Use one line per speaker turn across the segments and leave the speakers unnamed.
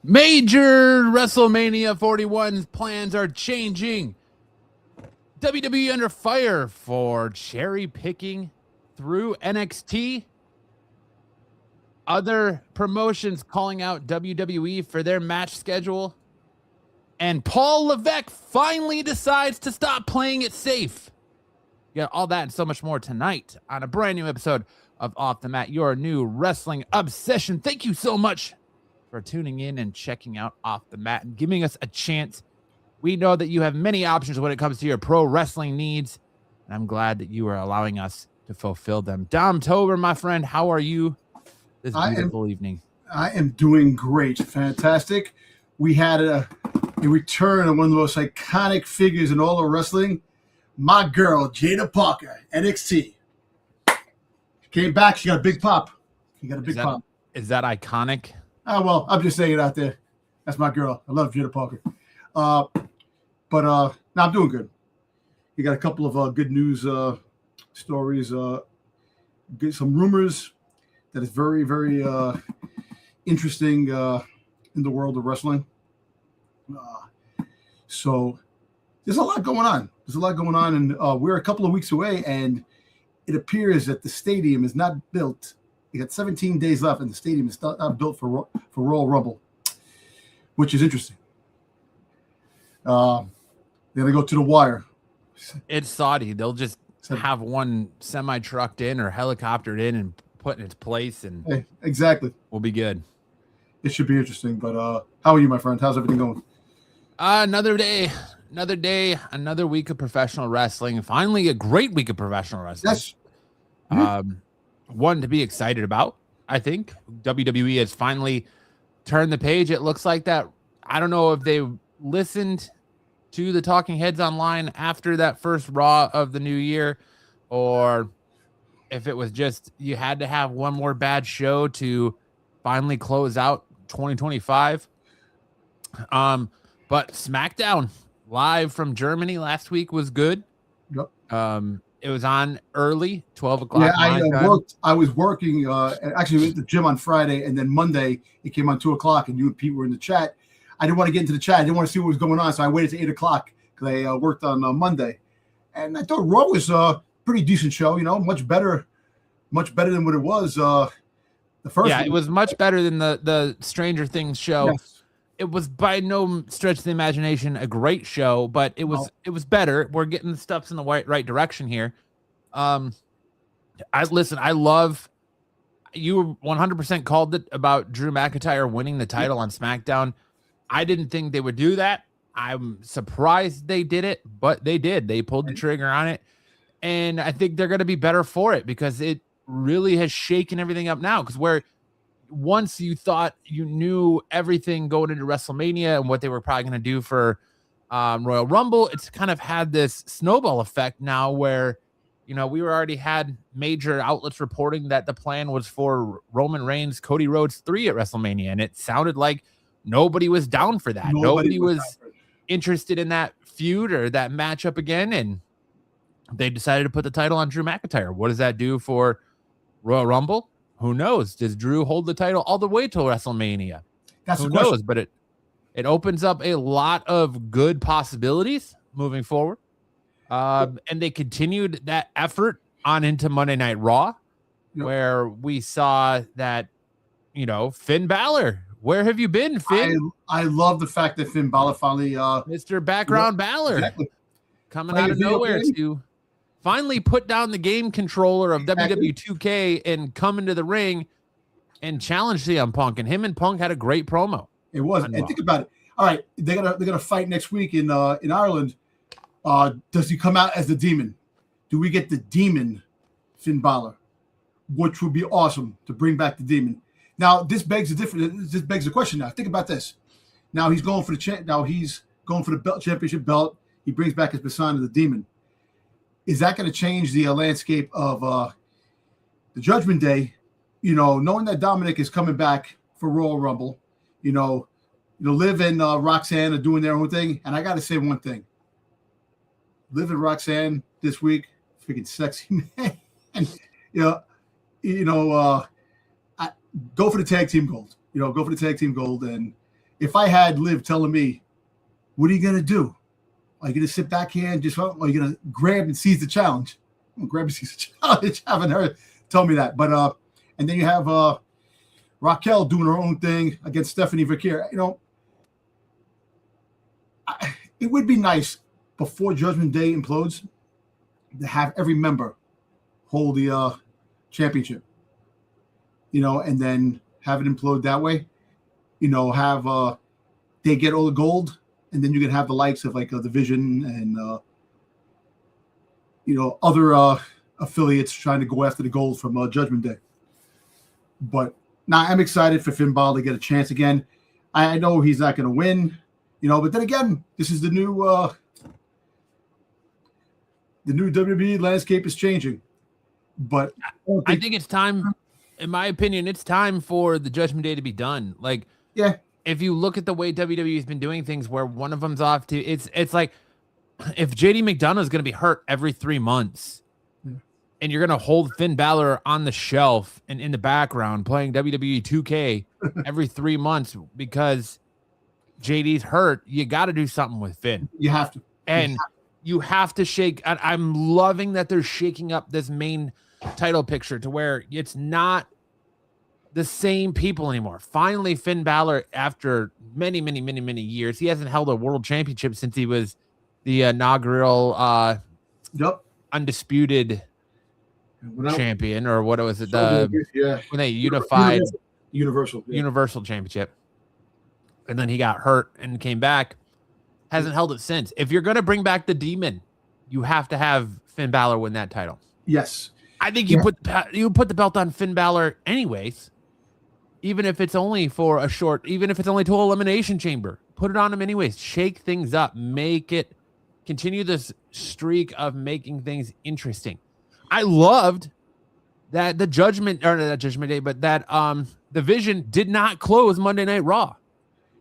Major WrestleMania 41 plans are changing. WWE under fire for cherry picking through NXT. Other promotions calling out WWE for their match schedule. And Paul Levesque finally decides to stop playing it safe. You got all that and so much more tonight on a brand new episode of Off the Mat, your new wrestling obsession. Thank you so much for tuning in and checking out Off the Mat and giving us a chance. We know that you have many options when it comes to your pro wrestling needs, and I'm glad that you are allowing us to fulfill them. Dom Tober, my friend, how are you this beautiful evening?
I am doing great. Fantastic. We had a return of one of the most iconic figures in all of wrestling, my girl, Jada Parker, NXT. She came back. She got a big pop. Pop.
Is that iconic?
Oh, well, I'm just saying it out there. That's my girl. I love Jada Parker. But no, I'm doing good. You got a couple of good news stories. Get some rumors that is very, very interesting in the world of wrestling. So there's a lot going on. And we're a couple of weeks away, and it appears that the stadium is not built. You got 17 days left, and the stadium is not built for Royal Rumble, which is interesting. They're gonna go to the wire.
It's Saudi. They'll just have one semi-trucked in or helicoptered in and put in its place, and
hey, exactly,
we'll be good.
It should be interesting. But how are you, my friend? How's everything going?
Another day, another week of professional wrestling. Finally, a great week of professional wrestling.
Yes.
One to be excited about. I think WWE has finally turned the page. It looks like that. I don't know if they listened to the talking heads online after that first Raw of the new year, or if it was just you had to have one more bad show to finally close out 2025. But SmackDown live from Germany last week was good.
Yep.
It was on early, 12 o'clock.
Yeah, I was working. Actually, went to the gym on Friday, and then Monday it came on 2 o'clock, and you and Pete were in the chat. I didn't want to get into the chat. I didn't want to see what was going on, so I waited to 8 o'clock because I worked on Monday. And I thought Raw was a pretty decent show. You know, much better than what it was the first.
Yeah,
week.
It was much better than the Stranger Things show. Yes. It was by no stretch of the imagination a great show, but it was better. We're getting the steps in the right direction here. I love you 100% called it about Drew McIntyre winning the title on SmackDown. I didn't think they would do that. I'm surprised they did it, but they did. They pulled the trigger on it, and I think they're going to be better for it because it really has shaken everything up now. Because where once you thought you knew everything going into WrestleMania and what they were probably going to do for Royal Rumble, it's kind of had this snowball effect now where, you know, we already had major outlets reporting that the plan was for Roman Reigns, Cody Rhodes 3 at WrestleMania. And it sounded like nobody was down for that. Nobody was interested in that feud or that matchup again. And they decided to put the title on Drew McIntyre. What does that do for Royal Rumble? Who knows? Does Drew hold the title all the way till WrestleMania?
That's
who knows? But it opens up a lot of good possibilities moving forward. And they continued that effort on into Monday Night Raw, where we saw that, you know, Finn Balor. Where have you been, Finn?
I love the fact that Finn Balor finally
Mr. Background Balor coming out of nowhere to finally put down the game controller of WWE 2K and come into the ring and challenge CM Punk. And him and Punk had a great promo.
It was. And think about it. All right, they're gonna fight next week in Ireland. Does he come out as the Demon? Do we get the Demon Finn Balor, which would be awesome to bring back the Demon? Now this begs the question. Now think about this. Now he's going for the belt, championship belt. He brings back his persona, the Demon. Is that going to change the landscape of the Judgment Day? You know, knowing that Dominic is coming back for Royal Rumble, Liv and Roxanne are doing their own thing. And I got to say one thing. Liv and Roxanne this week, freaking sexy, man. Go for the tag team gold. Go for the tag team gold. And if I had Liv telling me, what are you going to do? Are you going to sit back here and are you going to grab and seize the challenge? Grab and seize the challenge. I haven't heard tell me that. But, and then you have Raquel doing her own thing against Stephanie Vaquer. It would be nice before Judgment Day implodes to have every member hold the championship, and then have it implode that way. Have they get all the gold, and then you can have the likes of like the Vision and other affiliates trying to go after the gold from Judgment Day. But now I'm excited for Finn Balor to get a chance again. I know he's not going to win, but then again, this is the new WWE landscape is changing. But
I think it's time, in my opinion, it's time for the Judgment Day to be done. Like,
yeah,
if you look at the way WWE has been doing things, where one of them's off to, it's like if JD McDonough is going to be hurt every 3 months, and you're going to hold Finn Balor on the shelf and in the background playing WWE 2K every 3 months because JD's hurt, you got to do something with Finn.
You have to,
and you have to shake. I'm loving that they're shaking up this main title picture to where it's not the same people anymore. Finally, Finn Balor, after many years, he hasn't held a world championship since he was the inaugural undisputed champion, or what was it? When they unified Universal Championship, and then he got hurt and came back. Hasn't held it since. If you're going to bring back the Demon, you have to have Finn Balor win that title.
Yes.
I think you put the belt on Finn Balor anyways, even if it's only for a short, even if it's only to Elimination Chamber. Put it on him anyways. Shake things up. Continue this streak of making things interesting. I loved that the Judgment Day, but that the Vision did not close Monday Night Raw.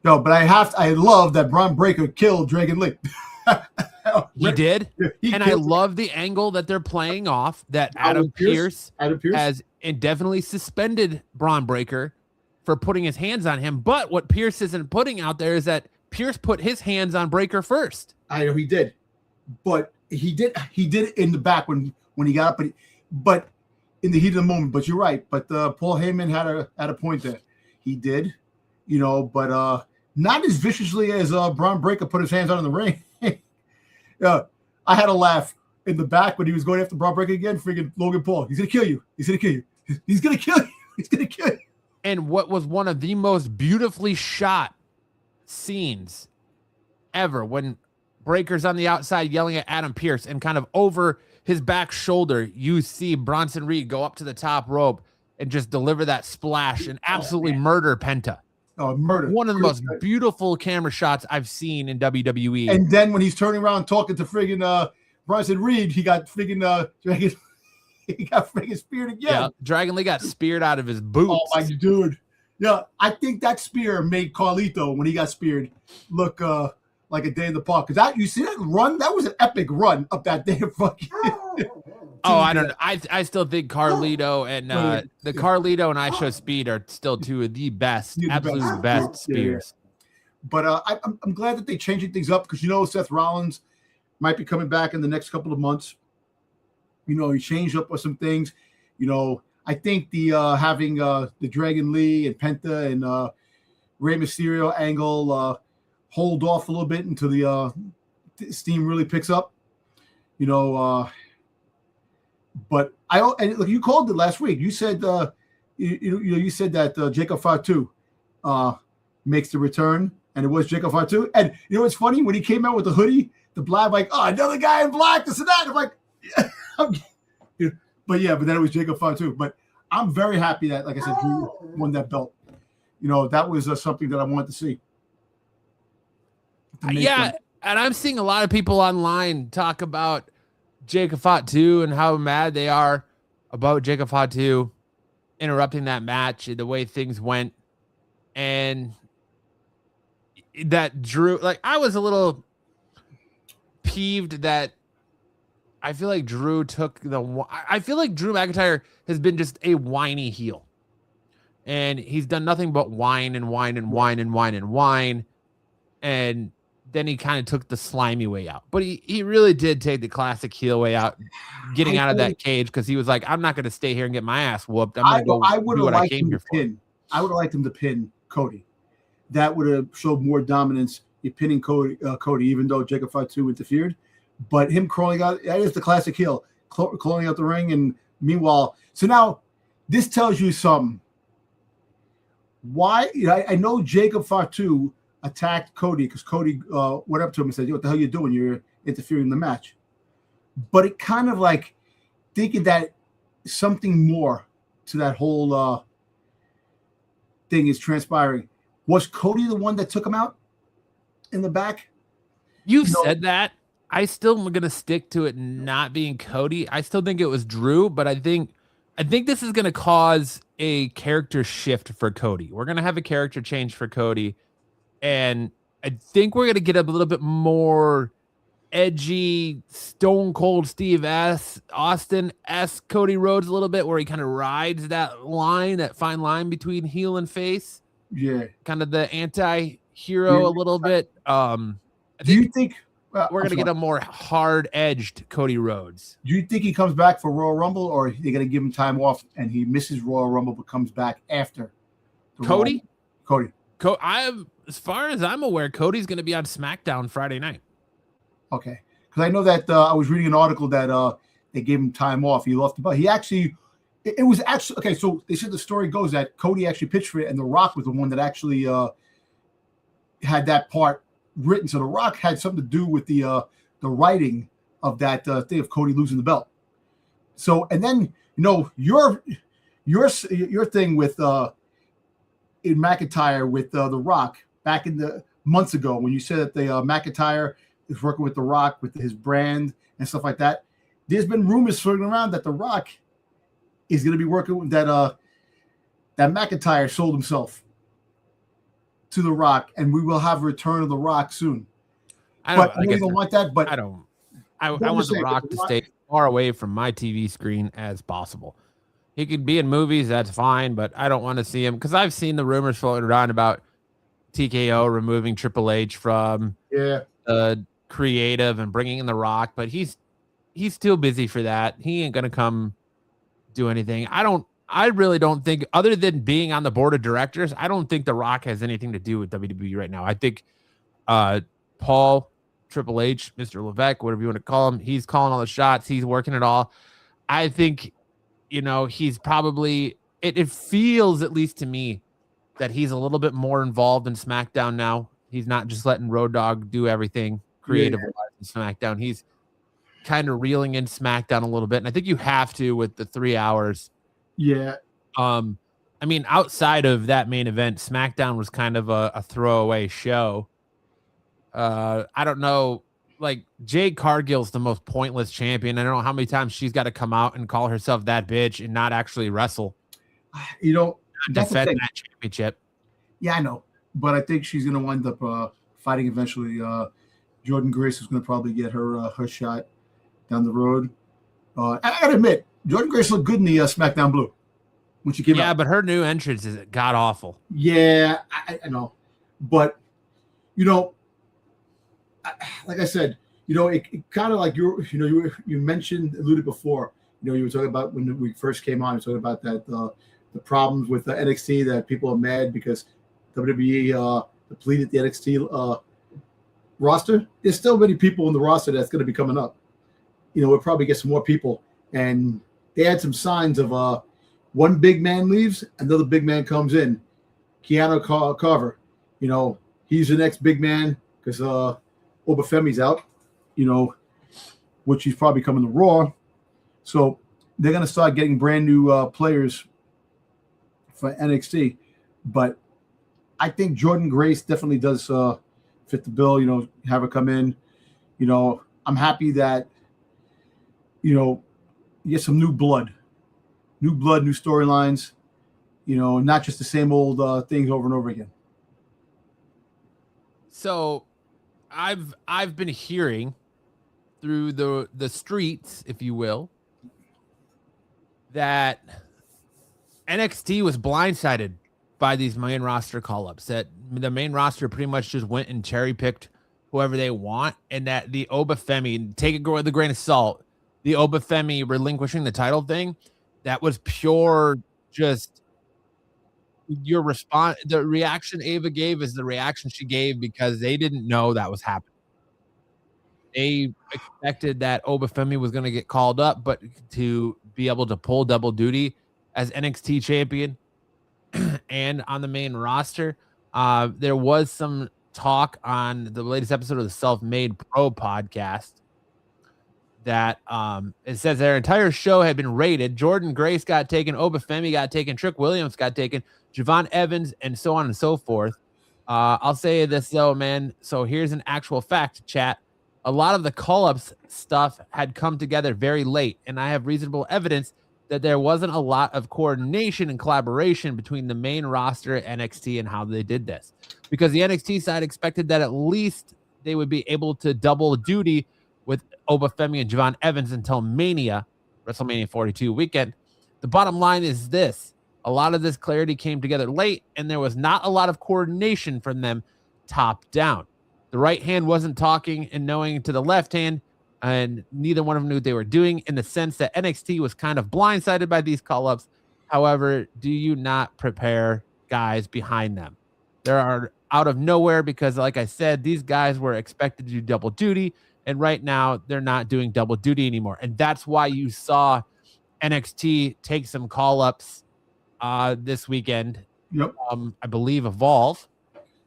No, but I love that Bron Breakker killed Dragon Lee.
He did. I love the angle that they're playing off that Adam Pearce has indefinitely suspended Bron Breakker for putting his hands on him. But what Pearce isn't putting out there is that Pearce put his hands on Breakker first.
I know he did. But he did it in the back when he got up, but in the heat of the moment. But you're right. But Paul Heyman had a point there. He did, but not as viciously as Bron Breakker put his hands on in the ring. I had a laugh in the back when he was going after Bron Breakker again. Freaking Logan Paul. He's gonna kill you. He's gonna kill you. He's gonna kill you. He's gonna kill you.
And what was one of the most beautifully shot scenes ever, when Breaker's on the outside yelling at Adam Pearce, and kind of over his back shoulder, you see Bronson Reed go up to the top rope and just deliver that splash and absolutely murder Penta.
Oh, murder.
One of the most beautiful camera shots I've seen in WWE.
And then when he's turning around talking to friggin' Bronson Reed, he got friggin' Dragon. He got friggin' speared again. Yeah,
Dragon Lee got speared out of his boots.
Oh my dude. Yeah, I think that spear made Carlito, when he got speared, look like a day in the park. Because that, you see that run? That was an epic run up that damn fucking.
I don't know. I still think Carlito and the Carlito and ISHO Speed are still two of the best, absolute best spears.
Yeah. But I'm glad that they're changing things up, because Seth Rollins might be coming back in the next couple of months. He changed up with some things. I think the having the Dragon Lee and Penta and Rey Mysterio angle hold off a little bit until the steam really picks up. But look, you called it last week. You said you said that Jacob Fatu makes the return, and it was Jacob Fatu. And what's funny, when he came out with the hoodie, the black, like, oh, another guy in black, this and that. I'm like, but then it was Jacob Fatu. But I'm very happy that, like I said, Drew won that belt. That was something that I wanted to see.
Yeah, and I'm seeing a lot of people online talk about Jacob Fatu and how mad they are about Jacob Fatu interrupting that match, the way things went, and that Drew, like, I was a little peeved that I feel like Drew took I feel like Drew McIntyre has been just a whiny heel. and he's done nothing but whine and whine and whine and whine and whine. And then he kind of took the slimy way out. But he really did take the classic heel way out, getting out of that cage, because he was like, I'm not going to stay here and get my ass whooped. I'm going to go do what I came here for.
I would have liked him to pin Cody. That would have showed more dominance. You're pinning Cody, even though Jacob Fatu interfered. But him crawling out, that is the classic heel, crawling out the ring. And meanwhile, so now this tells you something. Why? I know Jacob Fatu attacked Cody because Cody went up to him and said, "What the hell are you doing? You're interfering in the match." But it kind of like thinking that something more to that whole thing is transpiring. Was Cody the one that took him out in the back?
You said that. I still am going to stick to it not being Cody. I still think it was Drew, but I think this is going to cause a character shift for Cody. We're going to have a character change for Cody, and I think we're going to get a little bit more edgy, Stone Cold Steve Austin-esque Cody Rhodes a little bit, where he kind of rides that line, that fine line between heel and face.
Yeah.
Kind of the anti-hero a little bit.
Do you think
we're going to get a more hard-edged Cody Rhodes? Do
you think he comes back for Royal Rumble, or they're going to give him time off and he misses Royal Rumble but comes back after?
Cody?
Cody.
As far as I'm aware, Cody's going to be on SmackDown Friday night.
Okay. Because I know that I was reading an article that they gave him time off. He lost the belt. He actually, it was actually, okay, so they said the story goes that Cody actually pitched for it, and The Rock was the one that actually had that part written. So The Rock had something to do with the writing of that thing of Cody losing the belt. So, and then, your thing with in McIntyre with The Rock back in the months ago when you said that the McIntyre is working with The Rock with his brand and stuff like that. There's been rumors floating around that The Rock is going to be working with that McIntyre sold himself to The Rock, and we will have a return of The Rock soon. I don't want that, but
I want The Rock to stay far away from my TV screen as possible. He could be in movies, that's fine, but I don't want to see him because I've seen the rumors floating around about TKO removing Triple H from the creative and bringing in The Rock, but he's too busy for that. He ain't gonna come do anything. I really don't think, other than being on the board of directors, I don't think The Rock has anything to do with WWE right now. I think Paul, Triple H, Mr. Levesque, whatever you want to call him, he's calling all the shots. He's working it all. I think, he's probably, it feels, at least to me, that he's a little bit more involved in SmackDown now. He's not just letting Road Dogg do everything creative in SmackDown. He's kind of reeling in SmackDown a little bit. And I think you have to with the 3 hours.
Yeah.
I mean, outside of that main event, SmackDown was kind of a throwaway show. I don't know. Like, Jade Cargill's the most pointless champion. I don't know how many times she's got to come out and call herself that bitch and not actually wrestle.
Defend
that championship.
Yeah, I know. But I think she's going to wind up fighting eventually. Jordan Grace is going to probably get her shot down the road. I got to admit, Jordan Grace looked good in the SmackDown Blue when she came out.
Yeah, but her new entrance is god awful.
Yeah, I know. But, like I said, it kind of like you alluded before, you were talking about when we first came on, you were talking about that the problems with the NXT, that people are mad because WWE depleted the NXT roster. There's still many people in the roster that's going to be coming up. We'll probably get some more people. And they had some signs of one big man leaves, another big man comes in. Keanu Carver, he's the next big man because Obafemi's out, which he's probably coming to Raw. So they're going to start getting brand new players for NXT. But I think Jordan Grace definitely does fit the bill, have her come in. I'm happy that, you get some new blood, new storylines, not just the same old things over and over again.
So I've been hearing through the streets, if you will, that NXT was blindsided by these main roster call-ups. That the main roster pretty much just went and cherry-picked whoever they want, and that the Obafemi, take it with a grain of salt, the Obafemi relinquishing the title thing, that was pure just your response. The reaction Ava gave is the reaction she gave because they didn't know that was happening. They expected that Obafemi was going to get called up, but to be able to pull double duty as NXT champion and on the main roster, there was some talk on the latest episode of the Self-Made Pro podcast that it says their entire show had been rated. Jordan Grace got taken, Obafemi got taken, Trick Williams got taken, Javon Evans, and so on and so forth. I'll say this though, man. So here's an actual fact, chat. A lot of the call-ups stuff had come together very late, and I have reasonable evidence that there wasn't a lot of coordination and collaboration between the main roster and NXT and how they did this. Because the NXT side expected that at least they would be able to double duty with Obafemi and Javon Evans until Mania, WrestleMania 42 weekend. The bottom line is this. A lot of this clarity came together late, and there was not a lot of coordination from them top down. The right hand wasn't talking and knowing to the left hand, and neither one of them knew what they were doing, in the sense that NXT was kind of blindsided by these call-ups. However, do you not prepare guys behind them? There are out of nowhere because, like I said, these guys were expected to do double duty, and right now they're not doing double duty anymore. And that's why you saw NXT take some call-ups this weekend.
Yep.
I believe Evolve,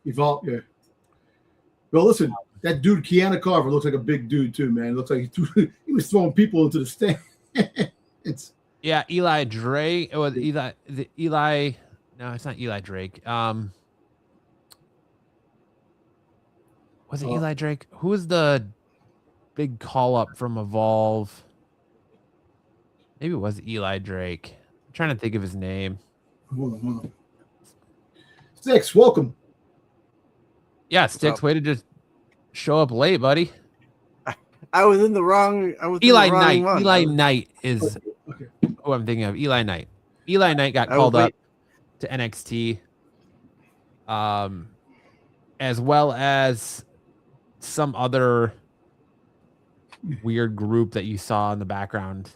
yeah. Well, listen, that dude Keanu Carver looks like a big dude too, man. It looks like he was throwing people into the stand.
Eli Drake. It was Eli. No, it's not Eli Drake. Was it Eli Drake? Who was the big call up from Evolve? Maybe it was Eli Drake. I'm trying to think of his name.
Hold on. Six, welcome.
Yeah, Sticks, way to just show up late, buddy.
I was in the wrong.
Eli Knight. Eli Knight is who I'm thinking of. Eli Knight. Eli Knight got called up to NXT, as well as some other weird group that you saw in the background.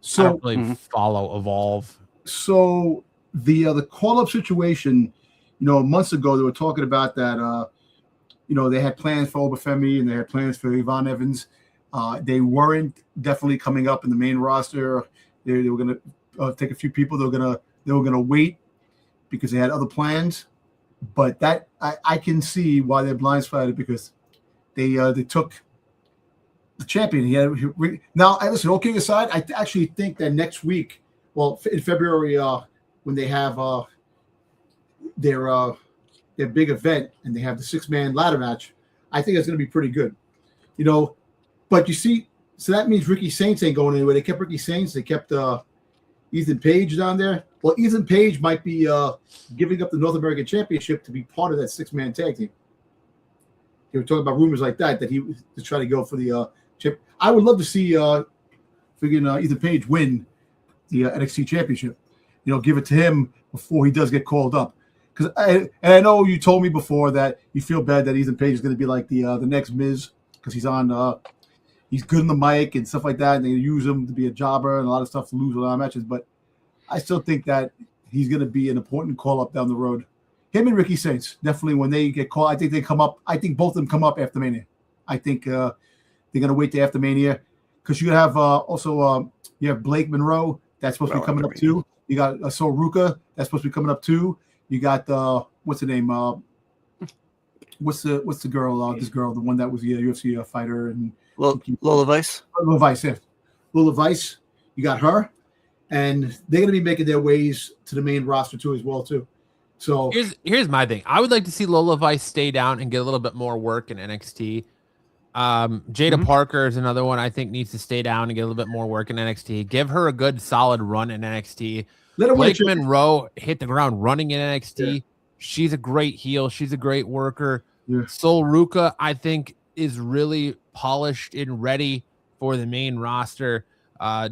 So I don't really follow Evolve.
So the call-up situation, months ago they were talking about that. They had plans for Obafemi and they had plans for Yvonne Evans. They weren't definitely coming up in the main roster. They were going to take a few people. They were going to wait because they had other plans. But that I can see why they're blindsided, because they took the champion. Now, listen, all kidding aside, I actually think that next week, well, in February, when they have their big event and they have the 6-man ladder match, I think it's going to be pretty good. But you see, so that means Ricky Saints ain't going anywhere. They kept Ricky Saints. They kept Ethan Page down there. Well, Ethan Page might be giving up the North American Championship to be part of that 6-man tag team. They were talking about rumors like that he was to try to go for the chip. I would love to see Ethan Page win the NXT Championship. Give it to him before he does get called up. Because I know you told me before that you feel bad that Ethan Page is going to be like the next Miz, because he's on he's good on the mic and stuff like that, and they use him to be a jobber and a lot of stuff to lose a lot of matches. But I still think that he's going to be an important call up down the road. Him and Ricky Saints, definitely when they get called, I think they come up. I think both of them come up after Mania. I think they're going to wait till after Mania, because you have you have Blake Monroe that's supposed to be coming up too. You got Sol Ruka that's supposed to be coming up too. You got what's the name? What's the girl? This girl, the one that was the UFC fighter and
Lola Vice.
Lola Vice, yeah. Lola Vice. You got her, and they're going to be making their ways to the main roster too, as well too. So
here's my thing. I would like to see Lola Vice stay down and get a little bit more work in NXT. Jada Parker is another one I think needs to stay down and get a little bit more work in NXT. Give her a good solid run in NXT. Blake Monroe hit the ground running in NXT. Yeah. She's a great heel. She's a great worker. Yeah. Sol Ruka, I think, is really polished and ready for the main roster.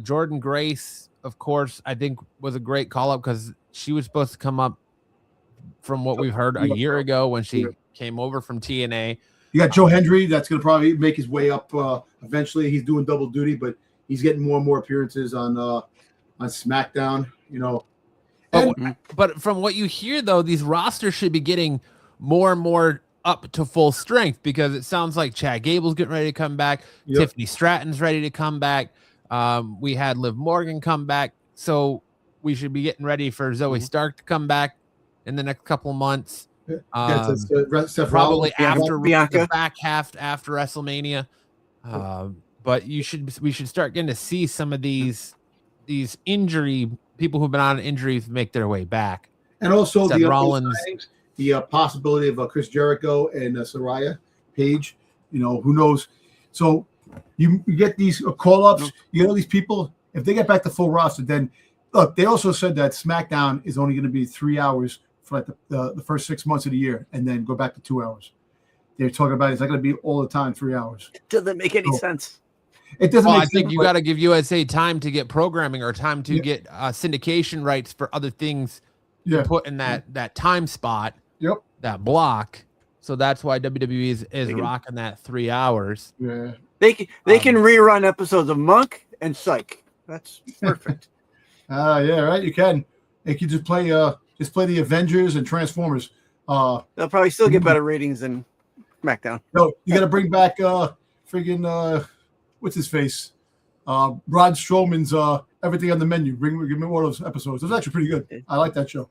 Jordan Grace, of course, I think was a great call up because she was supposed to come up from what we've heard a year ago when she came over from TNA.
You got Joe Hendry that's going to probably make his way up eventually. He's doing double duty, but he's getting more and more appearances on SmackDown. You know,
but from what you hear though, these rosters should be getting more and more up to full strength because it sounds like Chad Gable's getting ready to come back. Yep. Tiffany Stratton's ready to come back. We had Liv Morgan come back, so we should be getting ready for Zoe Stark to come back in the next couple of months. Probably after the back half after WrestleMania. But we should start getting to see some of these injury people who've been on injuries make their way back.
And also
Seth Rollins.
The possibility of Chris Jericho and Saraya Page, you know, who knows? So you get these call-ups, you know, these people, if they get back to full roster, then look, they also said that SmackDown is only going to be 3 hours for like the first 6 months of the year and then go back to 2 hours. They're talking about it's not going to be all the time 3 hours.
It doesn't make any sense.
It doesn't make sense.
I think you got to give USA time to get programming or time to get syndication rights for other things to put in that time spot.
Yep.
That block. So that's why WWE is rocking that 3 hours.
Yeah.
They can rerun episodes of Monk and Psych. That's perfect.
Yeah, right. You can. They can just play the Avengers and Transformers.
They'll probably still get better ratings than SmackDown.
No, you got to bring back friggin' what's his face? Braun Strowman's Everything on the Menu. Give me one of those episodes. It was actually pretty good. I like that show.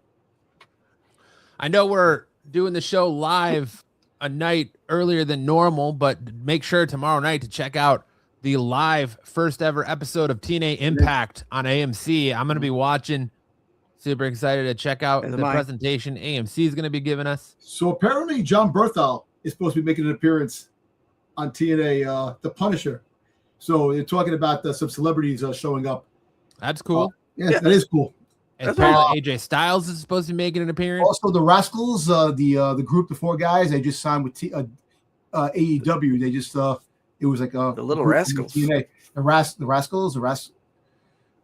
I know we're doing the show live a night earlier than normal, but make sure tomorrow night to check out the live first ever episode of TNA Impact on AMC. I'm going to be watching. Super excited to check out the presentation AMC is going to be giving us.
So apparently John Berthal is supposed to be making an appearance on TNA, The Punisher. So you're talking about some celebrities showing up.
That's cool.
Yeah, that is cool.
And apparently AJ Styles is supposed to be making an appearance.
Also, the Rascals, the group, the four guys, they just signed with AEW. They just it was like
the Little Rascals.
TNA. The Rascals.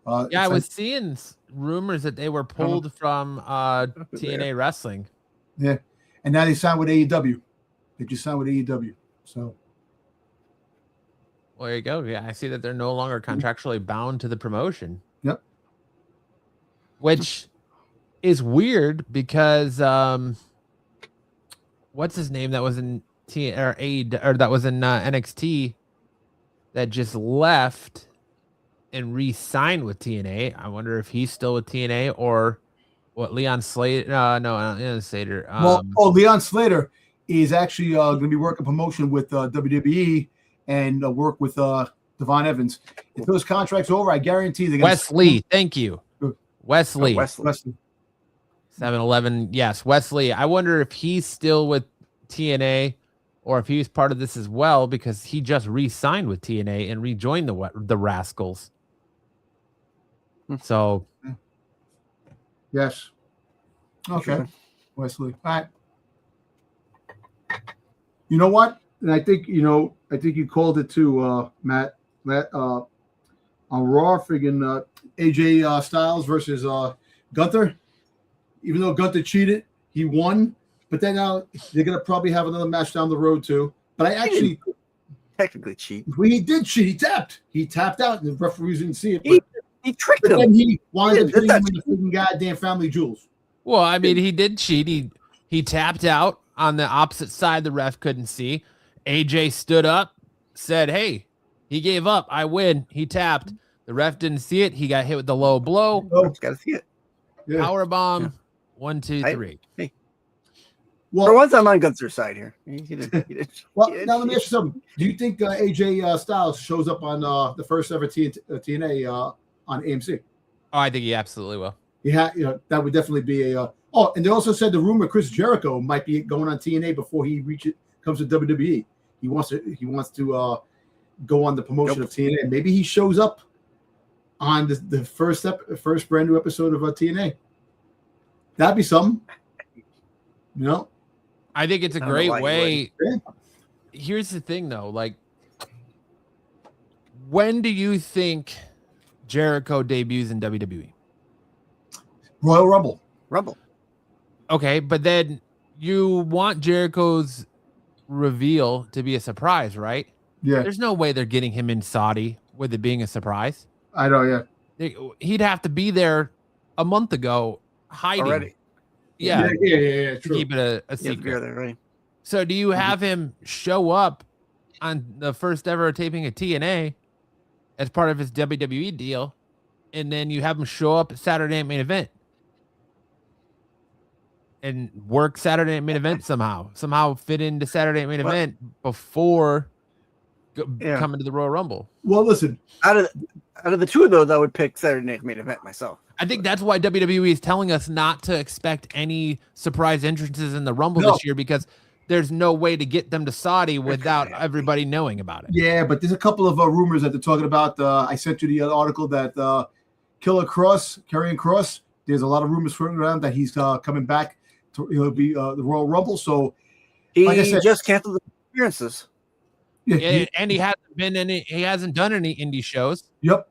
I was seeing rumors that they were pulled from TNA Wrestling.
Yeah, and now they signed with AEW. They just signed with AEW. So,
well, there you go. Yeah, I see that they're no longer contractually bound to the promotion.
Yep.
Which is weird because what's his name that was in that was in NXT that just left and re-signed with TNA. I wonder if he's still with TNA or what. Leon Slater? No, Leon Slater.
Leon Slater is actually going to be working promotion with WWE and work with Devon Evans. If those contracts are over, I guarantee they're going to.
Wesley, thank you. Wesley. 7-Eleven. Yes, Wesley. I wonder if he's still with TNA or if he's part of this as well because he just re-signed with TNA and rejoined the Rascals. So,
yes. Okay. Wesley. All right. You know what? And I think you called it too, Matt. On Raw, friggin' AJ Styles versus Gunther. Even though Gunther cheated, he won. But then now they're gonna probably have another match down the road too. But I actually
technically cheat.
He did cheat. He tapped. He tapped out, and the referees didn't see it.
He tricked him.
Then he wanted to put him in the freaking goddamn family jewels.
Well, I mean, he did cheat. He tapped out on the opposite side. The ref couldn't see. AJ stood up, said, "Hey." He gave up. I win. He tapped. The ref didn't see it. He got hit with the low blow.
Oh, got to see it.
Yeah.
Power bomb. Yeah. 1, 2, 3.
Hey. Well, for once, I'm on Gunther's side here. He did.
Well, now let me ask you something. Do you think AJ Styles shows up on the first ever TNA on AMC?
Oh, I think he absolutely will.
That would definitely be a. And they also said the rumor Chris Jericho might be going on TNA before he comes to WWE. He wants to go on the promotion of TNA. Maybe he shows up on the first brand new episode of TNA. That'd be something.
I think it's a great way. Here's the thing, though. Like, when do you think Jericho debuts in WWE?
Royal Rumble.
Rumble.
Okay, but then you want Jericho's reveal to be a surprise, right?
Yeah,
There's no way they're getting him in Saudi with it being a surprise.
I know. Yeah,
He'd have to be there a month ago hiding.
Already.
Yeah.
Yeah.
To
True.
keep it a
You have to be
secret.
there, right?
So do you have him show up on the first ever taping of TNA as part of his WWE deal, and then you have him show up at Saturday Night Main Event and work Saturday Night Main Event somehow fit into Saturday Night Main Event before coming to the Royal Rumble?
Well, listen.
Out of the two of those, I would pick Saturday Night Main Event myself.
I think that's why WWE is telling us not to expect any surprise entrances in the Rumble this year, because there's no way to get them to Saudi without everybody knowing about it.
Yeah, but there's a couple of rumors that they're talking about. I sent you the article that Karrion Kross, there's a lot of rumors floating around that he's coming back. He'll be the Royal Rumble. So
He
like I said,
just canceled the appearances.
Yeah, and he hasn't done any indie shows.
Yep.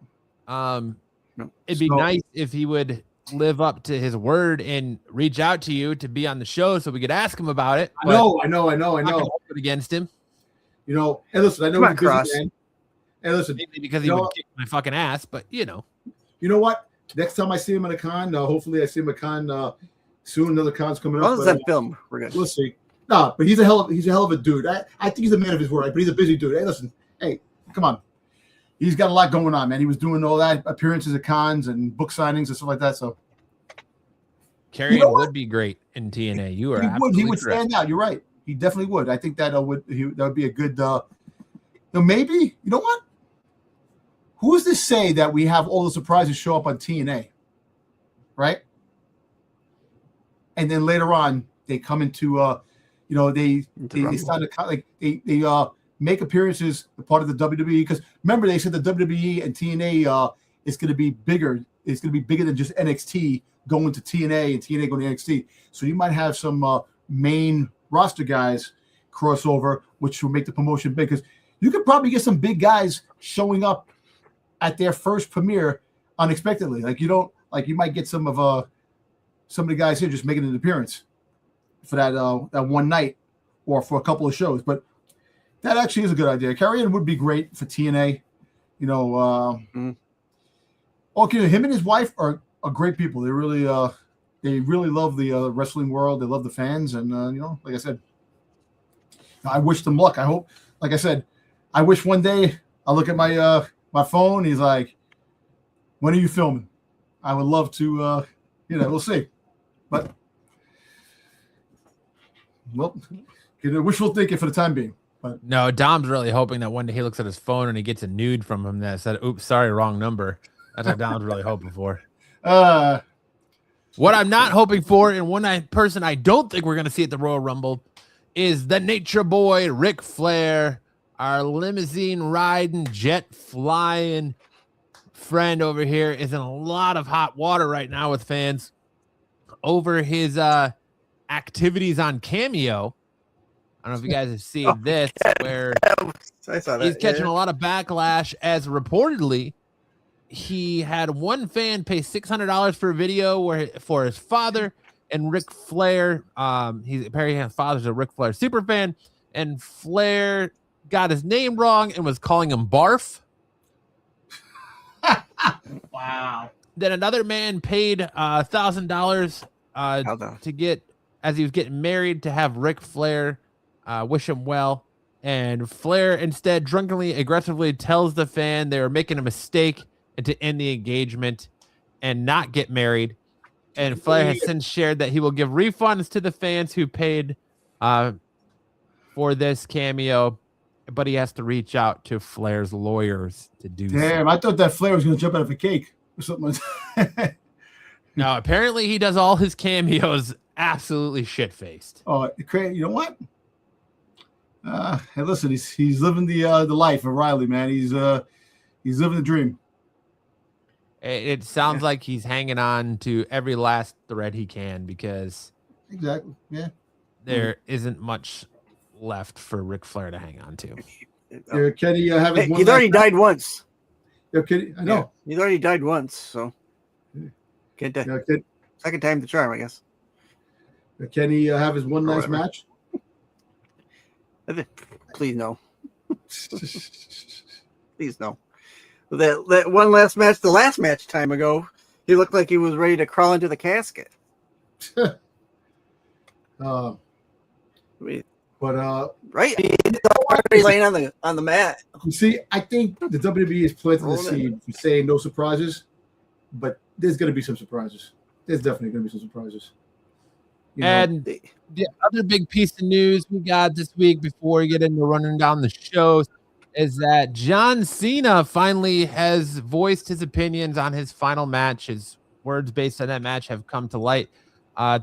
It'd be nice if he would live up to his word and reach out to you to be on the show so we could ask him about it.
I know.
I'm not gonna hold it against him.
You know, and listen, I know he's busy, man. And listen,
Maybe because he would kick my fucking ass, but you know.
You know what? Next time I see him at a con, hopefully I see him at a con soon. Another con's coming up.
What was that film? We're good.
We'll see. No, but he's a hell of a dude. I think he's a man of his word, but he's a busy dude. Hey, listen, come on. He's got a lot going on, man. He was doing all that appearances at cons and book signings and stuff like that. So
Karrion would be great in TNA. You are
he would stand out. You're right. He definitely would. I think that would be a good. Maybe you know what? Who is to say that we have all the surprises show up on TNA, right? And then later on they come into they start to make appearances part of the WWE, because remember they said the WWE and TNA is going to be bigger. It's going to be bigger than just NXT going to TNA and TNA going to NXT. So you might have some main roster guys crossover, which will make the promotion big, because you could probably get some big guys showing up at their first premiere unexpectedly. You might get some of the guys here just making an appearance for that one night or for a couple of shows. But that actually is a good idea. Karrion would be great for TNA. Okay, him and his wife are great people. They really love the wrestling world. They love the fans, and like I said, I wish them luck. I hope, like I said, I wish one day I look at my phone. He's like, "When are you filming?" I would love to. We'll see, but wishful thinking for the time being. But
no, Dom's really hoping that one day he looks at his phone and he gets a nude from him that said, "Oops, sorry, wrong number." That's what Dom's really hoping for. What I'm not hoping for, and one person I don't think we're going to see at the Royal Rumble, is the Nature Boy, Ric Flair, our limousine riding, jet flying friend over here is in a lot of hot water right now with fans over his activities on Cameo. I don't know if you guys have seen this, where
I saw that.
he's catching a lot of backlash, as reportedly he had one fan pay $600 for a video for his father and Ric Flair. Apparently his father's a Ric Flair super fan, and Flair got his name wrong and was calling him Barf.
wow.
Then another man paid $1,000 to get, as he was getting married, to have Ric Flair wish him well, and Flair instead drunkenly aggressively tells the fan they were making a mistake and to end the engagement and not get married. And Flair has since shared that he will give refunds to the fans who paid for this cameo, but he has to reach out to Flair's lawyers to do so.
Damn, I thought that Flair was going to jump out of a cake or something like that.
No, apparently he does all his cameos absolutely shit-faced.
Oh, you know what? Hey, listen, he's living the life of Riley, man. He's living the dream.
It sounds like he's hanging on to every last thread he can, because
exactly, yeah,
there isn't much left for Ric Flair to hang on to.
Kenny,
he's already died once.
You're kidding? I know.
Yeah, he's already died once, so can't die.
Yeah,
Second time the charm, I guess.
can he have his one last match?
Please no. Please no. That one last match, the last match time ago, he looked like he was ready to crawl into the casket.
But
right, he's already laying on the mat.
You see, I think the WWE is planting the seed for saying no surprises, but there's going to be some surprises. There's definitely going to be some surprises.
And the other big piece of news we got this week before we get into running down the shows is that John Cena finally has voiced his opinions on his final match. His words based on that match have come to light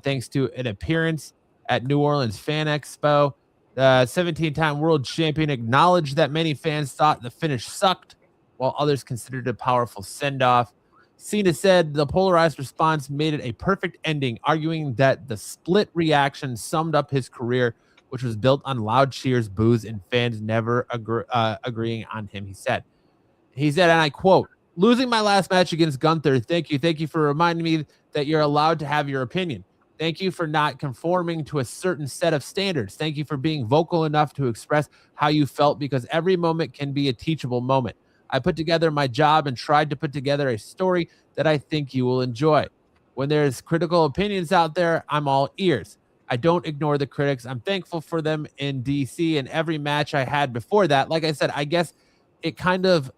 thanks to an appearance at New Orleans Fan Expo. The 17-time world champion acknowledged that many fans thought the finish sucked, while others considered it a powerful send-off. Cena said the polarized response made it a perfect ending, arguing that the split reaction summed up his career, which was built on loud cheers, boos, and fans never agreeing on him, he said, and I quote, "Losing my last match against Gunther, thank you for reminding me that you're allowed to have your opinion. Thank you for not conforming to a certain set of standards. Thank you for being vocal enough to express how you felt, because every moment can be a teachable moment. I put together my job and tried to put together a story that I think you will enjoy. When there's critical opinions out there, I'm all ears. I don't ignore the critics. I'm thankful for them in DC and every match I had before that. Like I said, I guess it kind of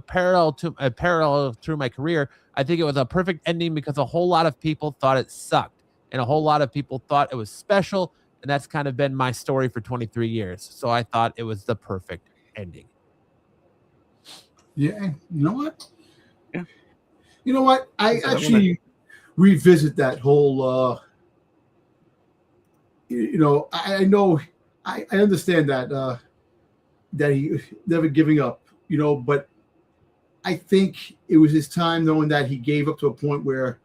parallel through my career. I think it was a perfect ending because a whole lot of people thought it sucked and a whole lot of people thought it was special. And that's kind of been my story for 23 years. So I thought it was the perfect ending."
Yeah, you know what?
Yeah.
You know what? I actually revisit that whole. I know, I understand that he never giving up. But I think it was his time, knowing that he gave up to a point where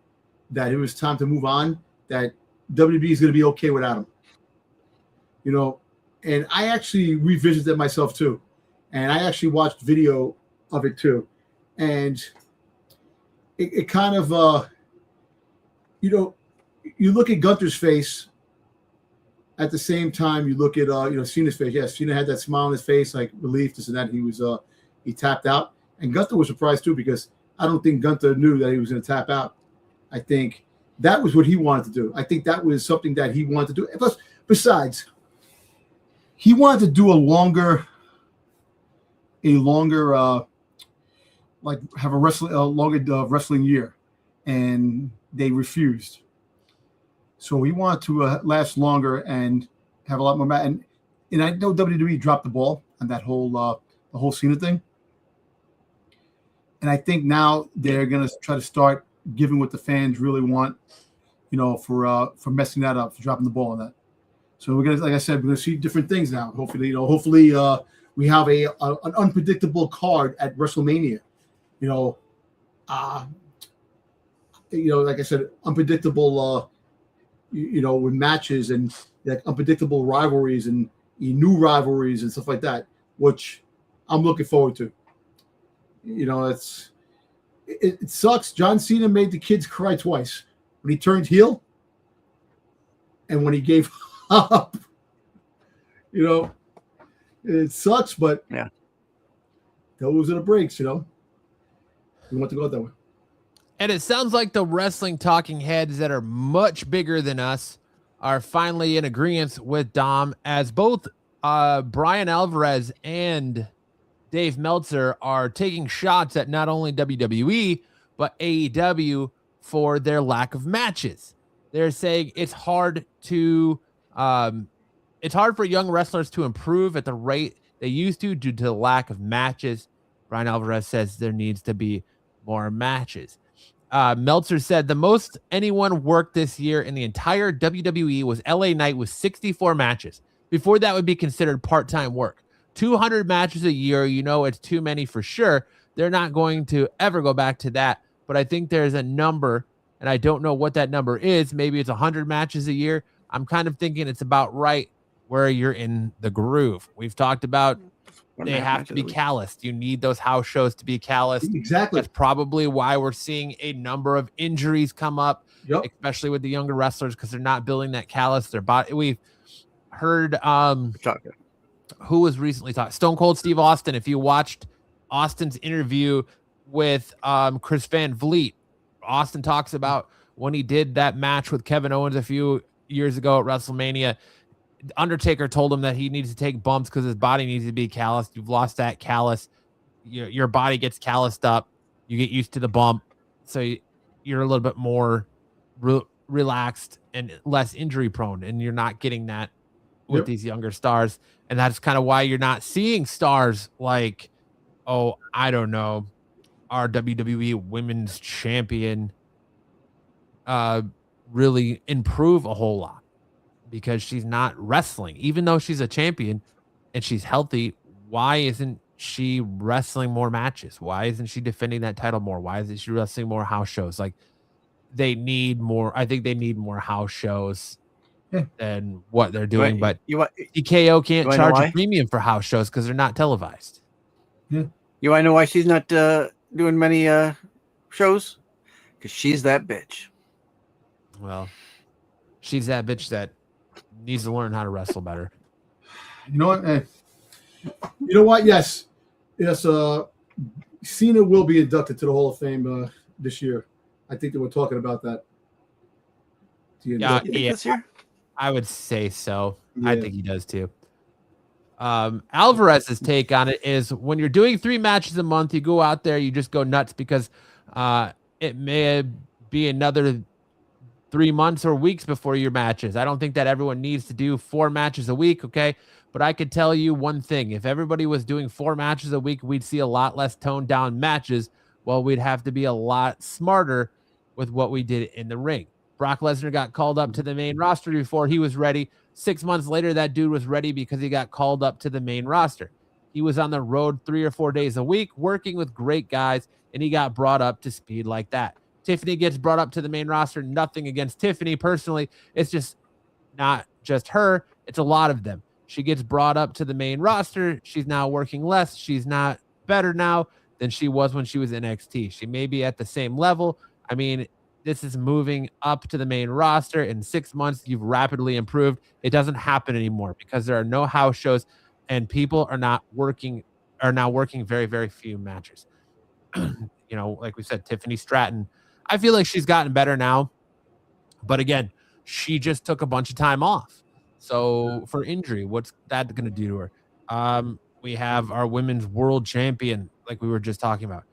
that it was time to move on. That WWE is going to be okay without him. And I actually revisited that myself too, and I actually watched video of it too, and it kind of you look at Gunther's face at the same time you look at Cena's face. Yes, Cena had that smile on his face, like relief, this and that. He tapped out, and Gunther was surprised too, because I don't think Gunther knew that he was going to tap out. I think that was what he wanted to do. I think that was something that he wanted to do. Plus, besides, he wanted to do a longer like have a longer wrestling year, and they refused. So he wanted to last longer and have a lot more match. And I know WWE dropped the ball on that whole the whole Cena thing. And I think now they're gonna try to start giving what the fans really want, for messing that up, for dropping the ball on that. So we're gonna, like I said, we're gonna see different things now. Hopefully, we have an unpredictable card at WrestleMania. Like I said, unpredictable. With matches and like unpredictable rivalries and new rivalries and stuff like that, which I'm looking forward to. It sucks. John Cena made the kids cry twice: when he turned heel and when he gave up. It sucks, but
yeah,
those are the breaks. We want to go that way.
And it sounds like the wrestling talking heads that are much bigger than us are finally in agreement with Dom, as both Brian Alvarez and Dave Meltzer are taking shots at not only WWE, but AEW for their lack of matches. They're saying it's hard for young wrestlers to improve at the rate they used to due to the lack of matches. Brian Alvarez says there needs to be more matches. Meltzer said the most anyone worked this year in the entire WWE was LA Knight with 64 matches. Before that would be considered part-time work. 200 matches a year, it's too many for sure. They're not going to ever go back to that. But I think there's a number, and I don't know what that number is. Maybe it's 100 matches a year. I'm kind of thinking it's about right where you're in the groove. We've talked about they have to be calloused. You need those house shows to be calloused.
Exactly.
That's probably why we're seeing a number of injuries come up, especially with the younger wrestlers, because they're not building that callus. Their body. We've heard who was recently talking, Stone Cold Steve Austin. If you watched Austin's interview with Chris Van Vliet, Austin talks about when he did that match with Kevin Owens a few years ago at WrestleMania. Undertaker told him that he needs to take bumps because his body needs to be calloused. You've lost that callus. Your body gets calloused up. You get used to the bump. So you're a little bit more relaxed and less injury prone. And you're not getting that with these younger stars. And that's kind of why you're not seeing stars like, I don't know, our WWE Women's Champion really improve a whole lot. Because she's not wrestling, even though she's a champion and she's healthy. Why isn't she wrestling more matches? Why isn't she defending that title more? Why isn't she wrestling more house shows? Like, they need more. I think they need more house shows than what they're doing. But TKO can't charge a premium for house shows because they're not televised.
Yeah. You want to know why she's not doing many shows? Because she's that bitch.
Well, she's that bitch that needs to learn how to wrestle better.
You know what? You know what? Yes. Cena will be inducted to the Hall of Fame this year. I think that we're talking about that.
Yeah, this year? I would say so. Yeah. I think he does too. Alvarez's take on it is when you're doing 3 matches a month, you go out there, you just go nuts because it may be another 3 months or weeks before your matches. I don't think that everyone needs to do 4 matches a week, okay? But I could tell you one thing. If everybody was doing 4 matches a week, we'd see a lot less toned down matches. Well, we'd have to be a lot smarter with what we did in the ring. Brock Lesnar got called up to the main roster before he was ready. 6 months later, that dude was ready because he got called up to the main roster. He was on the road 3 or 4 days a week, working with great guys, and he got brought up to speed like that. Tiffany gets brought up to the main roster. Nothing against Tiffany personally. It's just not just her. It's a lot of them. She gets brought up to the main roster. She's now working less. She's not better now than she was when she was in NXT. She may be at the same level. I mean, this is moving up to the main roster. In 6 months, you've rapidly improved. It doesn't happen anymore because there are no house shows and people are now working very, very few matches. Like we said, Tiffany Stratton, I feel like she's gotten better now. But again, she just took a bunch of time off. So for injury, what's that going to do to her? We have our women's world champion, like we were just talking about,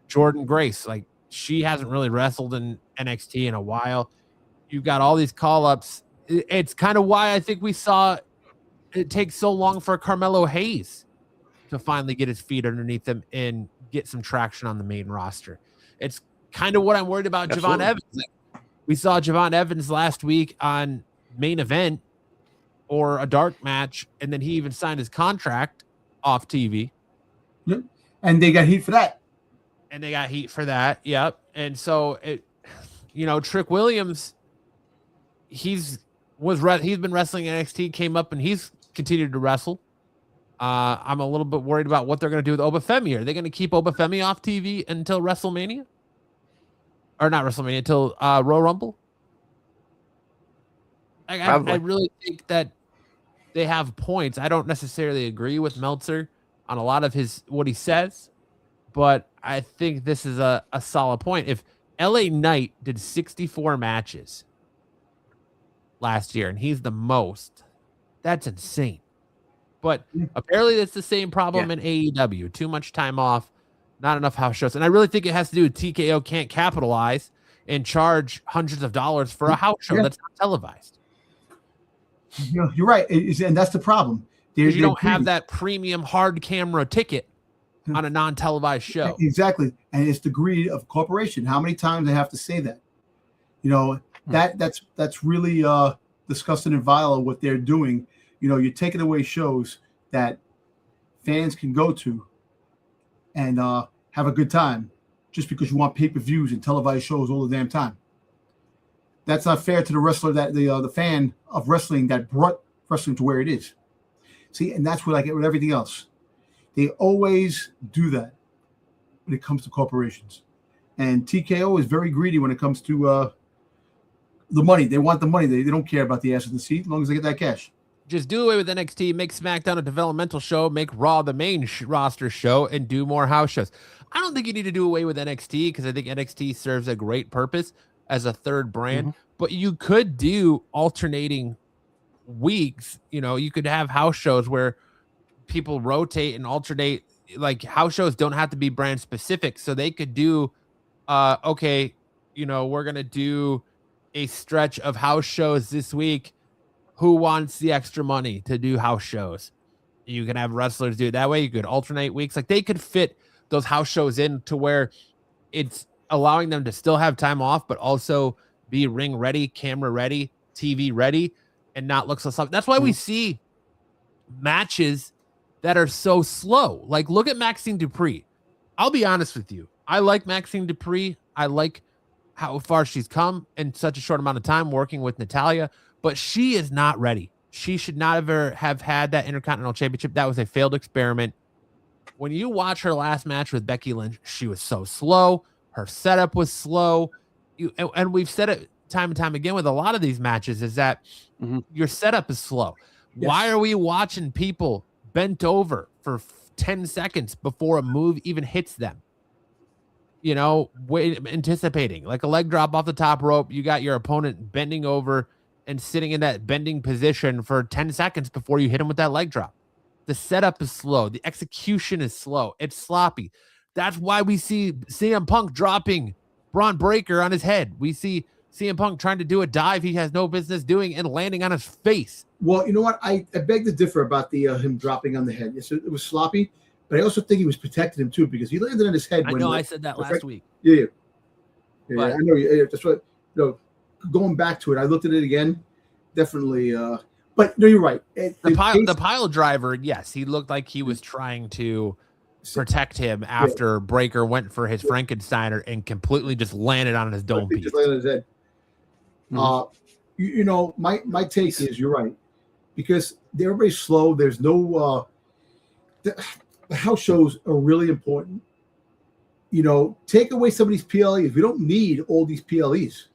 Jordan Grace. Like, she hasn't really wrestled in NXT in a while. You've got all these call-ups. It's kind of why I think we saw it take so long for Carmelo Hayes to finally get his feet underneath him and get some traction on the main roster. It's kind of what I'm worried about. Javon Evans. Like, we saw Javon Evans last week on Main Event or a dark match, and then he even signed his contract off TV.
Yep. And they got heat for that. Yep.
And so Trick Williams, he's been wrestling in NXT, came up and he's continued to wrestle. I'm a little bit worried about what they're going to do with Obafemi. Are they going to keep Obafemi off TV until WrestleMania? Or not WrestleMania, until Royal Rumble? I really think that they have points. I don't necessarily agree with Meltzer on a lot of what he says, but I think this is a solid point. If LA Knight did 64 matches last year and he's the most, that's insane. But apparently that's the same problem in AEW. Too much time off, not enough house shows. And I really think it has to do with TKO can't capitalize and charge hundreds of dollars for a house show that's not televised.
You're right. And that's the problem.
You don't have that premium hard camera ticket on a non-televised show.
Exactly. And it's the greed of corporation. How many times I have to say that? That's really disgusting and vile of what they're doing. You're taking away shows that fans can go to and have a good time just because you want pay-per-views and televised shows all the damn time. That's not fair to the wrestler, that the fan of wrestling that brought wrestling to where it is. See, and that's what I get with everything else. They always do that when it comes to corporations. And TKO is very greedy when it comes to the money. They want the money. They don't care about the ass in the seat as long as they get that cash.
Just do away with NXT, make SmackDown a developmental show, make Raw the main roster show, and do more house shows. I don't think you need to do away with NXT because I think NXT serves a great purpose as a third brand, but you could do alternating weeks. You know, you could have house shows where people rotate and alternate. Like, house shows don't have to be brand specific, so they could do, okay, you know, we're going to do a stretch of house shows this week. Who wants the extra money to do house shows? You can have wrestlers do it that way. You could alternate weeks. Like, they could fit those house shows in to where it's allowing them to still have time off, but also be ring ready, camera ready, TV ready, and not look so slow. That's why we see matches that are so slow. Like, look at Maxine Dupree. I'll be honest with you. I like Maxine Dupree. I like how far she's come in such a short amount of time working with Natalya. But she is not ready. She should not ever have had that Intercontinental Championship. That was a failed experiment. When you watch her last match with Becky Lynch, she was so slow. Her setup was slow. And we've said it time and time again with a lot of these matches is that your setup is slow. Yes. Why are we watching people bent over for 10 seconds before a move even hits them? You know, anticipating. Like a leg drop off the top rope. You got your opponent bending over and sitting in that bending position for 10 seconds before you hit him with that leg drop. The setup is slow. The execution is slow. It's sloppy. That's why we see CM Punk dropping Braun Breaker on his head. We see CM Punk trying to do a dive he has no business doing and landing on his face.
Well, you know what? I beg to differ about the him dropping on the head. Yes, it was sloppy, but I also think he was protecting him too because he landed on his head.
I know I said that last week.
Yeah. I know. That's what. Going back to it, I looked at it again. Definitely, but no, you're right.
The pile driver, yes, he looked like he was trying to protect him after Breaker went for his Frankensteiner and completely just landed on his dome piece.
Just landed on his head. You know, my take is you're right because everybody's slow. There's no the house shows are really important. You know, take away some of these PLEs. We don't need all these PLEs.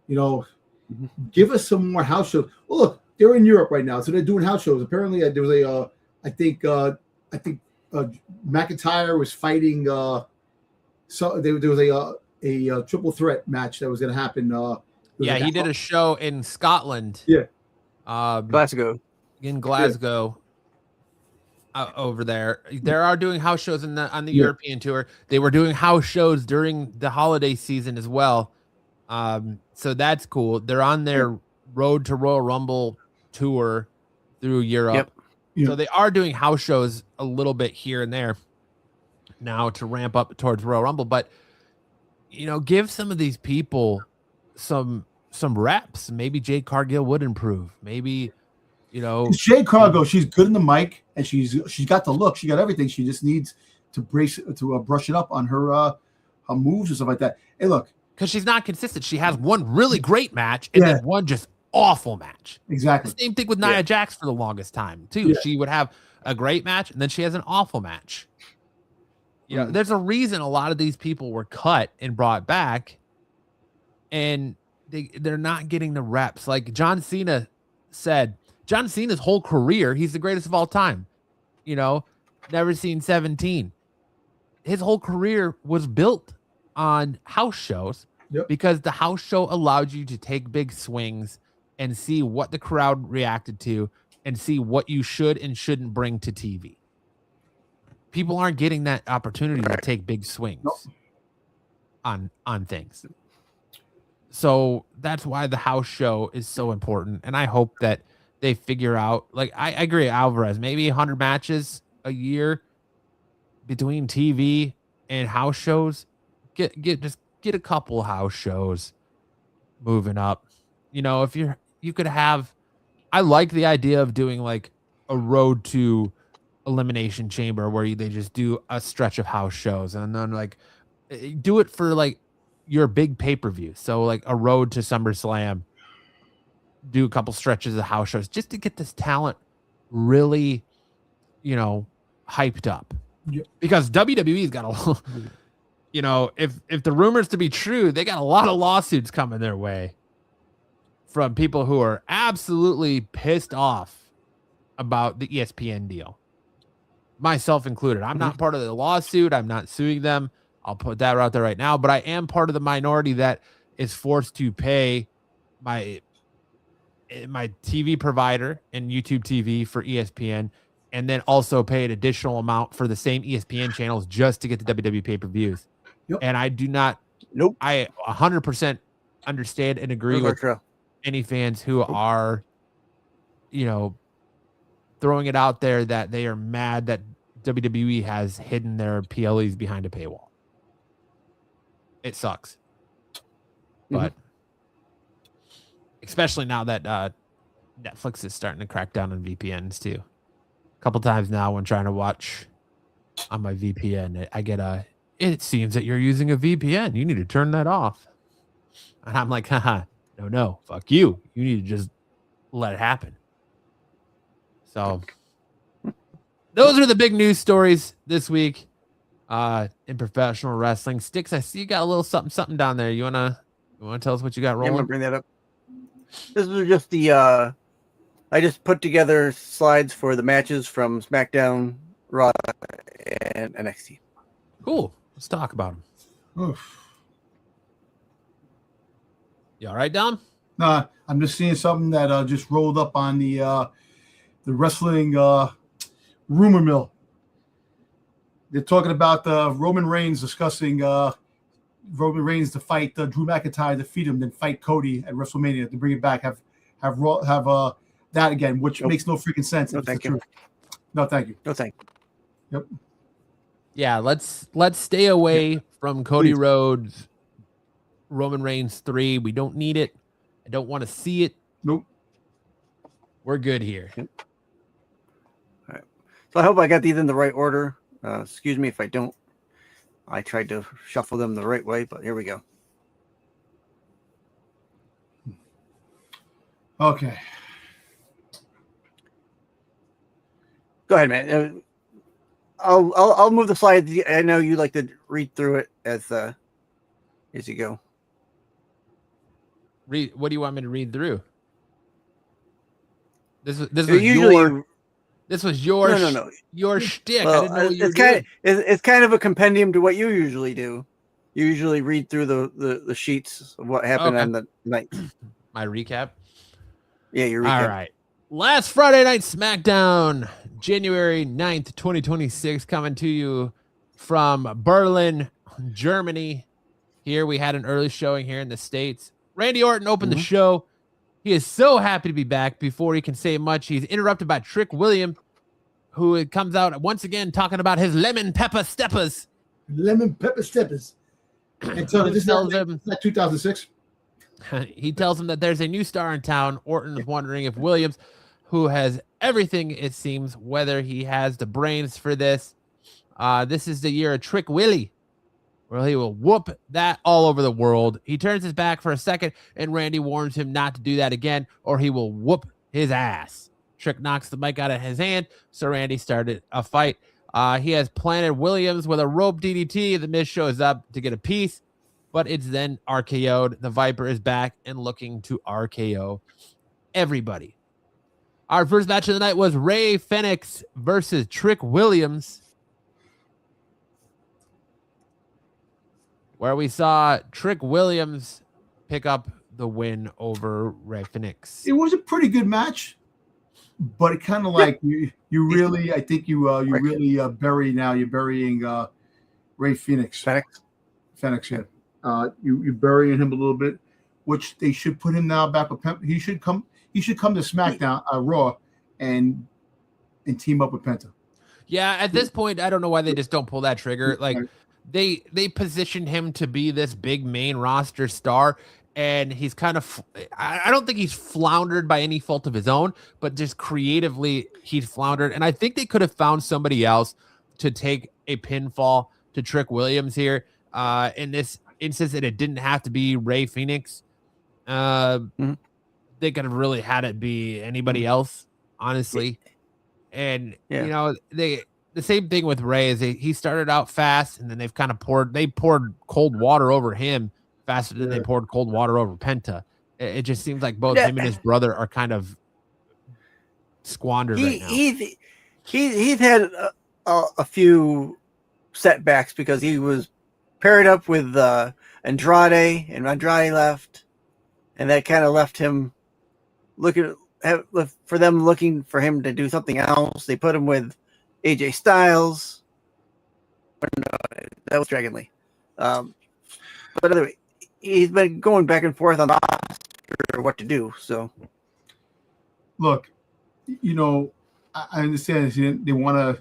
You know, give us some more house shows. Well, look, they're in Europe right now, so they're doing house shows. Apparently, there was a, I think McIntyre was fighting. So there was a triple threat match that was going to happen.
He did a show in Scotland.
Yeah,
Glasgow.
In Glasgow. Over there, they are doing house shows on the European tour. They were doing house shows during the holiday season as well. So that's cool. They're on their Road to Royal Rumble tour through Europe. Yep. So they are doing house shows a little bit here and there now to ramp up towards Royal Rumble. But, you know, give some of these people some reps. Maybe Jade Cargill would improve. Maybe, you know,
Jade Cargill, she's good in the mic and she's got the look. She got everything. She just needs to brush it up on her moves and stuff like that. Hey, look.
Because she's not consistent. She has one really great match and then one just awful match.
Exactly.
The same thing with Nia Jax for the longest time, too. Yeah. She would have a great match and then she has an awful match. You know, there's a reason a lot of these people were cut and brought back, and they're not getting the reps. Like John Cena said, John Cena's whole career, he's the greatest of all time. You know, never seen 17. His whole career was built on house shows because the house show allowed you to take big swings and see what the crowd reacted to and see what you should and shouldn't bring to TV. People aren't getting that opportunity to take big swings on things. So that's why the house show is so important. And I hope that they figure out, like, I agree, Alvarez, maybe 100 matches a year between TV and house shows. Get a couple house shows moving up. You know, if you could have, I like the idea of doing like a road to Elimination Chamber where they just do a stretch of house shows and then like do it for like your big pay-per-view. So like a road to SummerSlam, do a couple stretches of house shows just to get this talent really, you know, hyped up.
Yep.
Because WWE's got a, you know, if the rumors to be true, they got a lot of lawsuits coming their way from people who are absolutely pissed off about the ESPN deal, myself included. I'm not part of the lawsuit. I'm not suing them. I'll put that out there right now, but I am part of the minority that is forced to pay my TV provider and YouTube TV for ESPN, and then also pay an additional amount for the same ESPN channels just to get the WWE pay-per-views.
Yep.
And I do not, I 100% understand and agree with any fans who are, you know, throwing it out there that they are mad that WWE has hidden their PLEs behind a paywall. It sucks. But especially now that Netflix is starting to crack down on VPNs too. A couple times now when trying to watch on my VPN, I get it seems that you're using a VPN. You need to turn that off. And I'm like, haha, no, fuck you. You need to just let it happen. So those are the big news stories this week in professional wrestling. Sticks, I see you got a little something down there. You wanna tell us what you got rolling?
I'm gonna bring that up. This is just the I just put together slides for the matches from SmackDown, Raw, and NXT.
Cool. Let's talk about them.
Oof.
You all right, Dom?
Nah, I'm just seeing something that just rolled up on the wrestling rumor mill. They're talking about Roman Reigns discussing Roman Reigns to fight Drew McIntyre, defeat him, then fight Cody at WrestleMania to bring it back. Have that again, which makes no freaking sense.
No, thank you.
No, thank you.
No, thank you.
Yep.
Yeah, let's stay away from Cody
Please.
Rhodes, Roman Reigns 3. We don't need it. I don't want to see it.
Nope.
We're good here.
Yep. All right. So I hope I got these in the right order. Excuse me if I don't. I tried to shuffle them the right way, but here we go.
Okay.
Go ahead, man. I'll move the slides. I know you like to read through it as you go.
Read. What do you want me to read through? This was
No.
Your shtick.
Well,
I didn't know what you were doing.
It's kind of a compendium to what you usually do. You usually read through the sheets of what happened on the night.
My recap.
Yeah, your recap.
All right. Last Friday night SmackDown, January 9th, 2026, coming to you from Berlin, Germany. Here we had an early showing here in the States. Randy Orton opened the show. He is so happy to be back. Before he can say much, he's interrupted by Trick William, who comes out once again talking about his lemon pepper steppers.
Lemon pepper steppers. And so this is like 2006.
He tells him that there's a new star in town. Orton is wondering if Williams, who has everything, it seems, whether he has the brains for this. This is the year of Trick Willie, where he will whoop that all over the world. He turns his back for a second, and Randy warns him not to do that again, or he will whoop his ass. Trick knocks the mic out of his hand, so Randy started a fight. He has planted Williams with a rope DDT. The Miz shows up to get a piece, but it's then RKO'd. The Viper is back and looking to RKO everybody. Our first match of the night was Rey Fenix versus Trick Williams, where we saw Trick Williams pick up the win over Rey Fenix.
It was a pretty good match, but it kind of like you really, I think you really you're burying Rey Fenix. Fenix, yeah. You're burying him a little bit, which they should put him now back with Penta. He should come to SmackDown, Raw, and team up with Penta.
Yeah, at this point, I don't know why they just don't pull that trigger. Like they positioned him to be this big main roster star, and he's kind of, I don't think he's floundered by any fault of his own, but just creatively he's floundered. And I think they could have found somebody else to take a pinfall to Trick Williams here. In this instance, and it didn't have to be Rey Fenix. They could have really had it be anybody else, honestly. And you know, the same thing with Ray is he started out fast, and then they've kind of poured cold water over him faster than they poured cold water over Penta. It just seems like both him and his brother are kind of squandered right now.
He's had a few setbacks because he was paired up with Andrade, and Andrade left, and that kind of left him looking for him to do something else. They put him with AJ Styles. No, that was Dragon Lee. But anyway, he's been going back and forth on the roster what to do. So,
look, you know, I understand they want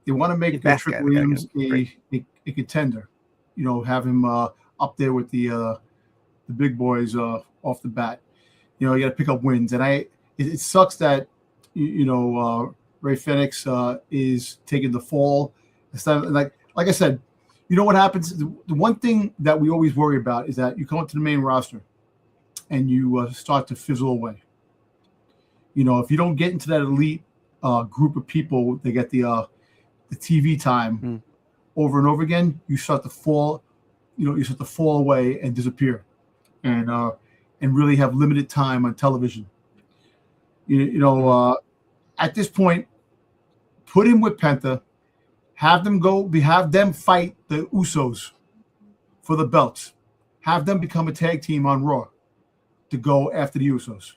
to make Trick Williams a contender. You know, have him up there with the big boys off the bat. You know, you got to pick up wins, and it sucks that Ray Phoenix is taking the fall. Instead of, like I said, you know what happens? The one thing that we always worry about is that you come up to the main roster and you start to fizzle away. You know, if you don't get into that elite group of people, they get the TV time over and over again. You start to fall. You start to fall away and disappear, and really have limited time on television. At this point, put him with Penta. Have them fight the Usos for the belts. Have them become a tag team on Raw to go after the Usos.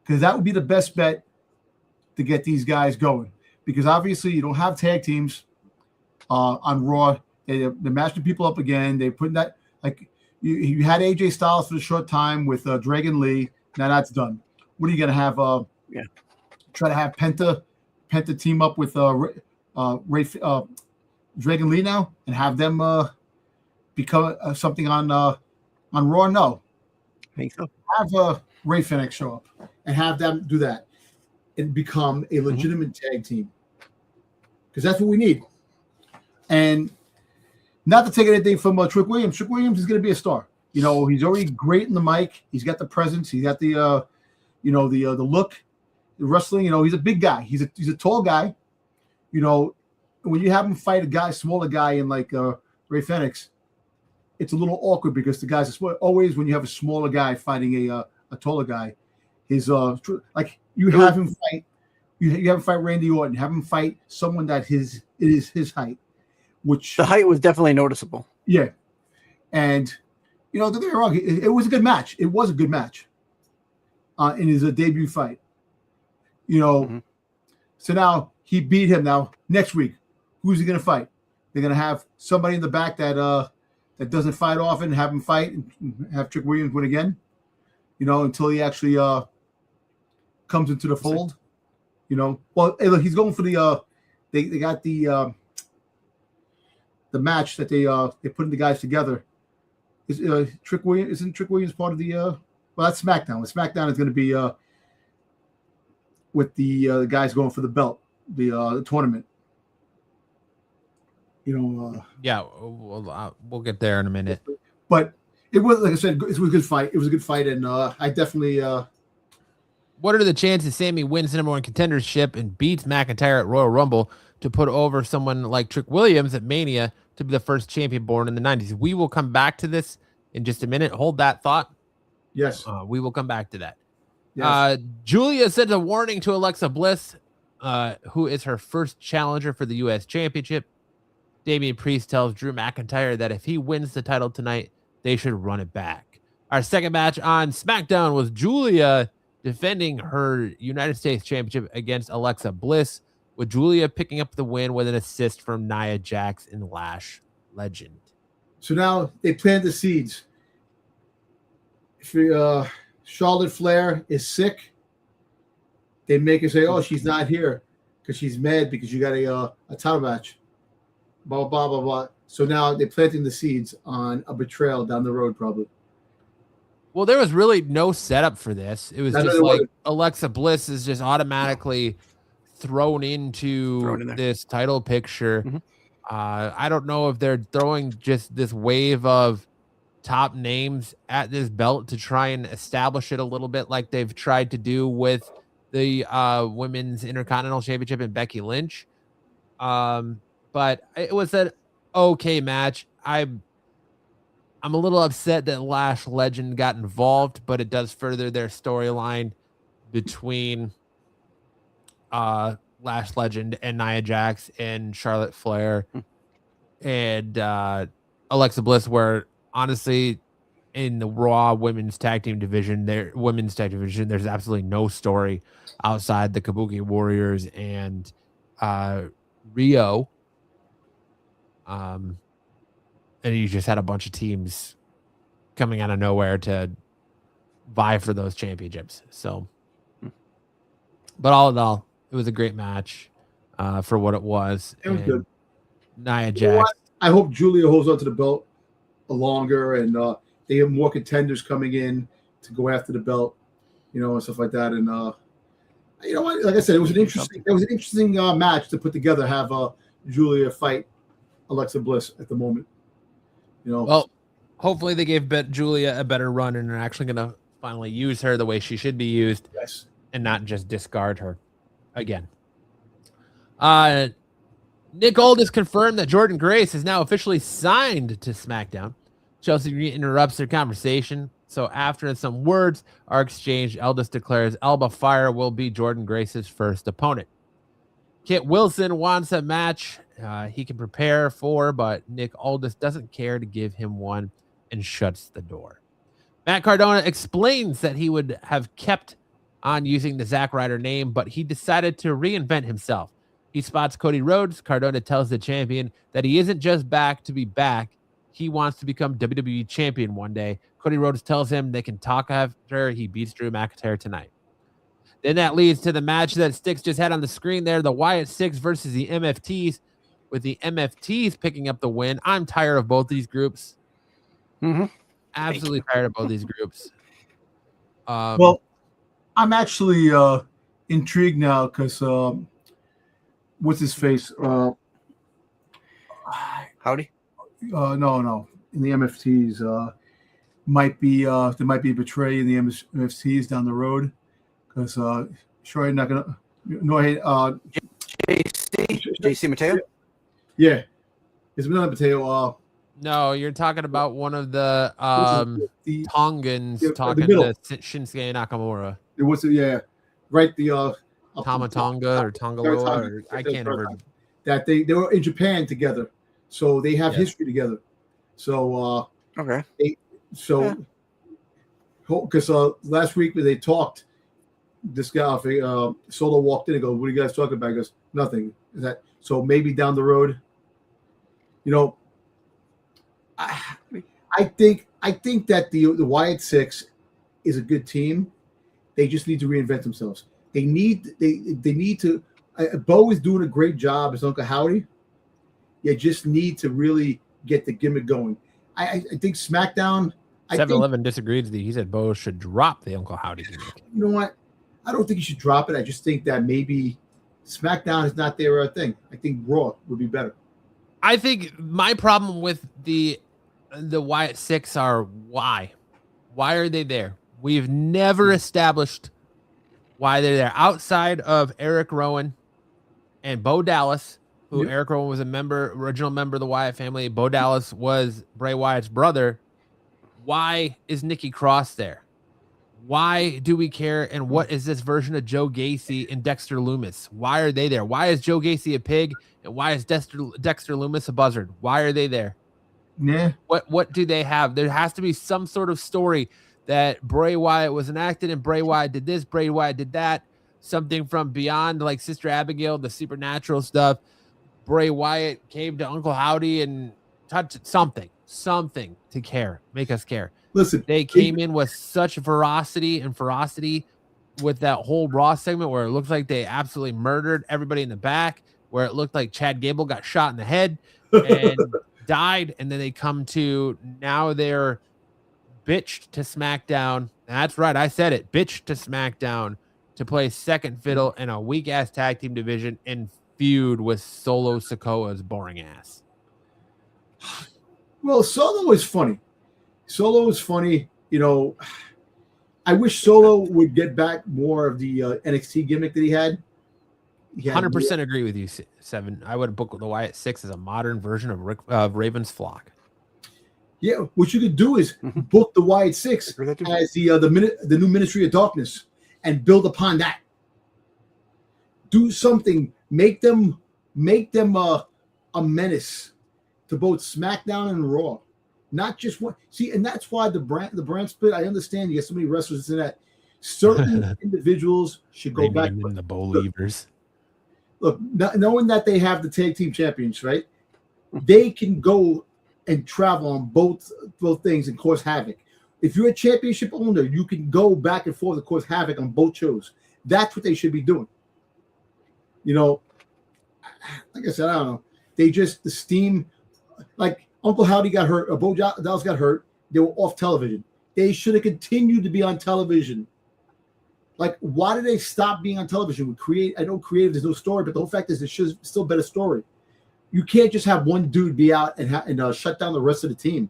Because that would be the best bet to get these guys going. Because obviously you don't have tag teams on Raw. They're matching people up again. They put that, like, you had AJ Styles for a short time with Dragon Lee. Now that's done. What are you going to have? Try to have Penta team up with Dragon Lee now and have them become something on Raw? No.
I think so.
Have Ray Phoenix show up and have them do that and become a legitimate tag team, because that's what we need. And not to take anything from Trick Williams. Trick Williams is going to be a star. You know, he's already great in the mic. He's got the presence. He's got the the look. The wrestling. You know, he's a big guy. He's a tall guy. You know, when you have him fight a smaller guy in like Ray Phoenix, it's a little awkward because the guys are always when you have a smaller guy fighting a taller guy, his like you have him fight. You have him fight Randy Orton. Have him fight someone that is his height. Which
the height was definitely noticeable.
Yeah, and don't get me wrong, it was a good match. It was a good match in his debut fight. So now he beat him. Now next week, who's he going to fight? They're going to have somebody in the back that doesn't fight often. Have him fight and have Trick Williams win again. Until he actually comes into the fold. Well, hey, look, he's going for the. They got the match that they putting the guys together. Isn't Trick Williams part of the well, that's SmackDown. SmackDown is going to be with the guys going for the belt, the tournament.
Yeah, we'll get there in a minute.
But it was, like I said, it was a good fight. It was a good fight, and I definitely.
What are the chances Sammy wins the number one contendership and beats McIntyre at Royal Rumble to put over someone like Trick Williams at Mania to be the first champion born in the 90s? We will come back to this in just a minute. Hold that thought.
Yes.
We will come back to that.
Yes.
Julia sent a warning to Alexa Bliss, who is her first challenger for the U.S. Championship. Damian Priest tells Drew McIntyre that if he wins the title tonight, they should run it back. Our second match on SmackDown was Julia defending her United States Championship against Alexa Bliss, with Julia picking up the win with an assist from Nia Jax and Lash Legend.
So now they plant the seeds. If Charlotte Flair is sick, they make her say, "Oh, she's not here because she's mad because you got a title match." Blah blah blah blah. So now they're planting the seeds on a betrayal down the road, probably.
Well, there was really no setup for this. It was just like Alexa Bliss is just automatically thrown into this title picture.
Mm-hmm.
I don't know if they're throwing just this wave of top names at this belt to try and establish it a little bit like they've tried to do with the Women's Intercontinental Championship and Becky Lynch. But it was an okay match. I'm a little upset that Lash Legend got involved, but it does further their storyline between Lash Legend and Nia Jax and Charlotte Flair and Alexa Bliss, where honestly in the Raw women's tag team division, there's absolutely no story outside the Kabuki Warriors and Rio. And you just had a bunch of teams coming out of nowhere to vie for those championships. So, but all in all, it was a great match for what it was.
It was good.
Nia Jax.
I hope Julia holds on to the belt longer, and they have more contenders coming in to go after the belt, and stuff like that. And you know what? Like I said, it was an interesting match to put together. Have Julia fight Alexa Bliss at the moment.
Well, hopefully they gave Julia a better run and are actually going to finally use her the way she should be used,
yes,
and not just discard her again. Nick Aldis confirmed that Jordynne Grace is now officially signed to SmackDown. Chelsea interrupts their conversation. So after some words are exchanged, Aldis declares Alba Fire will be Jordynne Grace's first opponent. Kit Wilson wants a match he can prepare for, but Nick Aldis doesn't care to give him one and shuts the door. Matt Cardona explains that he would have kept on using the Zack Ryder name, but he decided to reinvent himself. He spots Cody Rhodes. Cardona tells the champion that he isn't just back to be back. He wants to become WWE champion one day. Cody Rhodes tells him they can talk after he beats Drew McIntyre tonight. Then that leads to the match that Styx just had on the screen there, the Wyatt Six versus the MFTs, with the MFTs picking up the win. I'm tired of both these groups. Absolutely tired of both these groups.
Well, I'm actually intrigued now because what's his face?
Howdy?
No. In the MFTs, might be there might be betray in the MFTs down the road because sure I'm not gonna
JC Mateo.
Yeah, it's another Mateo.
No, you're talking about one of the Tongans talking to Shinsuke Nakamura.
It was right the
Tamatonga or Tongaloa, or I can't remember.
That they were in Japan together, so they have history together. So
okay,
because last week when they talked, this guy Solo walked in and goes, "What are you guys talking about?" He goes, "Nothing." Is that so? Maybe down the road, I think that the Wyatt Six is a good team. They just need to reinvent themselves. They need to. Bo is doing a great job as Uncle Howdy. You just need to really get the gimmick going. I think SmackDown.
7-Eleven disagreed with you. He said Bo should drop the Uncle Howdy gimmick.
You know what? I don't think you should drop it. I just think that maybe SmackDown is not their thing. I think Raw would be better.
I think my problem with the Wyatt Six are why are they there? We've never established why they're there outside of Eric Rowan and Bo Dallas, who Eric Rowan was original member of the Wyatt family. Bo Dallas was Bray Wyatt's brother. Why is Nikki Cross there? Why do we care? And what is this version of Joe Gacy and Dexter Lumis? Why are they there? Why is Joe Gacy a pig? And why is Dexter Lumis a buzzard? Why are they there?
Yeah.
What do they have? There has to be some sort of story that Bray Wyatt was enacted and Bray Wyatt did this, Bray Wyatt did that. Something from beyond, like Sister Abigail, the supernatural stuff. Bray Wyatt came to Uncle Howdy and touched something to care, make us care.
Listen,
they came in with such ferocity with that whole Raw segment where it looked like they absolutely murdered everybody in the back, where it looked like Chad Gable got shot in the head and died. And then they come to now they're bitched to SmackDown. That's right. I said it. Bitched to SmackDown to play second fiddle in a weak ass tag team division and feud with Solo Sikoa's boring ass.
Well, Solo is funny. I wish Solo would get back more of the NXT gimmick that he had. Yeah,
100% agree with you, Seven. I would book the Wyatt 6 as a modern version of Raven's Flock.
Yeah, what you could do is book the Wyatt 6 as the new Ministry of Darkness and build upon that. Do something, make them a menace to both SmackDown and Raw. Not just one. See, and that's why the brand split. I understand you get so many wrestlers and that. Certain individuals should go back.
In the Believers.
Look, knowing that they have the tag team champions, right? They can go and travel on both things and cause havoc. If you're a championship owner, you can go back and forth and cause havoc on both shows. That's what they should be doing. You know, like I said, I don't know. The steam, like Uncle Howdy got hurt, or Bo Dallas got hurt. They were off television. They should have continued to be on television. Like, why did they stop being on television? I know creative, there's no story, but the whole fact is there should still be a story. You can't just have one dude be out and shut down the rest of the team.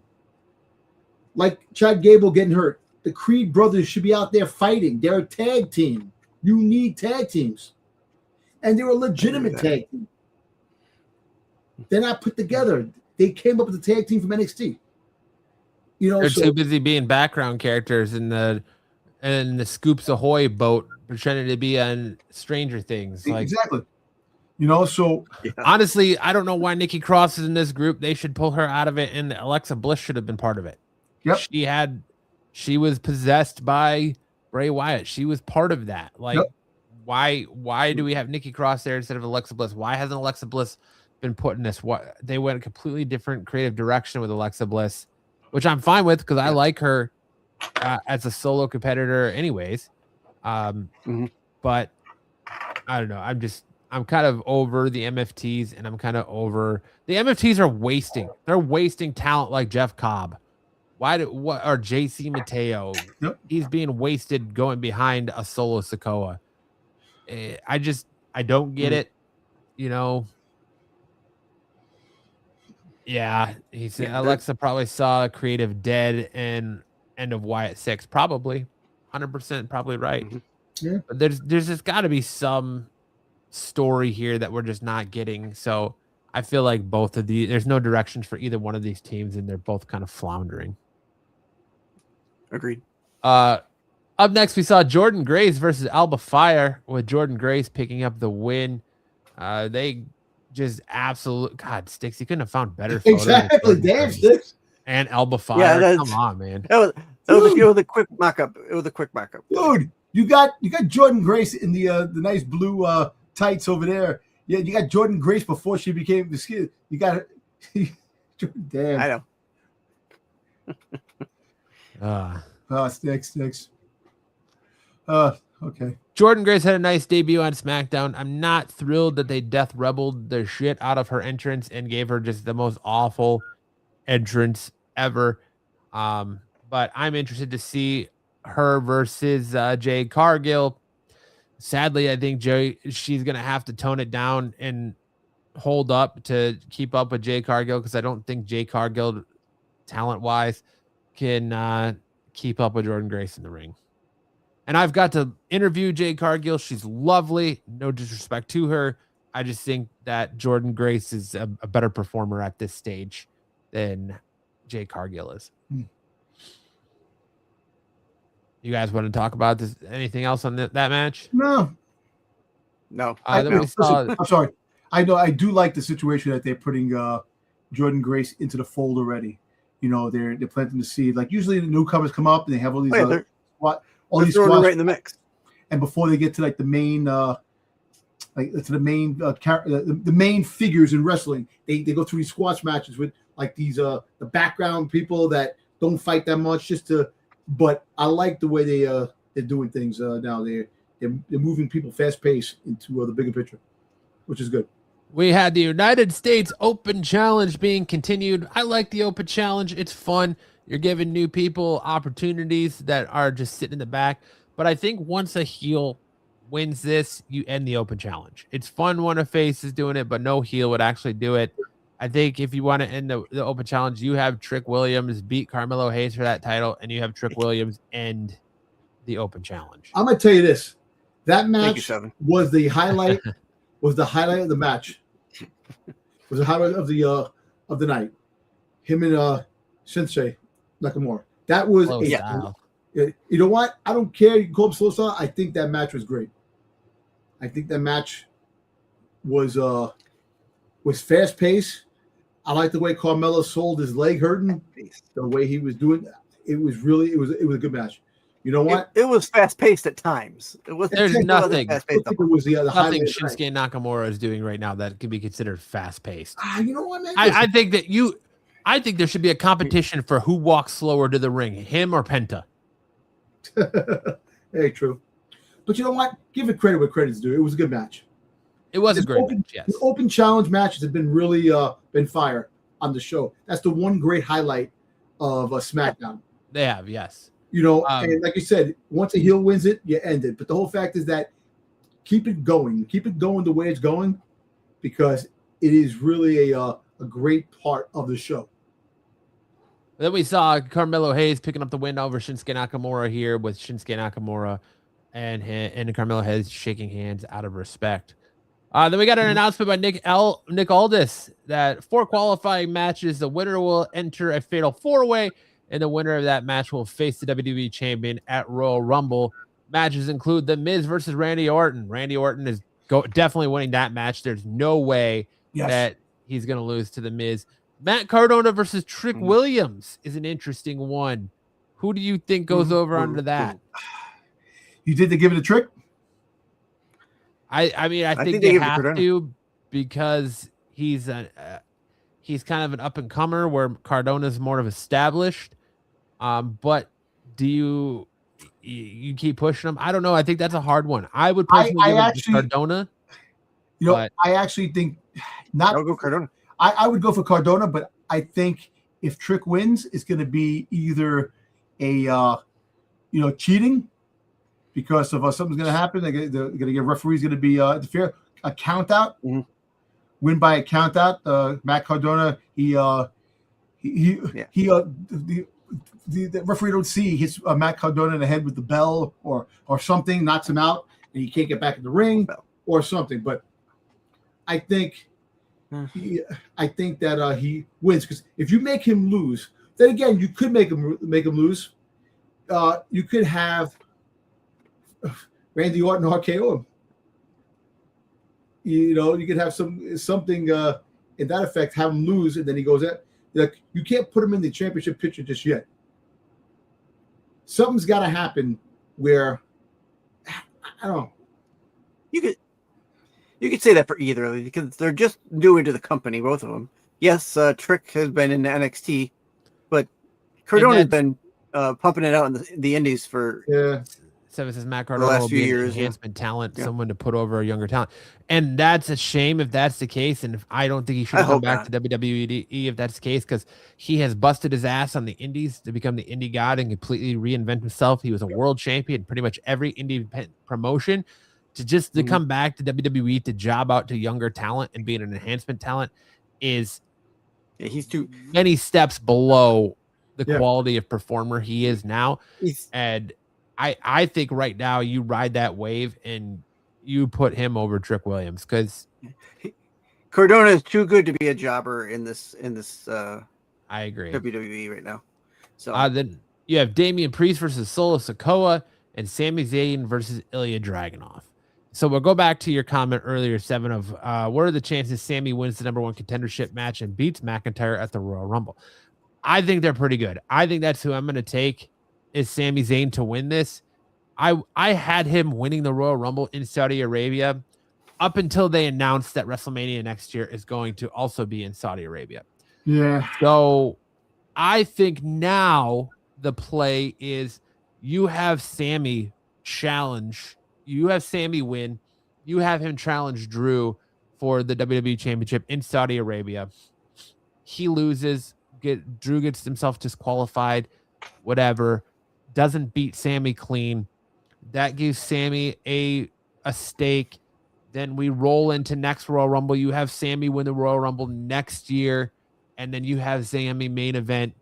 Like Chad Gable getting hurt. The Creed brothers should be out there fighting. They're a tag team. You need tag teams. And they're a legitimate tag team. They're not put together. They came up with the tag team from NXT. You know,
they're too busy being background characters in the Scoops Ahoy boat, pretending to be on Stranger Things. Like,
exactly. You know, so
honestly, I don't know why Nikki Cross is in this group. They should pull her out of it, and Alexa Bliss should have been part of it.
Yep.
She was possessed by Bray Wyatt. She was part of that. Like, why do we have Nikki Cross there instead of Alexa Bliss? Why hasn't Alexa Bliss been put in this? What, they went a completely different creative direction with Alexa Bliss, which I'm fine with because I like her as a solo competitor anyways. But I don't know. I'm kind of over the MFTs, and I'm kind of over the MFTs are wasting. They're wasting talent like Jeff Cobb. Or JC Mateo?
Yep.
He's being wasted going behind a solo Sikoa. I don't get it. You know. Yeah, he said Alexa probably saw creative dead and end of Wyatt 6. Probably 100% probably right.
Yeah.
But there's just got to be some story here that we're just not getting. So I feel like there's no directions for either one of these teams, and they're both kind of floundering.
Agreed.
Up next, we saw Jordan Grace versus Alba Fire, with Jordan Grace picking up the win. They just Sticks, you couldn't have found better photos.
Exactly, damn Sticks.
And Alba Fire.
Yeah,
come on, man.
That was a quick mock-up. It was a quick mock-up.
Dude, you got Jordan Grace in the nice blue tights over there. Yeah, you got Jordan Grace before she became the skin. You got damn.
I know.
Sticks. Okay.
Jordan Grace had a nice debut on SmackDown. I'm not thrilled that they death rebelled their shit out of her entrance and gave her just the most awful entrance ever. But I'm interested to see her versus Jade Cargill. Sadly, I think she's going to have to tone it down and hold up to keep up with Jade Cargill, because I don't think Jade Cargill, talent-wise, can keep up with Jordan Grace in the ring. And I've got to interview Jade Cargill. She's lovely. No disrespect to her. I just think that Jordan Grace is a better performer at this stage than Jade Cargill is. You guys want to talk about this? Anything else on that match?
No.
I'm
sorry. I know I do like the situation that they're putting Jordan Grace into the fold already. You know, they're planting the seed. Like, usually the newcomers come up and they have all these all these squads
right in the mix.
And before they get to like the main the main figures in wrestling, they go through these squash matches with like these the background people that don't fight that much but I like the way they're doing things now. They're moving people fast paced into the bigger picture, which is good.
We had the United States Open Challenge being continued. I like the Open Challenge. It's fun. You're giving new people opportunities that are just sitting in the back. But I think once a heel wins this, you end the Open Challenge. It's fun when a face is doing it, but no heel would actually do it. I think if you want to end the Open Challenge, you have Trick Williams beat Carmelo Hayes for that title, and you have Trick Williams end the Open Challenge.
I'm going to tell you this. That match was the highlight was the highlight of the match. Was the highlight of the night. Him and Shinsuke Nakamura. That was
Slow style.
you know what? I don't care. You can call him slow style. I think that match was great. I think that match was fast paced. I like the way Carmelo sold his leg hurting. The way he was doing it was a good match. You know what?
It was fast paced at times.
There's nothing.
It was the
Nothing Shinsuke Nakamura is doing right now that can be considered fast paced.
You know what, man?
I think there should be a competition for who walks slower to the ring, him or Penta.
Hey, true. But you know what? Give it credit where credit's due. It was a good match.
It was a great match, yes.
The open challenge matches have been really been fire on the show. That's the one great highlight of SmackDown.
They have, yes.
You know, and like you said, once a heel wins it, you end it. But the whole fact is that keep it going the way it's going, because it is really a great part of the show.
Then we saw Carmelo Hayes picking up the win over Shinsuke Nakamura here, with Shinsuke Nakamura and Carmelo Hayes shaking hands out of respect. Then we got an announcement by Nick Aldis that 4 qualifying matches, the winner will enter a fatal 4-way, and the winner of that match will face the WWE champion at Royal Rumble. Matches include The Miz versus Randy Orton. Randy Orton is definitely winning that match. There's no way that he's going to lose to The Miz. Matt Cardona versus Trick Williams is an interesting one. Who do you think goes over under that?
You did they give it a trick?
I mean, I think they have to, because he's kind of an up and comer where Cardona's more of established. But do you keep pushing him? I don't know. I think that's a hard one. I would personally give it to Cardona.
You know, I actually think not.
I'll go Cardona.
I would go for Cardona, but I think if Trick wins, it's going to be either a cheating, because of something's going to happen. They're going to get referees going to be fair, a count out, win by a count out. Matt Cardona, the referee don't see hits Matt Cardona in the head with the bell or something, knocks him out, and he can't get back in the ring or something. But I think that he wins, because if you make him lose, then again you could make him lose. You could have Randy Orton RKO him. You know, you could have something in that effect, have him lose, and then he goes at. Like, you can't put him in the championship picture just yet. Something's got to happen where I don't know.
You could say that for either of them, because they're just new into the company, both of them. Yes, Trick has been in NXT, but Cardona's been pumping it out in the Indies for
So it says Matt Cardona
last
will
few
be
years,
an enhancement talent, someone to put over a younger talent. And that's a shame if that's the case. And I don't think he should come back to WWE if that's the case, because he has busted his ass on the Indies to become the indie god and completely reinvent himself. He was a world champion, pretty much every indie promotion. To come back to WWE to job out to younger talent and being an enhancement talent is
he's too
many steps below the quality of performer he is now. And I think right now you ride that wave and you put him over Trick Williams, because
Cardona is too good to be a jobber in this
I agree.
WWE right now. So
then you have Damian Priest versus Solo Sikoa and Sami Zayn versus Ilya Dragunov. So we'll go back to your comment earlier, 7, of what are the chances Sami wins the #1 contendership match and beats McIntyre at the Royal Rumble? I think they're pretty good. I think that's who I'm going to take, is Sami Zayn to win this. I had him winning the Royal Rumble in Saudi Arabia up until they announced that WrestleMania next year is going to also be in Saudi Arabia.
Yeah.
So I think now the play is you have Sami challenge. You have Sami win. You have him challenge Drew for the WWE Championship in Saudi Arabia. He loses. Drew gets himself disqualified. Whatever. Doesn't beat Sami clean. That gives Sami a stake. Then we roll into next Royal Rumble. You have Sami win the Royal Rumble next year, and then you have Sami main event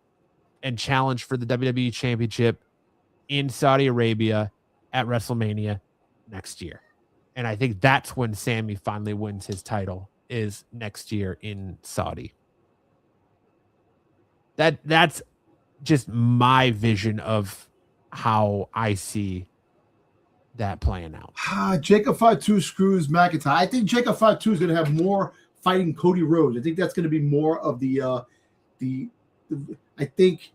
and challenge for the WWE Championship in Saudi Arabia at WrestleMania next year. And I think that's when Sammy finally wins his title, is next year in Saudi. That's just my vision of how I see that playing out.
Jacob Fatu screws McIntyre. I think Jacob Fatu is going to have more fighting Cody Rhodes. I think that's going to be more of the I think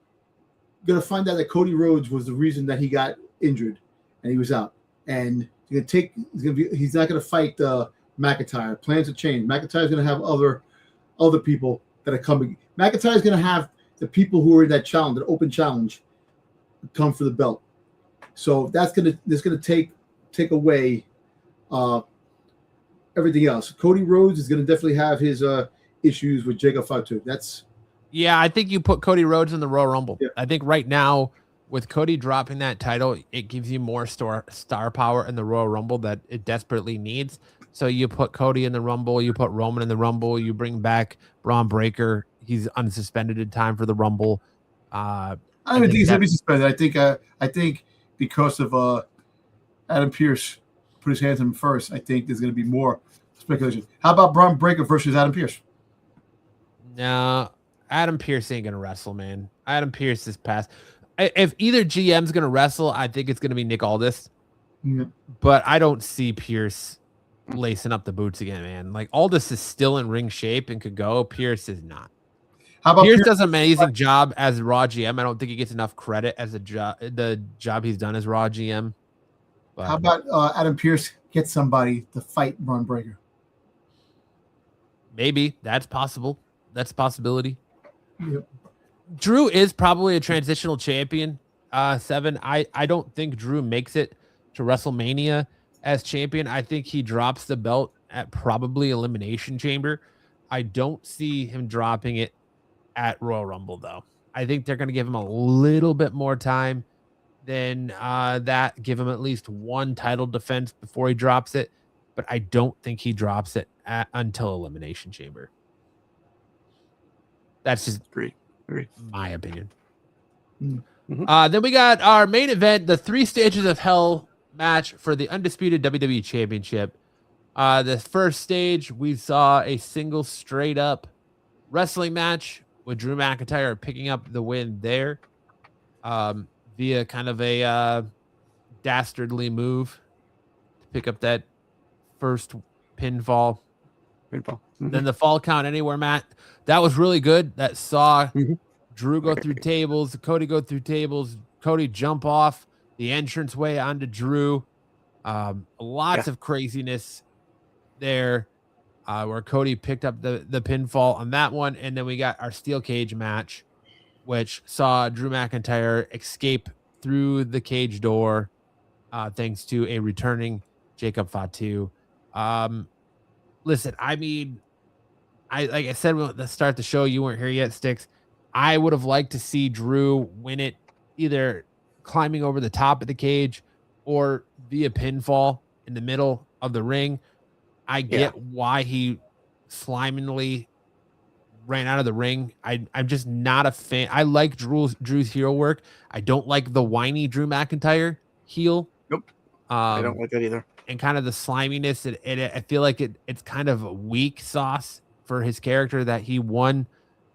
going to find out that Cody Rhodes was the reason that he got injured and he was out. And he's not going to fight McIntyre. Plans have changed. McIntyre is going to have other people that are coming. McIntyre is going to have the people who are in that challenge, the open challenge, come for the belt. So that's going to take away everything else. Cody Rhodes is going to definitely have his issues with Jacob Fatu.
Yeah, I think you put Cody Rhodes in the Royal Rumble.
Yeah.
I think right now, with Cody dropping that title, it gives you more star power in the Royal Rumble that it desperately needs. So you put Cody in the Rumble, you put Roman in the Rumble, you bring back Braun Breaker. He's unsuspended in time for the Rumble.
I don't think he's going to be suspended. I think because of Adam Pearce put his hands on him first, I think there's going to be more speculation. How about Braun Breaker versus Adam Pearce?
No, Adam Pearce ain't going to wrestle, man. Adam Pearce is past. If either GM's going to wrestle, I think it's going to be Nick Aldis.
Yeah.
But I don't see Pearce lacing up the boots again, man. Like, Aldis is still in ring shape and could go. Pearce is not.
How about
Pearce does an amazing job as Raw GM. I don't think he gets enough credit as the job he's done as Raw GM. But
how about Adam Pearce get somebody to fight Braun Breaker?
Maybe that's possible. That's a possibility.
Yep.
Drew is probably a transitional champion. 7. I don't think Drew makes it to WrestleMania as champion. I think he drops the belt at probably Elimination Chamber. I don't see him dropping it at Royal Rumble, though. I think they're going to give him a little bit more time than that. Give him at least one title defense before he drops it. But I don't think he drops it until Elimination Chamber. That's just my opinion.
Mm-hmm.
Then we got our main event, the 3 Stages of Hell match for the undisputed WWE Championship. The first stage, we saw a single straight up wrestling match with Drew McIntyre picking up the win there via kind of a dastardly move to pick up that first pinfall.
Mm-hmm.
Then the Fall Count Anywhere match. That was really good. That saw Drew go through tables, Cody go through tables, Cody jump off the entranceway onto Drew. Lots of craziness there where Cody picked up the pinfall on that one. And then we got our steel cage match, which saw Drew McIntyre escape through the cage door thanks to a returning Jacob Fatu. Listen, I mean, like I said at the start of the show, you weren't here yet, Sticks. I would have liked to see Drew win it either climbing over the top of the cage or via pinfall in the middle of the ring. I get why he slimingly ran out of the ring. I'm just not a fan. I like Drew's heel work. I don't like the whiny Drew McIntyre heel.
Nope. I don't like that either.
And kind of the sliminess. I feel like it's kind of a weak sauce for his character that he won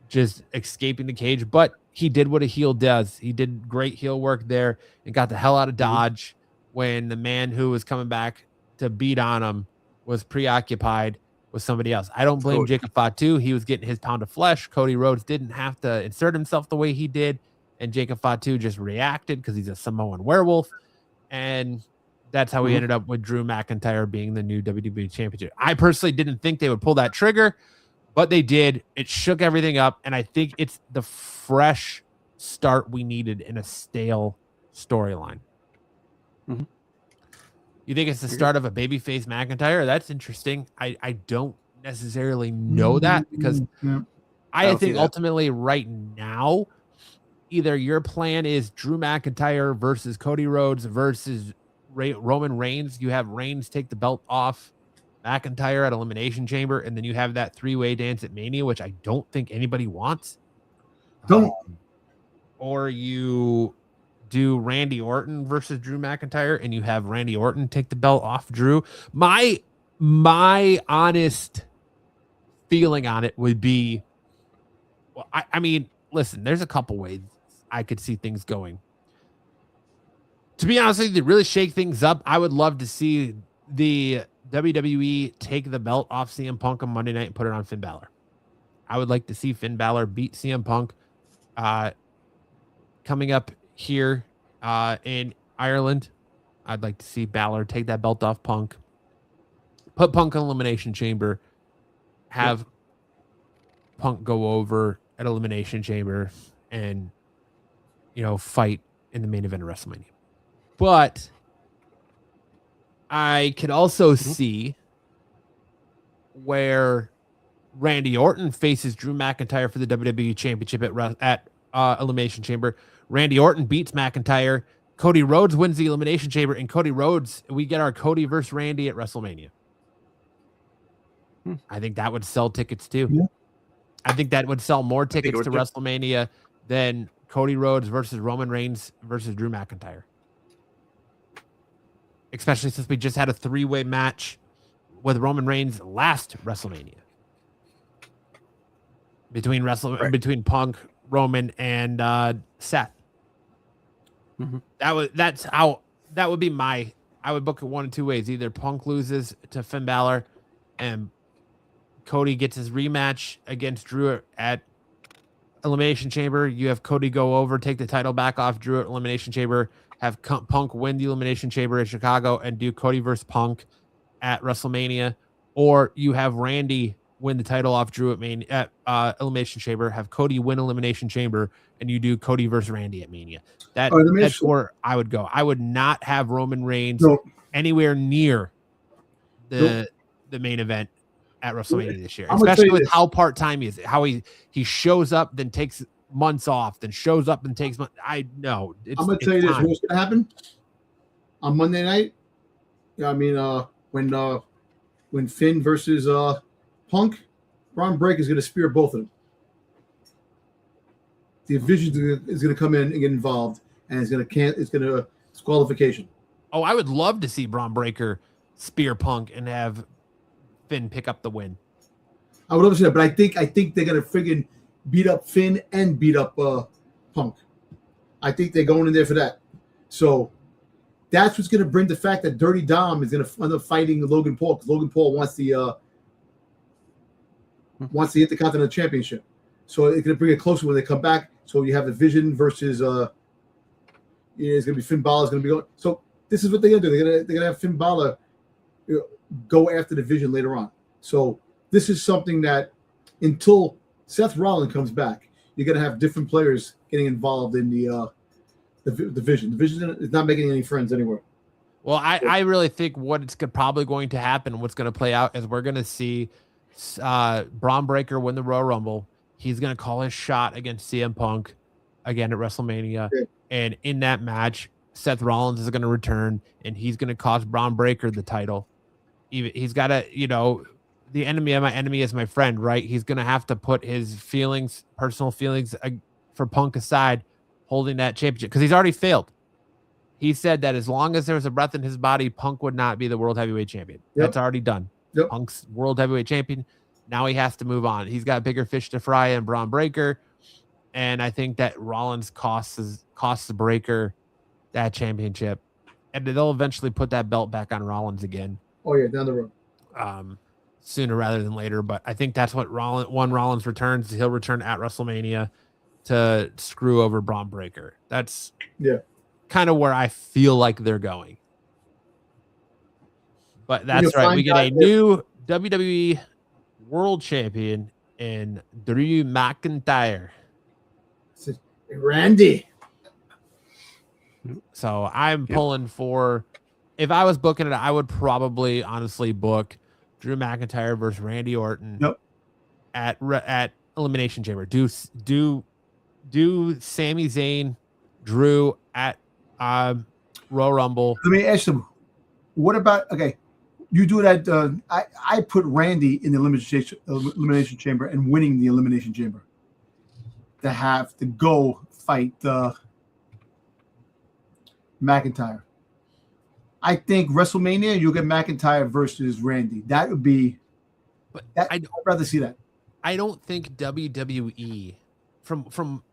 just escaping the cage, but he did what a heel does. He did great heel work there and got the hell out of Dodge when the man who was coming back to beat on him was preoccupied with somebody else. I don't blame Jacob Fatu. He was getting his pound of flesh. Cody Rhodes didn't have to insert himself the way he did, and Jacob Fatu just reacted because he's a Samoan werewolf, and that's how we ended up with Drew McIntyre being the new WWE Championship. I personally didn't think they would pull that trigger, but they did. It shook everything up, and I think it's the fresh start we needed in a stale storyline.
Mm-hmm.
You think it's the start of a babyface McIntyre? That's interesting. I don't necessarily know that because I think ultimately right now, either your plan is Drew McIntyre versus Cody Rhodes versus Roman Reigns. You have Reigns take the belt off McIntyre at Elimination Chamber, and then you have that 3-way dance at Mania, which I don't think anybody wants.
Don't.
Or you do Randy Orton versus Drew McIntyre, and you have Randy Orton take the belt off Drew. My honest feeling on it would be, well, I mean, listen, there's a couple ways I could see things going. To be honest with you, to really shake things up, I would love to see the WWE take the belt off CM Punk on Monday night and put it on Finn Balor. I would like to see Finn Balor beat CM Punk coming up here in Ireland. I'd like to see Balor take that belt off Punk, put Punk in Elimination Chamber, have Punk go over at Elimination Chamber and, fight in the main event of WrestleMania. But I could also see where Randy Orton faces Drew McIntyre for the WWE Championship at Elimination Chamber. Randy Orton beats McIntyre. Cody Rhodes wins the Elimination Chamber, and Cody Rhodes, we get our Cody versus Randy at WrestleMania. I think that would sell tickets too. Yeah. I think that would sell more tickets to WrestleMania than Cody Rhodes versus Roman Reigns versus Drew McIntyre. Especially since we just had a 3-way match with Roman Reigns last WrestleMania. Between Punk, Roman, and Seth. Mm-hmm. That would be I would book it one of two ways. Either Punk loses to Finn Balor and Cody gets his rematch against Drew at Elimination Chamber. You have Cody go over, take the title back off Drew at Elimination Chamber, have Punk win the Elimination Chamber in Chicago, and do Cody versus Punk at WrestleMania. Or you have Randy win the title off Drew at Elimination Chamber, have Cody win Elimination Chamber, and you do Cody versus Randy at Mania. That's where I would go. I would not have Roman Reigns anywhere near the main event at WrestleMania this year, especially with how part-time he is, how he shows up, then takes months off, then shows up and takes months. I'm going to tell you this.
What's going to happen on Monday night? Yeah, I mean, when Finn versus Punk, Bron Breakker is going to spear both of them. The Vision is going to come in and get involved, and it's going to disqualification.
Oh, I would love to see Bron Breakker spear Punk and have Finn pick up the win.
I would love to see that, but I think they're going to friggin' beat up Finn and beat up Punk. I think they're going in there for that. So that's what's going to bring the fact that Dirty Dom is going to end up fighting Logan Paul, because Logan Paul wants the Intercontinental Championship. So it's going to bring it closer when they come back. So you have the Vision versus it's going to be Finn Balor is going to be going. So this is what they're going to do. They're going to have Finn Balor go after the Vision later on. So this is something that until Seth Rollins comes back, you're going to have different players getting involved in the Vision. The Vision is not making any friends anywhere.
Well, I really think what's probably going to happen, what's going to play out, is we're going to see Bron Breakker win the Royal Rumble. He's going to call his shot against CM Punk again at WrestleMania. Okay. And in that match, Seth Rollins is going to return, and he's going to cost Bron Breakker the title. He's got to, the enemy of my enemy is my friend, right? He's going to have to put his personal feelings for Punk aside, holding that championship, because he's already failed. He said that as long as there was a breath in his body, Punk would not be the World Heavyweight Champion. Yep. That's already done. Yep. Punk's World Heavyweight Champion. Now he has to move on. He's got bigger fish to fry in Bron Breakker, and I think that Rollins costs the Breakker that championship, and they'll eventually put that belt back on Rollins again.
Oh yeah, down the road.
Sooner rather than later, but I think that's what Rollins returns. He'll return at WrestleMania to screw over Bron Breakker. That's kind of where I feel like they're going. But that's right. We get a new WWE World Champion in Drew McIntyre.
Randy.
So I'm pulling for, if I was booking it, I would probably honestly book Drew McIntyre versus Randy Orton at Elimination Chamber. Do Sami Zayn, Drew at Royal Rumble.
Let me ask them, what about, you do it at, I put Randy in the Elimination Chamber and winning the Elimination Chamber to have to go fight McIntyre. I think WrestleMania, you'll get McIntyre versus Randy. That would be.
But
I'd rather see that.
I don't think WWE, from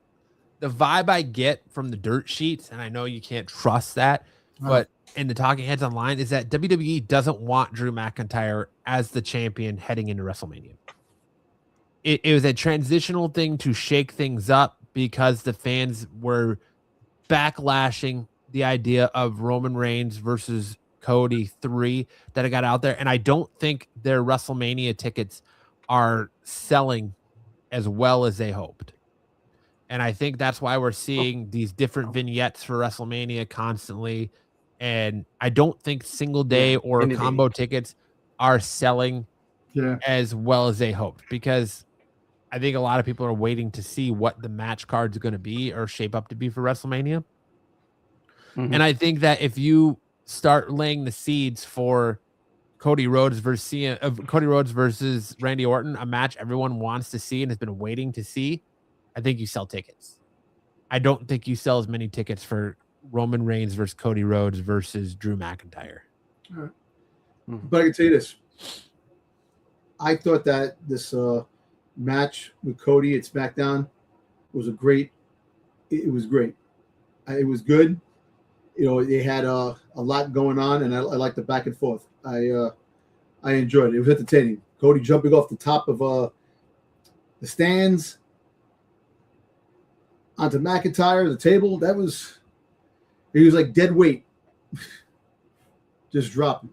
the vibe I get from the dirt sheets, and I know you can't trust that, but in the talking heads online, is that WWE doesn't want Drew McIntyre as the champion heading into WrestleMania. It was a transitional thing to shake things up because the fans were backlashing the idea of Roman Reigns versus Cody 3 that it got out there. And I don't think their WrestleMania tickets are selling as well as they hoped. And I think that's why we're seeing these different vignettes for WrestleMania constantly. And I don't think single day or combo tickets are selling as well as they hoped, because I think a lot of people are waiting to see what the match card's going to be or shape up to be for WrestleMania. And I think that if you start laying the seeds for Cody Rhodes versus Randy Orton, a match everyone wants to see and has been waiting to see, I think you sell tickets. I don't think you sell as many tickets for Roman Reigns versus Cody Rhodes versus Drew McIntyre.
All right. But I can tell you this. I thought that this match with Cody at SmackDown was it was great. It was good. You know, they had a lot going on, and I liked the back and forth. I enjoyed it. It was entertaining. Cody jumping off the top of the stands onto McIntyre, the table. He was like dead weight. Just dropping.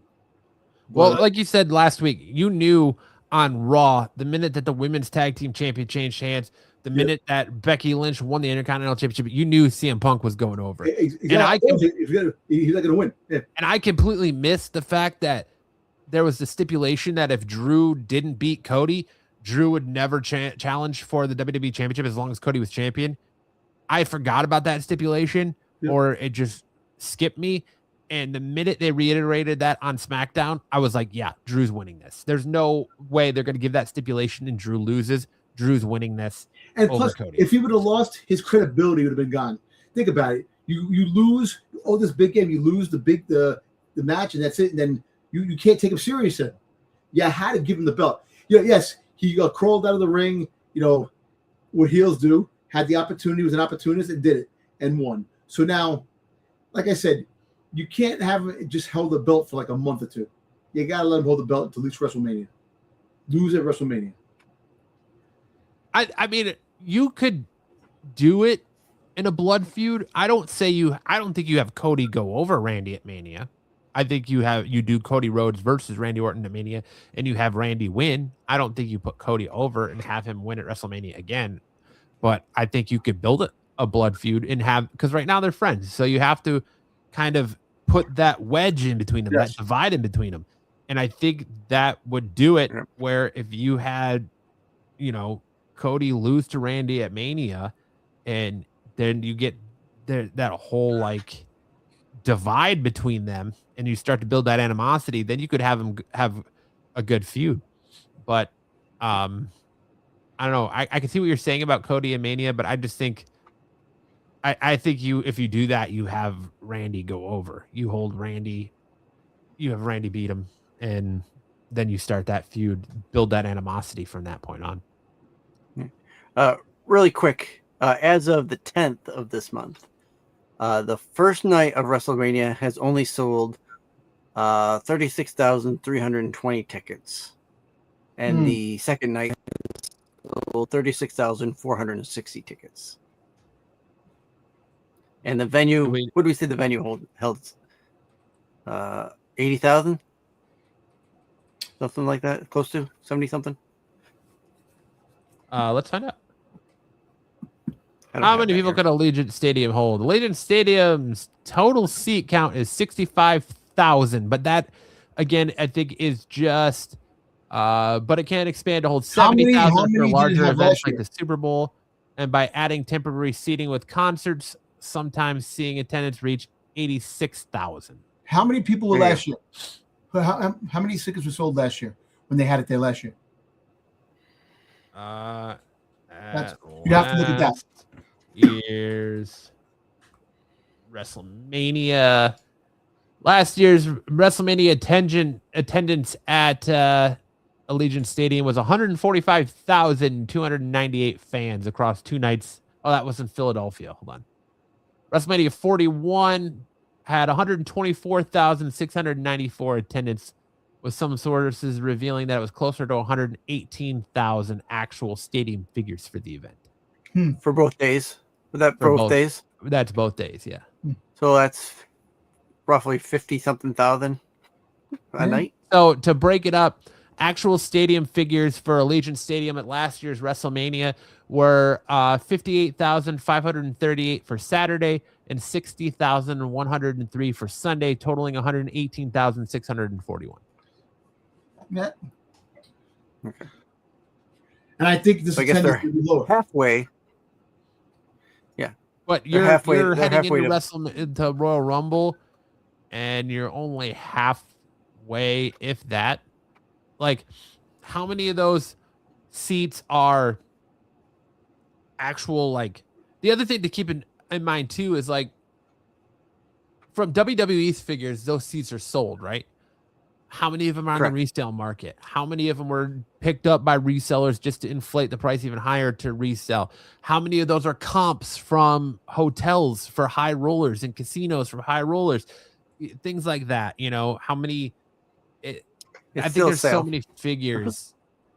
Well, like you said last week, you knew on Raw, the minute that the women's tag team champion changed hands, the minute that Becky Lynch won the Intercontinental Championship, you knew CM Punk was going over.
Exactly. And he's not going to win. Yeah.
And I completely missed the fact that there was the stipulation that if Drew didn't beat Cody, Drew would never challenge for the WWE Championship as long as Cody was champion. I forgot about that stipulation, or it just skipped me. And the minute they reiterated that on SmackDown, I was like, yeah, Drew's winning this. There's no way they're going to give that stipulation and Drew loses. Drew's winning this.
And plus,
Cody.
if he would have lost, his credibility would have been gone. Think about it. You lose this big game, you lose the match, and that's it. And then you can't take him serious then. You had to give him the belt. Yes, he crawled out of the ring, what heels do, had the opportunity, was an opportunist, and did it, and won. So now, like I said, you can't have him just held the belt for like a month or two. You got to let him hold the belt until at least WrestleMania. Lose at WrestleMania.
I mean, you could do it in a blood feud. I don't think you have Cody go over Randy at Mania. I think you do Cody Rhodes versus Randy Orton at Mania, and you have Randy win. I don't think you put Cody over and have him win at WrestleMania again. But I think you could build a blood feud and because right now they're friends. So you have to kind of put that wedge in between them, that divide in between them. And I think that would do it where if you had, Cody lose to Randy at Mania, and then you get that whole like divide between them, and you start to build that animosity, then you could have them have a good feud. But I don't know. I can see what you're saying about Cody and Mania, but I just think I think if you do that, you have Randy go over. You hold Randy, you have Randy beat him, and then you start that feud, build that animosity from that point on.
Really quick, as of the 10th of this month, the first night of WrestleMania has only sold 36,320 tickets, and the second night sold 36,460 tickets. And the venue, what do we say the venue held? 80,000? Something like that, close to 70 something.
Let's find out. How many people could Allegiant Stadium hold? Allegiant Stadium's total seat count is 65,000, but that, again, I think is just, but it can expand to hold 70,000 for larger events like the Super Bowl, and by adding temporary seating with concerts, sometimes seeing attendance reach 86,000.
How many people were last year? How many tickets were sold last year when they had it there last year? You'd have to look at that.
Year's WrestleMania. Last year's WrestleMania attendance at Allegiant Stadium was 145,298 fans across 2 nights. Oh, that was in Philadelphia. Hold on. WrestleMania 41 had 124,694 attendance, with some sources revealing that it was closer to 118,000 actual stadium figures for the event.
For both days. Was that
For
both days?
That's both days, yeah.
So that's roughly 50-something thousand a night.
So to break it up, actual stadium figures for Allegiant Stadium at last year's WrestleMania were 58,538 for Saturday and 60,103 for Sunday, totaling 118,641.
Yeah. Okay. And I think this attendance will be lower.
Halfway. Yeah.
But you're heading into Royal Rumble, and you're only halfway, if that. Like, how many of those seats are actual, like, the other thing to keep in mind too is, like, from WWE's figures, those seats are sold, right? How many of them are on the resale market? How many of them were picked up by resellers just to inflate the price even higher to resell? How many of those are comps from hotels for high rollers and casinos for high rollers? Things like that, you know, how many? I think there's so many figures.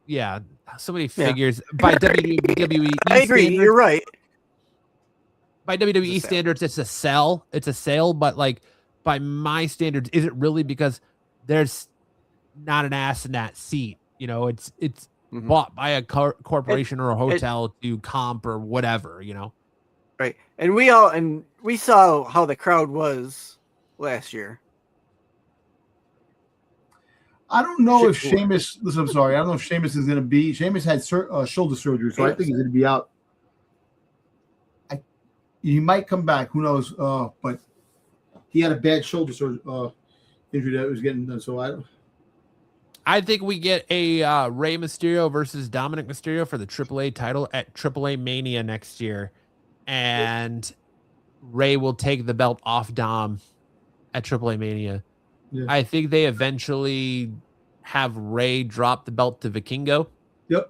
Yeah, so many figures by WWE.
I agree.
Standards,
you're right.
By WWE standards, it's a sell. It's a sale, but like by my standards, is it really? Because there's not an ass in that seat. You know, it's bought by a corporation or a hotel to comp or whatever. You know,
right? And we saw how the crowd was last year.
I don't know if Sheamus. Listen, I'm sorry. I don't know if Sheamus is going to be. Sheamus had shoulder surgery, so I think he's going to be out. He might come back. Who knows? But he had a bad shoulder injury that was getting done. So
I think we get a Rey Mysterio versus Dominic Mysterio for the AAA title at AAA Mania next year, and Rey will take the belt off Dom at AAA Mania. Yeah. I think they eventually have Rey drop the belt to Vikingo.
Yep.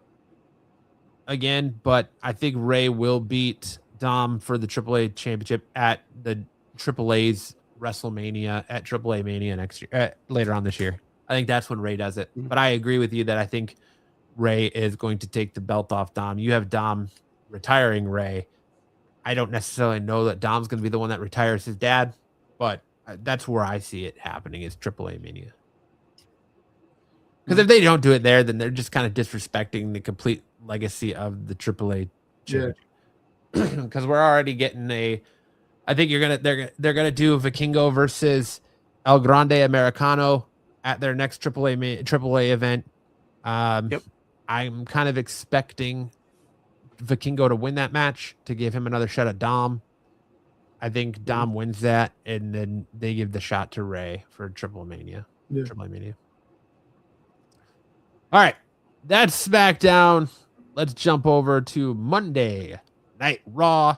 Again, but I think Rey will beat Dom for the AAA championship at the AAA's WrestleMania at AAA Mania next year, later on this year. I think that's when Rey does it. But I agree with you that I think Rey is going to take the belt off Dom. You have Dom retiring Rey. I don't necessarily know that Dom's going to be the one that retires his dad, but that's where I see it happening is AAA Mania. Because if they don't do it there, then they're just kind of disrespecting the complete legacy of the AAA championship. Because we're already getting I think they're gonna do Vikingo versus El Grande Americano at their next AAA event. I'm kind of expecting Vikingo to win that match to give him another shot at Dom. I think Dom wins that, and then they give the shot to Rey for AAA Mania. AAA Mania. All right, that's SmackDown. Let's jump over to Monday Night Raw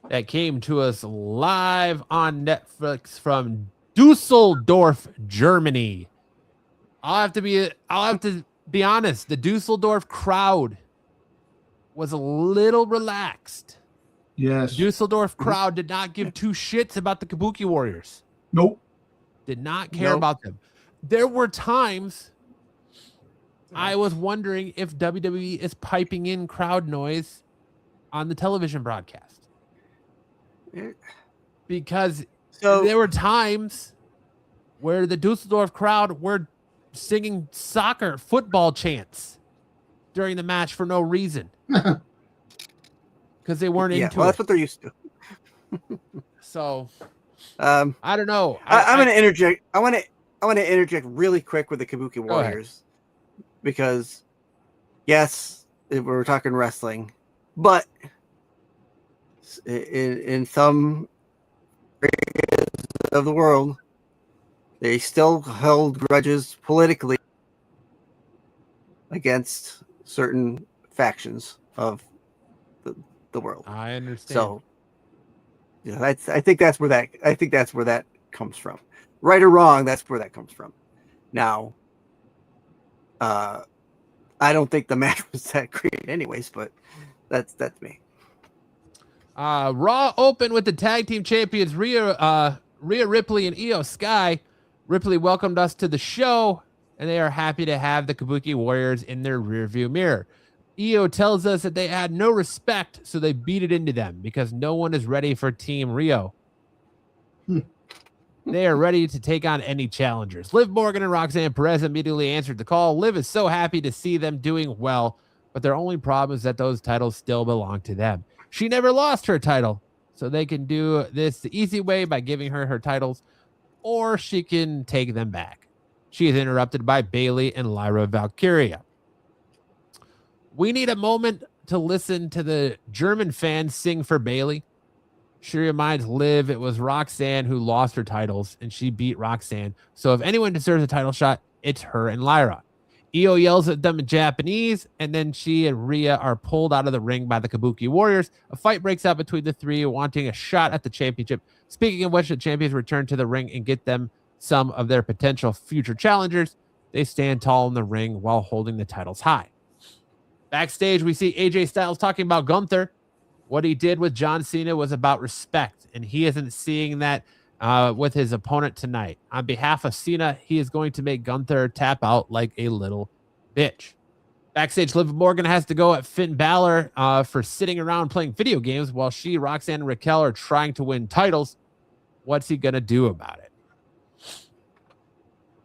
that came to us live on Netflix from Dusseldorf, Germany. I'll have to be honest. The Dusseldorf crowd was a little relaxed.
Yes.
Dusseldorf crowd did not give two shits about the Kabuki Warriors.
Nope.
Did not care about them. There were times I was wondering if WWE is piping in crowd noise on the television broadcast. Because there were times where the Dusseldorf crowd were singing football chants during the match for no reason. Because they weren't into it.
That's what they're used to.
So, I don't know.
I'm going to interject. I want to interject really quick with the Kabuki Warriors. Because, yes, we're talking wrestling. But in some areas of the world, they still held grudges politically against certain factions of the world.
I understand.
So Yeah, I think that's where that comes from. Right or wrong, that's where that comes from. Now, I don't think the match was that great, anyways, but that's me.
Raw opened with the tag team champions Rhea Ripley and Io Sky. Ripley welcomed us to the show, and they are happy to have the Kabuki Warriors in their rearview mirror. Io tells us that they had no respect, so they beat it into them because no one is ready for Team Rio. They are ready to take on any challengers. Liv Morgan and Roxanne Perez immediately answered the call. Liv is so happy to see them doing well, but their only problem is that those titles still belong to them. She never lost her title, so they can do this the easy way by giving her titles, or she can take them back. She is interrupted by Bayley and Lyra Valkyria. We need a moment to listen to the German fans sing for Bayley. She reminds Liv it was Roxanne who lost her titles, and she beat Roxanne. So if anyone deserves a title shot, it's her and Lyra. Io yells at them in Japanese, and then she and Rhea are pulled out of the ring by the Kabuki Warriors. A fight breaks out between the three, wanting a shot at the championship. Speaking of which, the champions return to the ring and get them some of their potential future challengers. They stand tall in the ring while holding the titles high. Backstage, we see AJ Styles talking about Gunther. What he did with John Cena was about respect, and he isn't seeing that with his opponent tonight. On behalf of Cena, he is going to make Gunther tap out like a little bitch. Backstage, Liv Morgan has to go at Finn Balor for sitting around playing video games while she, Roxanne, and Raquel are trying to win titles. What's he going to do about it?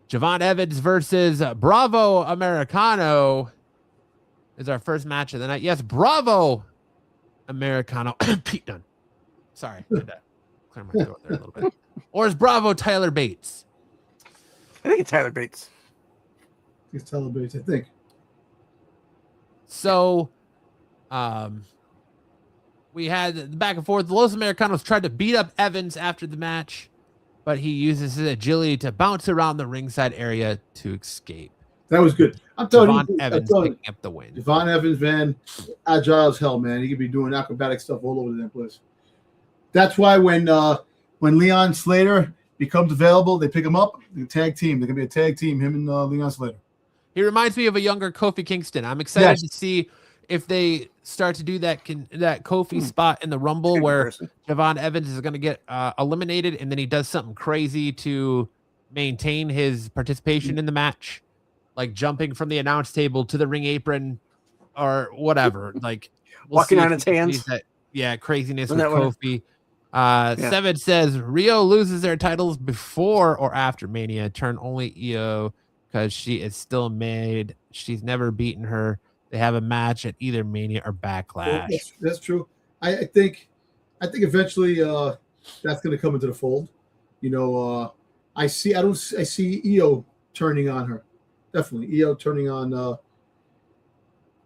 Javon Evans versus Bravo Americano is our first match of the night. Yes, Bravo Americano. Pete Dunne. Sorry. I had to clear my throat there a little bit. Or is Bravo Tyler Bates?
I think it's Tyler Bates.
It's Tyler Bates, I think.
So, we had the back and forth. The Los Americanos tried to beat up Evans after the match, but he uses his agility to bounce around the ringside area to escape.
That was good. I'm telling
Javon
you,
Evans picking up the win.
Javon Evans, man, agile as hell, man. He could be doing acrobatic stuff all over that place. That's why when Leon Slater becomes available, they pick him up. The tag team. They're gonna be a tag team. Him and Leon Slater.
He reminds me of a younger Kofi Kingston. I'm excited to see if they start to do that Kofi spot in the Rumble where Javon Evans is going to get eliminated, and then he does something crazy to maintain his participation in the match, like jumping from the announce table to the ring apron or whatever. Like
walking on his hands.
Craziness with Kofi. Seven says Rio loses their titles before or after Mania. Turn only Io because she is still made. She's never beaten her. They have a match at either Mania or Backlash.
Well, that's true. I think eventually that's going to come into the fold. You know, I see Io turning on her. Definitely Io turning on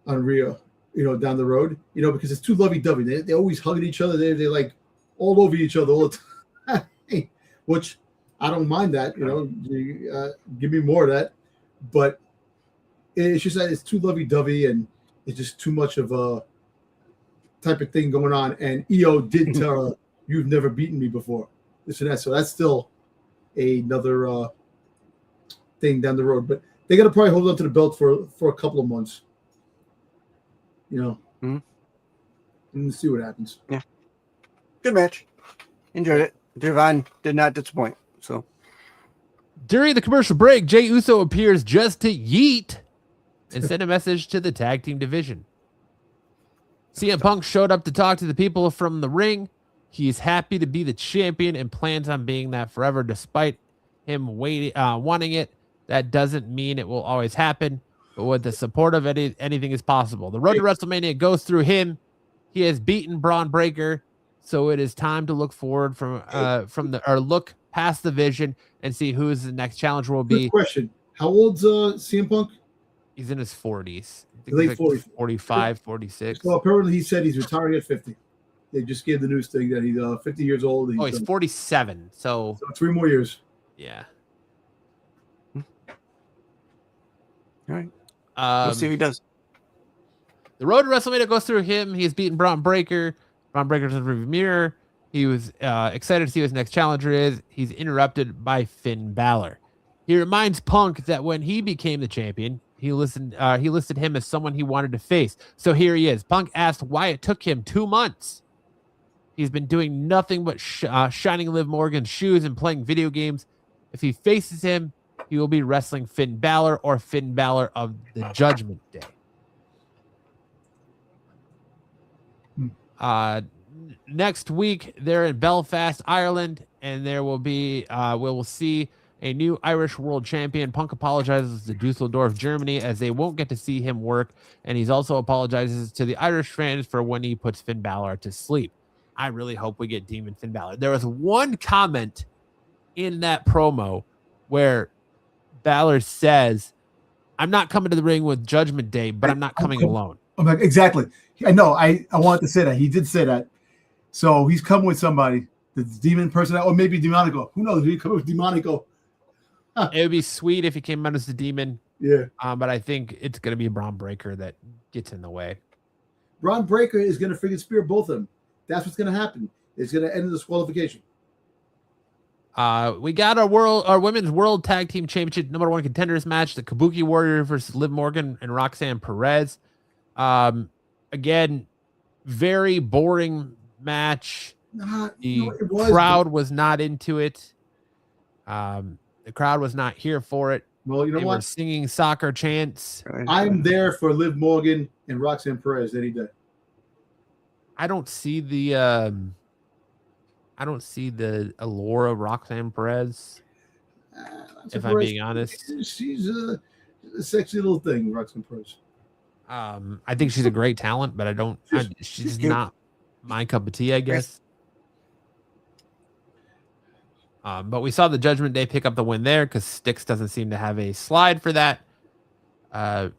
Rio. You know, down the road. You know, because it's too lovey-dovey. They always hugging each other. They're like all over each other all the time. Which I don't mind that. You know, give me more of that. But it's just that it's too lovey-dovey and it's just too much of a type of thing going on. And Io did tell her, "You've never beaten me before." This and that. So that's still another thing down the road. But they got to probably hold on to the belt for a couple of months. You know, and see what happens.
Yeah, good match. Enjoyed it. Javon did not disappoint. So
during the commercial break, Jey Uso appears just to yeet and send a message to the tag team division. CM Punk showed up to talk to the people from the ring. He's happy to be the champion and plans on being that forever, despite him wanting it. That doesn't mean it will always happen, but with the support of anything is possible. The road to WrestleMania goes through him. He has beaten Braun Breaker, so it is time to look forward look past the vision and see who the next challenger will be.
Good question. How old's CM Punk?
He's in his 40s.
Late 40s.
45, 46.
So apparently he said he's retiring at 50. They just gave the news thing that he's 50 years old.
He's 47. So
3 more years.
Yeah.
All right. We'll see what he does.
The road to WrestleMania goes through him. He has beaten Braun Breaker. Braun Breaker's in the rearview mirror. He was excited to see who his next challenger is. He's interrupted by Finn Balor. He reminds Punk that when he became the champion, he listed him as someone he wanted to face. So here he is. Punk asked why it took him 2 months. He's been doing nothing but shining Liv Morgan's shoes and playing video games. If he faces him, he will be wrestling Finn Balor or Finn Balor of the Judgment Day. Next week, they're in Belfast, Ireland, and there will be we will see a new Irish world champion. Punk apologizes to Dusseldorf, Germany, as they won't get to see him work, and he's also apologizes to the Irish fans for when he puts Finn Balor to sleep. I really hope we get Demon Finn Balor. There was one comment in that promo where Balor says, "I'm not coming to the ring with Judgment Day, but I'm not coming alone."
I'm like, exactly. I know. I wanted to say that. He did say that. So he's coming with somebody. The demon person, or maybe Demonico. Who knows? He come with Demonico.
It would be sweet if he came out as the demon.
Yeah.
But I think it's going to be a Braun Breaker that gets in the way.
Braun Breaker is going to freaking spear both of them. That's what's going to happen. It's going to end in disqualification.
We got our women's world tag team championship #1 contenders match, the Kabuki Warrior versus Liv Morgan and Roxanne Perez. Again, very boring match. The crowd was not into it. The crowd was not here for it.
Well, you know
they
what?
Were singing soccer chants.
I'm there for Liv Morgan and Roxanne Perez any day.
I don't see the allure of Roxanne Perez. If I'm being honest,
she's a sexy little thing, Roxanne Perez.
I think she's a great talent, but she's not my cup of tea, I guess. But we saw the Judgment Day pick up the win there because Styx doesn't seem to have a slide for that.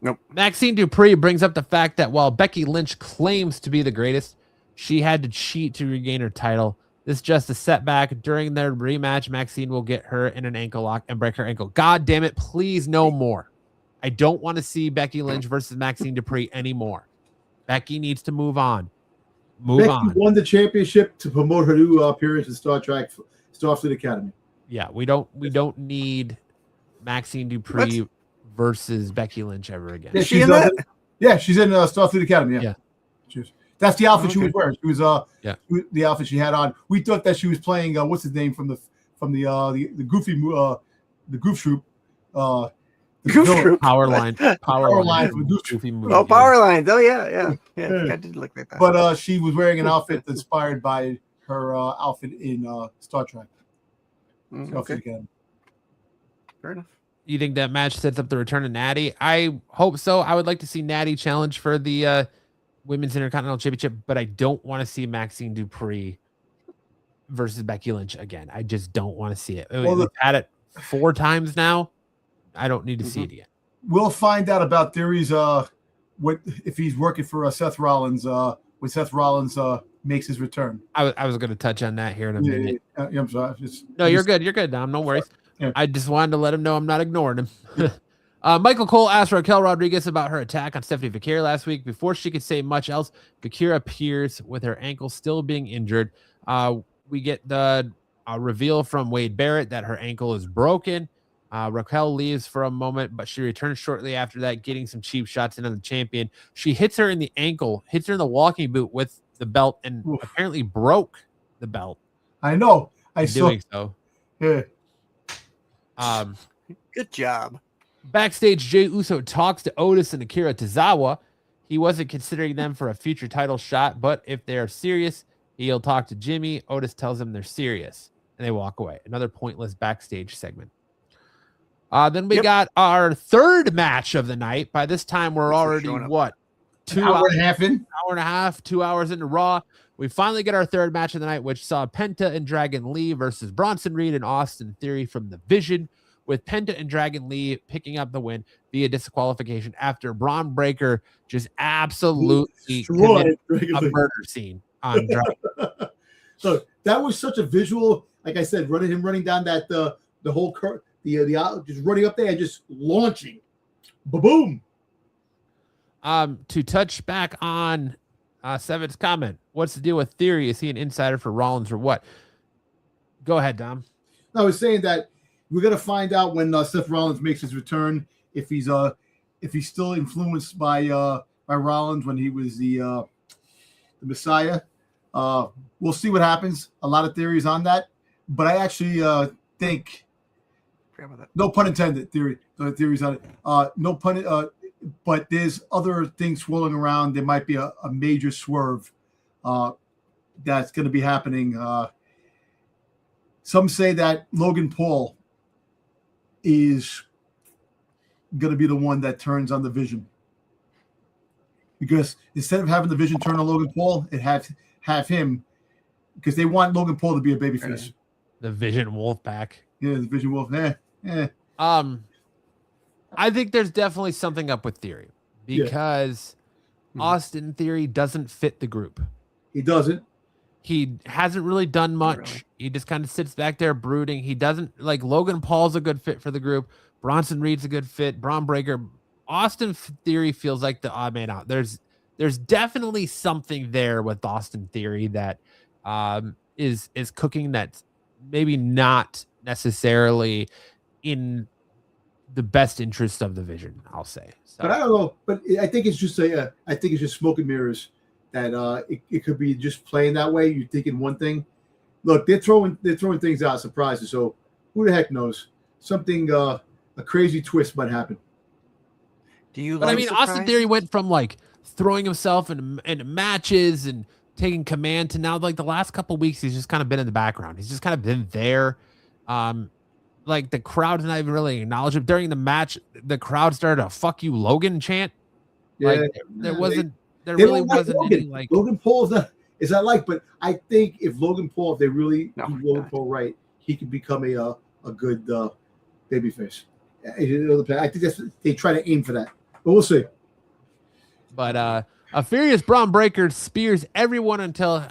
Nope.
Maxine Dupree brings up the fact that while Becky Lynch claims to be the greatest, she had to cheat to regain her title. This is just a setback. During their rematch, Maxine will get her in an ankle lock and break her ankle. God damn it, please no more. I don't want to see Becky Lynch versus Maxine Dupree anymore. Becky needs to move on. Becky
won the championship to promote her new appearance in Starfleet Academy.
Yeah, we don't need Maxine Dupree versus Becky Lynch ever again.
Yeah, she's in Starfleet Academy. Yeah. That's the outfit she was wearing. She was the outfit she had on. We thought that she was playing what's his name from the Goofy the Goof Troop.
Power line
from
Goofy movie.
Oh, Power Lines. Oh yeah. I did look like that.
But she was wearing an outfit inspired by her outfit in Star Trek.
Okay. Fair enough.
You think that match sets up the return of Natty? I hope so. I would like to see Natty challenge for the Women's Intercontinental Championship, but I don't want to see Maxine Dupree versus Becky Lynch again. I just don't want to see it. We've had it 4 times now. I don't need to see it again.
We'll find out about theories. What if he's working for Seth Rollins? When Seth Rollins makes his return.
I was going to touch on that here in a minute.
I'm sorry.
You're good. You're good, Dom. No worries.
Yeah.
I just wanted to let him know I'm not ignoring him. Michael Cole asked Raquel Rodriguez about her attack on Stephanie Vaquer last week. Before she could say much else, Vaquer appears with her ankle still being injured. We get the reveal from Wade Barrett that her ankle is broken. Raquel leaves for a moment, but she returns shortly after that, getting some cheap shots in on the champion. She hits her in the ankle, hits her in the walking boot with the belt, and apparently broke the belt.
I know. I saw.
Doing so.
Yeah.
Good job.
Backstage, Jey Uso talks to Otis and Akira Tozawa. He wasn't considering them for a future title shot, but if they're serious, he'll talk to Jimmy. Otis tells them they're serious, and they walk away. Another pointless backstage segment. Then we got our third match of the night. By this time, we're already, 2
hour and a half in?
Hour and a half, 2 hours into Raw. We finally get our third match of the night, which saw Penta and Dragon Lee versus Bronson Reed and Austin Theory from the Vision, with Penta and Dragon Lee picking up the win via disqualification after Braun Breaker just absolutely committed a murder scene on Dragon.
So that was such a visual, like I said, running down that the whole curve. Just running up there and just launching. Ba-boom.
To touch back on Seven's comment, What's the deal with Theory? Is he an insider for Rollins or what? Go ahead, Dom.
I was saying that we're gonna find out when Seth Rollins makes his return if he's still influenced by Rollins when he was the Messiah. We'll see what happens. A lot of theories on that, but I actually think, no pun intended, theories on it. No pun. But there's other things swirling around. There might be a major swerve that's going to be happening. Some say that Logan Paul is going to be the one that turns on the Vision. Because instead of having the Vision turn on Logan Paul, it have him, because they want Logan Paul to be a babyface.
The Vision Wolf Pack.
Yeah, the Vision Wolf.
I think there's definitely something up with Theory because Austin Theory doesn't fit the group.
He doesn't.
He hasn't really done much. Really. He just kind of sits back there brooding. He doesn't like Logan Paul's a good fit for the group. Bronson Reed's a good fit. Braun Breaker. Austin Theory feels like the odd man out. There's definitely something there with Austin Theory that is cooking that's maybe not necessarily in the best interest of the Vision, I'll say. So.
But I don't know. But I think it's just I think it's just smoke and mirrors. That it could be just playing that way. You're thinking one thing. Look, they're throwing things out, surprises. So who the heck knows? Something a crazy twist might happen.
Do you?
But
like
I mean,
surprise?
Austin Theory went from like throwing himself in matches and taking command to now like the last couple of weeks he's just kind of been in the background. He's just kind of been there. Like the crowd's not even really acknowledged him. During the match, the crowd started a "fuck you, Logan" chant.
Yeah,
like there wasn't. There really wasn't any like
Logan Paul is not like, but I think if Logan Paul, if they really do Logan Paul right, he could become a good babyface. I think they try to aim for that, but we'll see.
But a furious Braun Breaker spears everyone until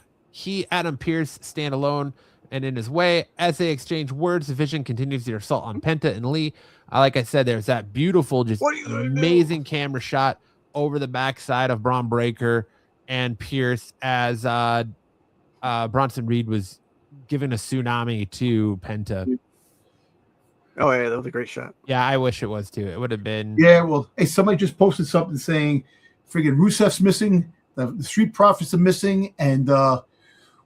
Adam Pearce stand alone and in his way. As they exchange words, the Vision continues their assault on Penta and Lee. Like I said, there's that beautiful, just amazing camera shot over the backside of Braun Breaker and Pearce as Bronson Reed was giving a tsunami to Penta.
Oh yeah, that was a great shot.
Yeah, I wish it was too. It would have been.
Yeah, well, hey, somebody just posted something saying, "Friggin' Rusev's missing, the Street Profits are missing, and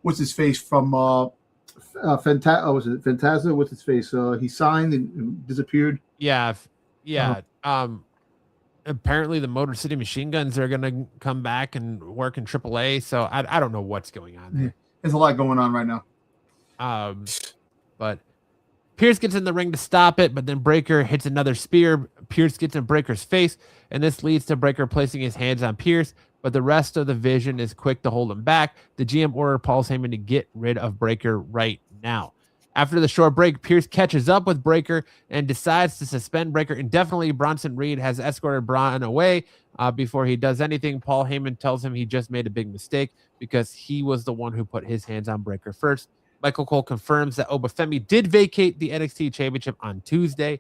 what's his face from was it Fantasma? What's his face? He signed and disappeared."
Yeah. Apparently the Motor City Machine Guns are going to come back and work in AAA. So I don't know what's going on there.
There's a lot going on right now.
But Pearce gets in the ring to stop it, but then Breaker hits another spear. Pearce gets in Breaker's face, and this leads to Breaker placing his hands on Pearce, but the rest of the Vision is quick to hold him back. The GM ordered Paul Heyman to get rid of Breaker right now. After the short break, Pearce catches up with Breaker and decides to suspend Breaker indefinitely. Bronson Reed has escorted Braun away. Before he does anything, Paul Heyman tells him he just made a big mistake because he was the one who put his hands on Breaker first. Michael Cole confirms that Obafemi did vacate the NXT Championship on Tuesday,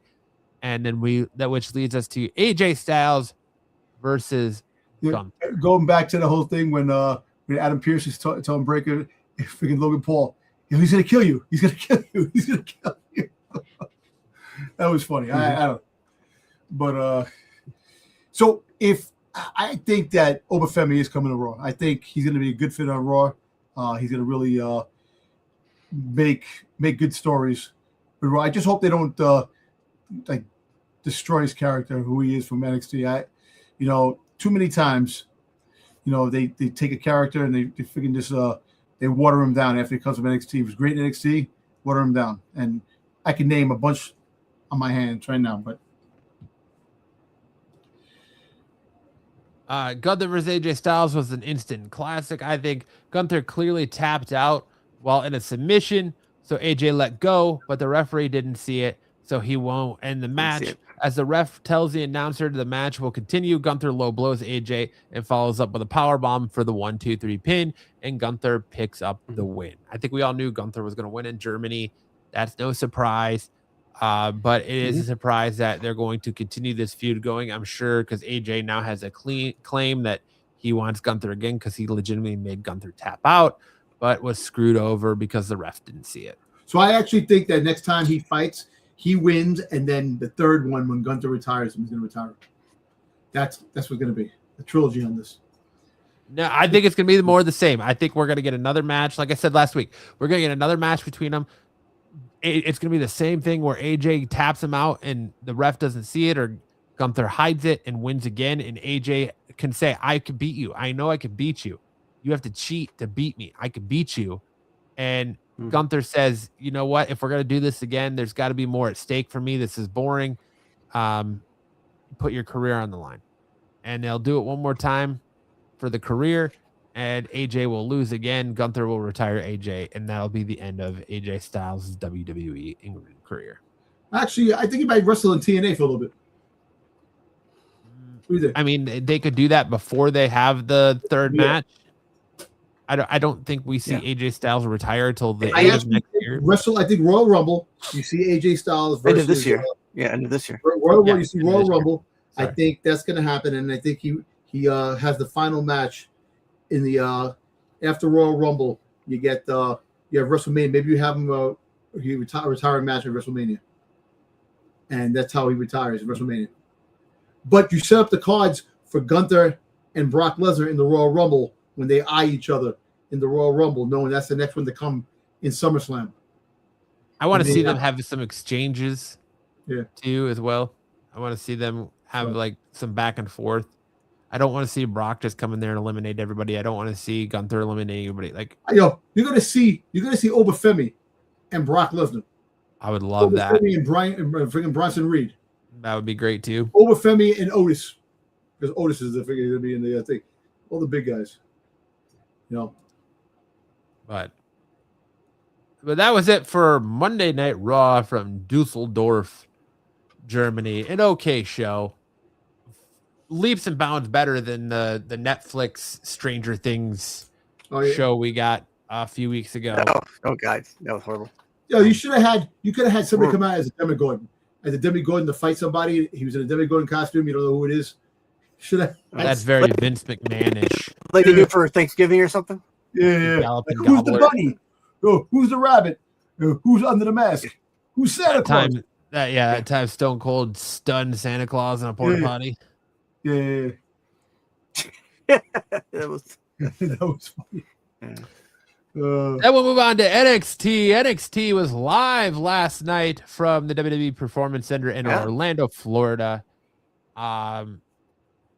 and then which leads us to AJ Styles versus Gunther.
Going back to the whole thing when Adam Pearce is telling Breaker, freaking Logan Paul, he's gonna kill you. He's gonna kill you. He's gonna kill you. That was funny. I don't. But so if I think that Obafemi is coming to Raw, I think he's gonna be a good fit on Raw. He's gonna really make good stories. But Raw, I just hope they don't like destroy his character, who he is from NXT. Too many times, they take a character and they freaking just they water him down after he comes from NXT. He was great in NXT, water him down. And I can name a bunch on my hands right now, but
Gunther versus AJ Styles was an instant classic. I think Gunther clearly tapped out while in a submission, so AJ let go, but the referee didn't see it, so he won't end the match. As the ref tells the announcer the match will continue, Gunther low blows AJ and follows up with a powerbomb for the 1-2-3 pin, and Gunther picks up the win. I think we all knew Gunther was going to win in Germany. That's no surprise, but it is a surprise that they're going to continue this feud going, I'm sure, because AJ now has a clean claim that he wants Gunther again because he legitimately made Gunther tap out, but was screwed over because the ref didn't see it.
So I actually think that next time he fights, he wins, and then the third one, when Gunther retires, he's going to retire. That's what's going to be a trilogy on this.
No, I think it's going to be more of the same. I think we're going to get another match. Like I said last week, we're going to get another match between them. It's going to be the same thing where AJ taps him out and the ref doesn't see it, or Gunther hides it and wins again. And AJ can say, I can beat you. I know I can beat you. You have to cheat to beat me. I can beat you. And Gunther says, you know what? If we're going to do this again, there's got to be more at stake for me. This is boring. Put your career on the line. And they'll do it one more time for the career, and AJ will lose again. Gunther will retire AJ, and that'll be the end of AJ Styles' WWE England career.
Actually, I think he might wrestle in TNA for a little bit. What do you think?
I mean, they could do that before they have the third match. I don't think we see AJ Styles retire until the end of next year.
I think Royal Rumble, you see AJ Styles versus
end of this year. End of this year.
You see Royal Rumble. I think that's going to happen, and I think he has the final match in the after Royal Rumble. You have WrestleMania. Maybe you have him retire a match at WrestleMania, and that's how he retires at WrestleMania. But you set up the cards for Gunther and Brock Lesnar in the Royal Rumble when they eye each other in the Royal Rumble, knowing that's the next one to come in SummerSlam.
I want to see them have some exchanges, too, as well. I want to see them have like some back and forth. I don't want to see Brock just come in there and eliminate everybody. I don't want to see Gunther eliminating everybody. Like,
you're gonna see Obafemi and Brock Lesnar.
I would love that.
Obafemi and freaking Bronson Reed.
That would be great too.
Obafemi and Otis, because Otis is the figure going to be in the thing. All the big guys.
But that was it for Monday Night Raw from Dusseldorf, Germany. An okay show. Leaps and bounds better than the Netflix Stranger Things show we got a few weeks ago.
Oh, guys, that was horrible.
You could have had somebody come out as a Demogorgon. As a Demogorgon to fight somebody. He was in a Demogorgon costume. You don't know who it is.
That's very Vince McMahon-ish.
Like they do for Thanksgiving or something?
Yeah. Like, who's the bunny? Oh, who's the rabbit? Who's under the mask? Who's Santa Claus?
That time Stone Cold stunned Santa Claus in a porta potty.
Yeah.
that was
funny.
Then we'll move on to NXT. NXT was live last night from the WWE Performance Center in Orlando, Florida.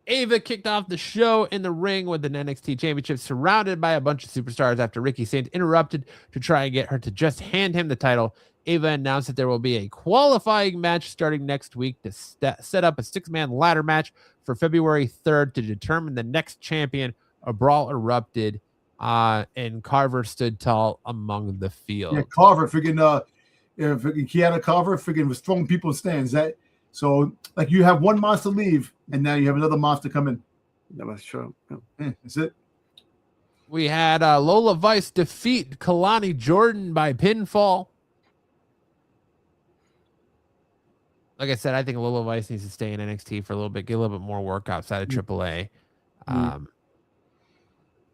Ava kicked off the show in the ring with an NXT Championship, surrounded by a bunch of superstars after Ricky Sainz interrupted to try and get her to just hand him the title. Ava announced that there will be a qualifying match starting next week to set up a 6-man ladder match for February 3rd to determine the next champion. A brawl erupted, and Carver stood tall among the field.
Yeah, Carver, freaking Kiana Carver, freaking was throwing people in stands. So, like, you have one monster leave, and now you have another monster come in.
That was true.
That's it.
We had Lola Vice defeat Kalani Jordan by pinfall. Like I said, I think Lola Vice needs to stay in NXT for a little bit, get a little bit more work outside of AAA.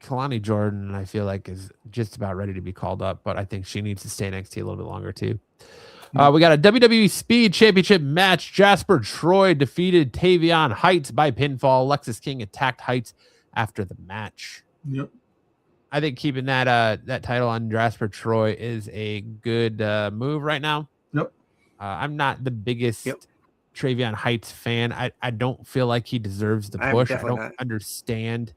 Kalani Jordan, I feel like, is just about ready to be called up, but I think she needs to stay in NXT a little bit longer, too. We got a WWE Speed Championship match. Jasper Troy defeated Tavion Heights by pinfall. Lexis King attacked Heights after the match.
Yep.
I think keeping that title on Jasper Troy is a good move right now.
Yep.
I'm not the biggest Travion Heights fan. I don't feel like he deserves the push. I don't understand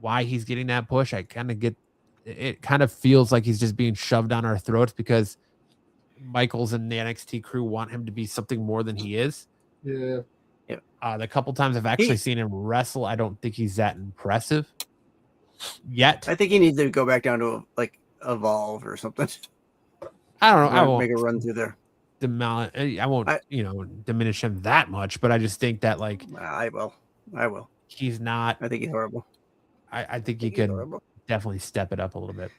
why he's getting that push. It kind of feels like he's just being shoved down our throats because Michaels and the NXT crew want him to be something more than he is.
Yeah.
The couple times I've actually seen him wrestle, I don't think he's that impressive yet.
I think he needs to go back down to Evolve or something.
I don't know. I won't
make a run through there.
I won't, diminish him that much, but I just think that
I will.
He's not.
I think he's horrible.
I think he could definitely step it up a little bit.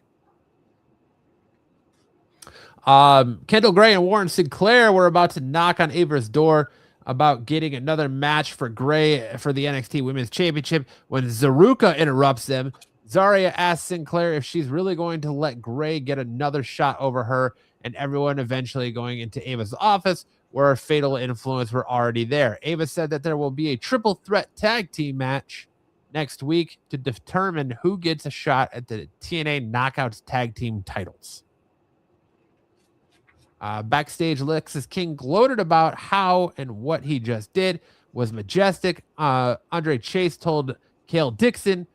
Kendall Gray and Warren Sinclair were about to knock on Ava's door. about getting another match for Gray for the NXT Women's Championship when Zaruka interrupts them. Zarya asks Sinclair if she's really going to let Gray get another shot over her, and everyone eventually going into Ava's office where Fatal Influence were already there. Ava said that there will be a triple threat tag team match next week to determine who gets a shot at the TNA Knockouts tag team titles. Backstage, Lexis King gloated about how and what he just did was majestic. Andre Chase told Cale Dixon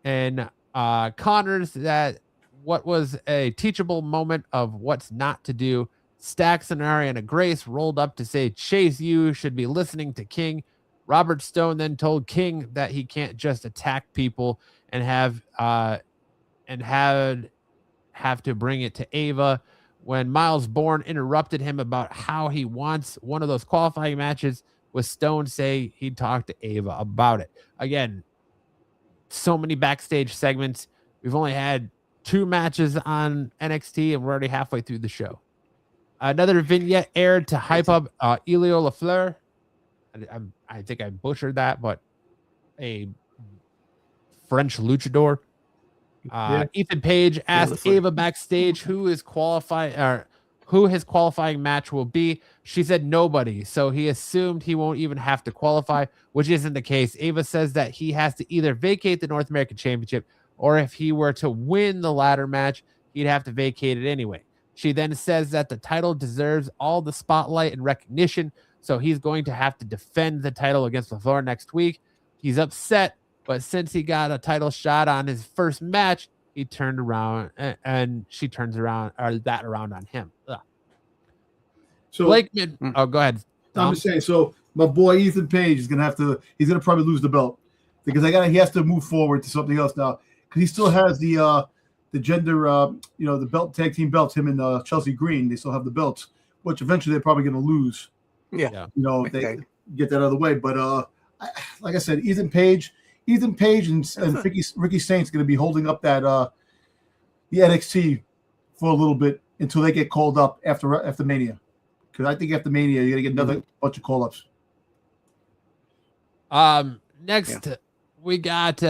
and Connors that what was a teachable moment of what's not to do. Stax and Ariana Grace rolled up to say, Chase, you should be listening to King. Robert Stone then told King that he can't just attack people and have to bring it to Ava. When Miles Bourne interrupted him about how he wants one of those qualifying matches, with Stone say he'd talk to Ava about it. Again, so many backstage segments. We've only had 2 matches on NXT, and we're already halfway through the show. Another vignette aired to hype up Elio LaFleur. I think I butchered that, but a French luchador. Ethan Page asked Ava backstage who his qualifying match will be. She said nobody, so he assumed he won't even have to qualify, which isn't the case. Ava says that he has to either vacate the North American Championship, or if he were to win the ladder match, he'd have to vacate it anyway. She then says that the title deserves all the spotlight and recognition, so he's going to have to defend the title against LaFleur next week. He's upset, but since he got a title shot on his first match, he turned around and she turns around on him. Ugh.
So
Blakeman, go ahead. Tom.
I'm just saying. So my boy Ethan Page is gonna he's gonna probably lose the belt because he has to move forward to something else now because he still has the gender the belt tag team belts. Him and Chelsea Green, they still have the belts, which eventually they're probably gonna lose.
Yeah.
If they get that out of the way. But like I said, Ethan Page and Ricky Saints going to be holding up that the NXT for a little bit until they get called up after Mania, because I think after Mania you're going to get another bunch of call ups.
Next we got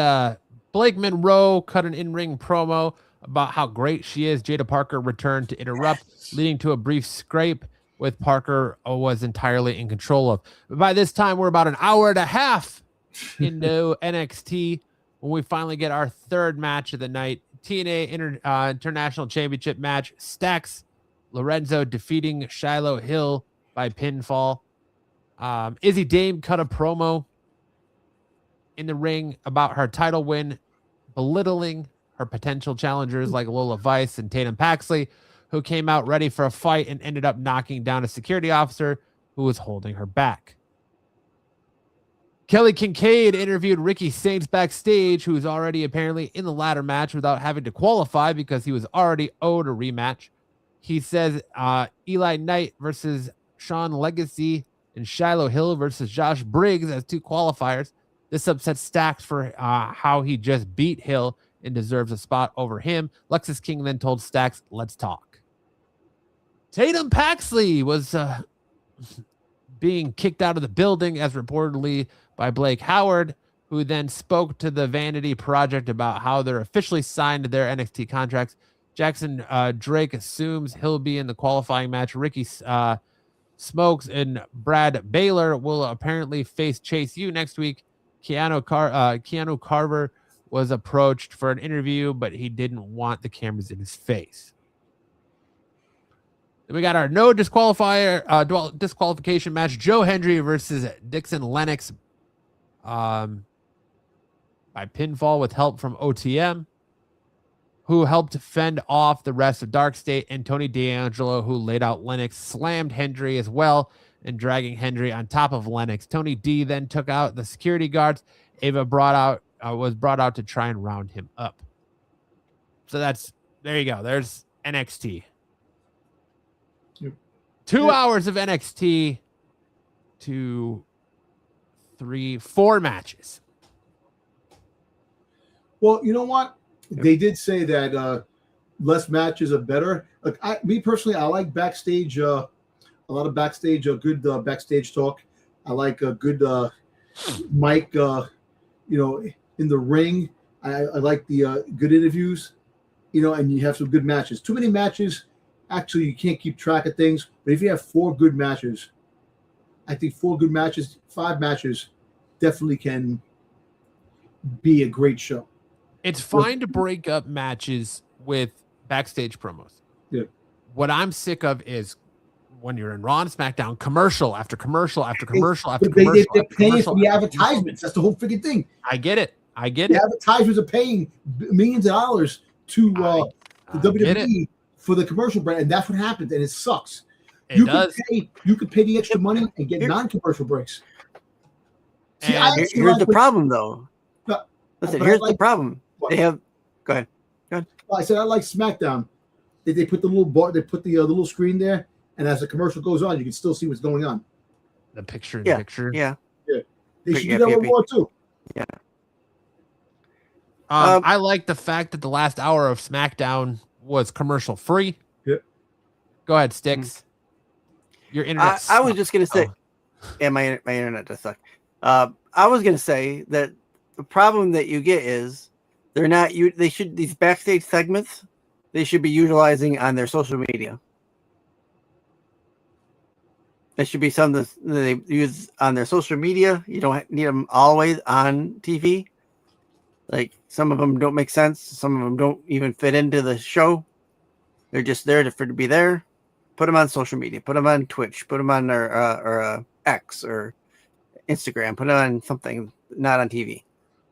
Blake Monroe cut an in-ring promo about how great she is. Jada Parker returned to interrupt, leading to a brief scrape with Parker was entirely in control of. But by this time we're about an hour and a half into NXT when we finally get our third match of the night. TNA International Championship match. Stax Lorenzo defeating Shiloh Hill by pinfall. Izzy Dame cut a promo in the ring about her title win, belittling her potential challengers like Lola Vice and Tatum Paxley, who came out ready for a fight and ended up knocking down a security officer who was holding her back. Kelly Kincaid interviewed Ricky Saints backstage, who was already apparently in the ladder match without having to qualify because he was already owed a rematch. He says Eli Knight versus Sean Legacy and Shiloh Hill versus Josh Briggs as 2 qualifiers. This upsets Stax for how he just beat Hill and deserves a spot over him. Lexis King then told Stax, let's talk. Tatum Paxley was being kicked out of the building as reportedly by Blake Howard, who then spoke to the Vanity Project about how they're officially signed to their NXT contracts. Jackson Drake assumes he'll be in the qualifying match. Ricky Smokes and Brad Baylor will apparently face Chase U next week. Keanu Carver was approached for an interview, but he didn't want the cameras in his face. Then we got our no disqualification match. Joe Hendry versus Dixon Lennox by pinfall with help from OTM, who helped fend off the rest of Dark State, and Tony D'Angelo, who laid out Lennox, slammed Hendry as well, and dragging Hendry on top of Lennox. Tony D then took out the security guards. Ava was brought out to try and round him up. So there you go. There's NXT. 2 hours of NXT to 4 matches.
Well, you know what? They did say that less matches are better. Like me personally, I like backstage, a lot of backstage, good backstage talk. I like a good mic, in the ring. I like the good interviews, and you have some good matches. Too many matches, actually, you can't keep track of things. But if you have 4 good matches, I think 4 good matches, 5 matches, definitely can be a great show.
It's fine to break up matches with backstage promos.
Yeah.
What I'm sick of is when you're in Raw and SmackDown, commercial after commercial after commercial after commercial.
They're paying for the advertisements. That's the whole freaking thing.
I get it.
The advertisers are paying millions of dollars to the WWE for the commercial brand, and that's what happens, and it sucks. You could pay the extra money and get non-commercial breaks. See,
here's the problem, though. Listen, here's the problem. They have. Go ahead.
Well, I said I like SmackDown. They put the little bar, they put the little screen there, and as the commercial goes on, you can still see what's going on.
The picture in picture.
Yeah.
They should do that with Raw too.
Yeah.
I like the fact that the last hour of SmackDown was commercial free.
Yeah.
Go ahead, Sticks. Your internet.
I was just gonna say, my internet does suck. I was gonna say that the problem that you get is these backstage segments they should be utilizing on their social media. It should be something that they use on their social media. You don't need them always on TV. Like some of them don't make sense. Some of them don't even fit into the show. They're just there to be there. Put them on social media. Put them on Twitch. Put them on or X or Instagram. Put them on something not on TV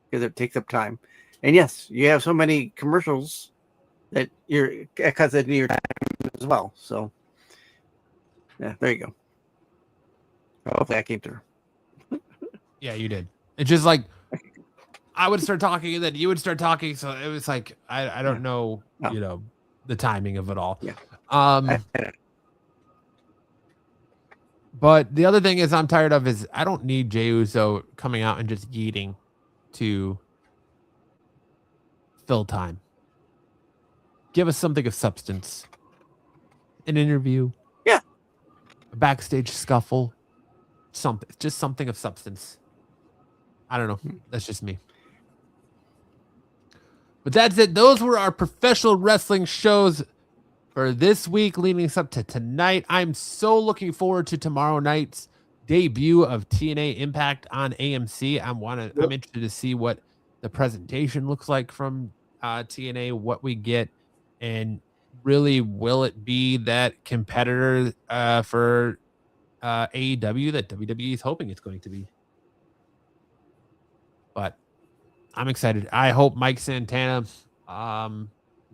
because it takes up time. And yes, you have so many commercials that it cuts into your time as well. So yeah, there you go. Hopefully I came through.
Yeah, you did. It's just like I would start talking and then you would start talking. So it was like I don't know, the timing of it all.
Yeah.
But the other thing is I'm tired of is I don't need Jey Uso coming out and just yeeting to fill time. Give us something of substance. An interview.
Yeah.
A backstage scuffle. Something of substance. I don't know. That's just me. But that's it. Those were our professional wrestling shows for this week leading us up to tonight. I'm so looking forward to tomorrow night's debut of TNA Impact on AMC. I'm interested to see what the presentation looks like from TNA, what we get, and really will it be that competitor for AEW that WWE is hoping it's going to be. But I'm excited. I hope Mike Santana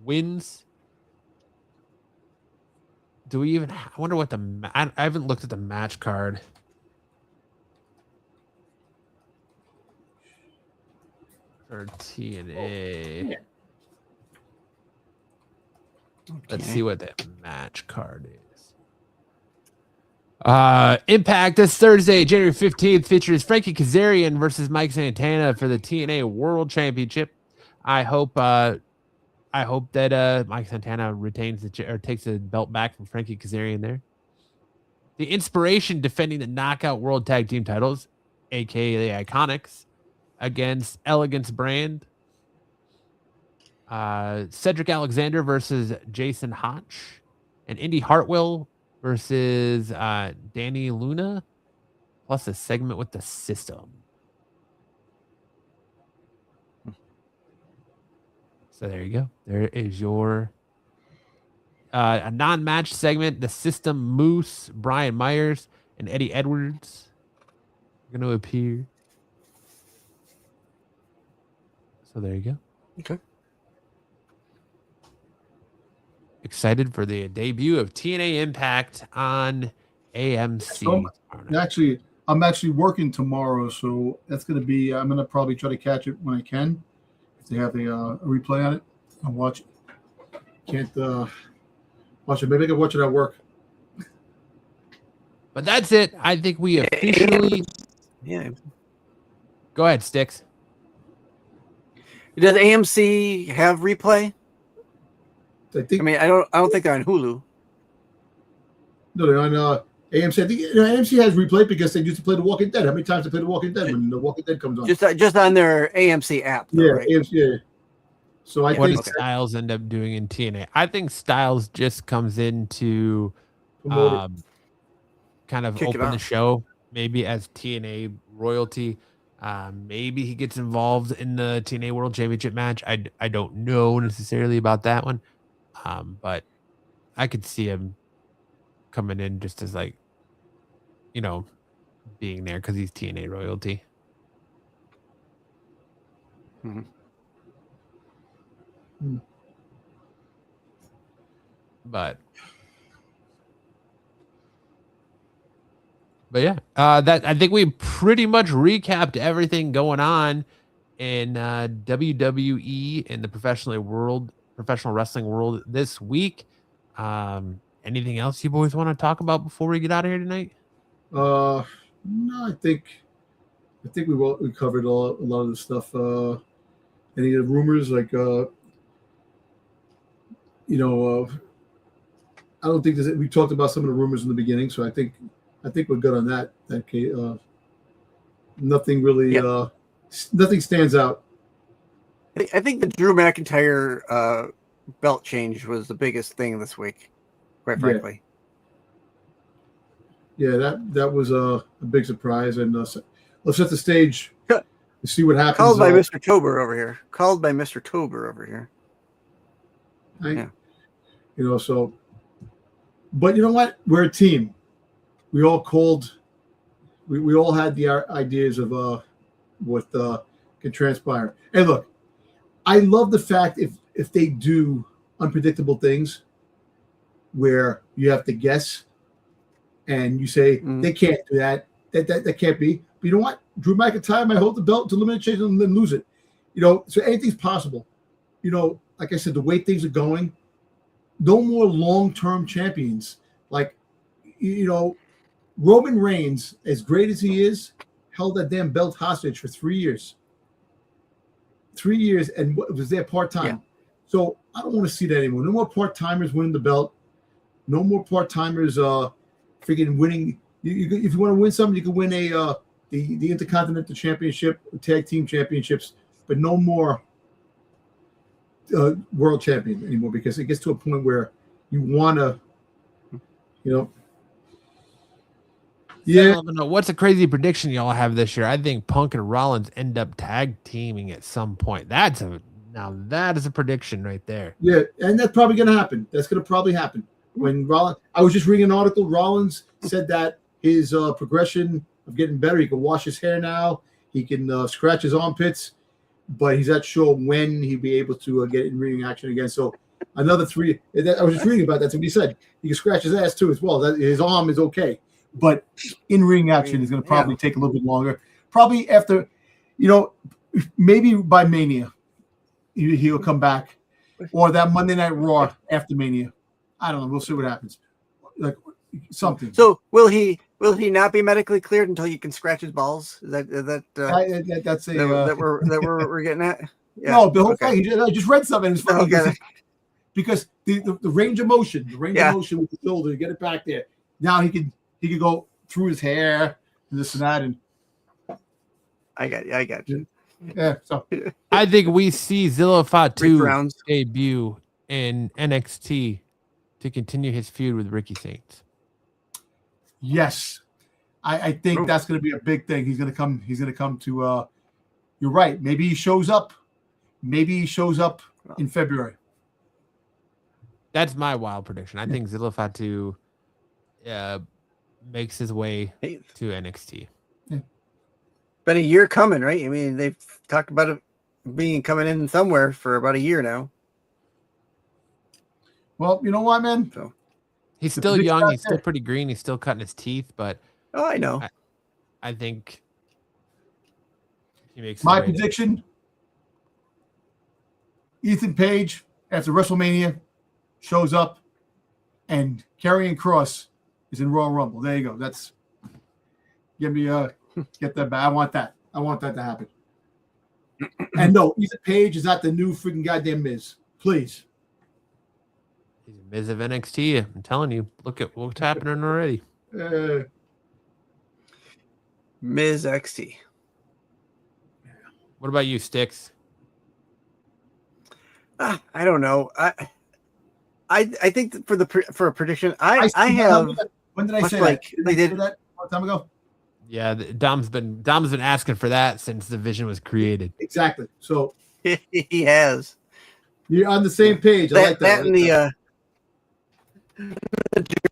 wins. Do we even? I wonder what I haven't looked at the match card. For TNA. Okay. Let's see what that match card is. Impact this Thursday, January 15th, features Frankie Kazarian versus Mike Santana for the TNA World Championship. I hope that Mike Santana retains or takes the belt back from Frankie Kazarian there. The Inspiration defending the Knockout World Tag Team titles, aka the Iconics, against Elegance Brand. Cedric Alexander versus Jason Hotch, and Indy Hartwell versus Danny Luna, plus a segment with the System. So there you go. There is your a non-match segment. The System, Moose, Brian Myers, and Eddie Edwards are going to appear. So there you go.
Okay.
Excited for the debut of TNA Impact on AMC.
So, I'm actually working tomorrow, so that's going to be. I'm going to probably try to catch it when I can. If they have a replay on it, I'll watch it. Can't watch it. Maybe I can watch it at work.
But that's it. I think we officially.
Yeah.
Go ahead, Sticks.
Does AMC have replay? I don't think they're on Hulu.
No, they're on AMC, I think AMC has replay because they used to play The Walking Dead. How many times they play The Walking Dead when The Walking Dead comes on?
Just on their AMC app, though,
Yeah,
right?
AMC. Yeah. So I
what
think
does Styles end up doing in TNA? I think Styles just comes in to
promote it.
kind of
Kick it
open the
off.
show, maybe as TNA royalty. Maybe he gets involved in the TNA World Championship match. I don't know necessarily about that one, but I could see him coming in just as like, being there because he's TNA royalty.
Mhm.
But yeah, that I think we pretty much recapped everything going on in WWE in the professional wrestling world this week. Anything else you boys want to talk about before we get out of here tonight?
No, I think we covered a lot of the stuff. Any of the rumors, like I don't think we talked about some of the rumors in the beginning, so I think we're good on that. Nothing really, nothing stands out.
I think the Drew McIntyre belt change was the biggest thing this week, quite frankly.
Yeah, that was a big surprise, and let's set the stage to see what happens.
Called by Mr. Tober over here.
So, but you know what? We're a team. We all called. We all had the ideas of what could transpire. And look, I love the fact if they do unpredictable things where you have to guess and you say they can't do that. That can't be. But you know what? Drew McIntyre might hold the belt to elimination and then lose it. So anything's possible. Like I said, the way things are going, no more long-term champions. Like, Roman Reigns, as great as he is, held that damn belt hostage for 3 years. 3 years, and was there part-time. Yeah. So I don't want to see that anymore. No more part-timers winning the belt. No more part-timers freaking winning. If you want to win something, you can win the Intercontinental Championship, Tag Team Championships, but no more world champion anymore, because it gets to a point where you want to,
Yeah. What's a crazy prediction y'all have this year? I think Punk and Rollins end up tag teaming at some point. That is a prediction right there.
Yeah, and that's probably going to happen. That's going to probably happen. When Rollins, I was just reading an article. Rollins said that his progression of getting better. He can wash his hair now. He can scratch his armpits, but he's not sure when he'll be able to get in ring action again. So another 3. I was just reading about that. That's what he said. He can scratch his ass too as well. His arm is okay. But in-ring action is going to probably take a little bit longer. Probably after, maybe by Mania, he'll come back. Or that Monday Night Raw after Mania. I don't know. We'll see what happens. Like something.
So will he not be medically cleared until you can scratch his balls? Is that we're getting at? Yeah.
No, the whole thing. I just read something. It's funny because the range of motion, of motion with the shoulder, to get it back there. Now he could go through his hair and this and that. And
I got you.
Yeah. So
I think we see Zilla Fatu debut in NXT to continue his feud with Ricky Saints.
Yes, I think that's going to be a big thing. He's going to come to. You're right. Maybe he shows up. In February.
That's my wild prediction. I think Zilla Fatu makes his way to NXT.
Yeah.
Been a year coming, right? I mean, they've talked about it coming in somewhere for about a year now.
Well, you know what, man?
So
he's still young. He's still pretty green. He's still cutting his teeth, but
I know.
I think he makes
my prediction. Ethan Page after WrestleMania shows up, and Karrion Kross is in Royal Rumble. There you go. That's get that back. I want that to happen. And no, Ethan Page is not the new freaking goddamn Miz. Please.
He's a Miz of NXT. I'm telling you. Look at what's happening already.
Ms. XT.
What about you, Sticks?
I don't know. I think for a prediction, I
see
have.
When did I
much
say
like
that?
they did
say that a long time ago?
Yeah, Dom's been asking for that since the vision was created.
Exactly. So
he has.
you're on the same page. I like that.
That and the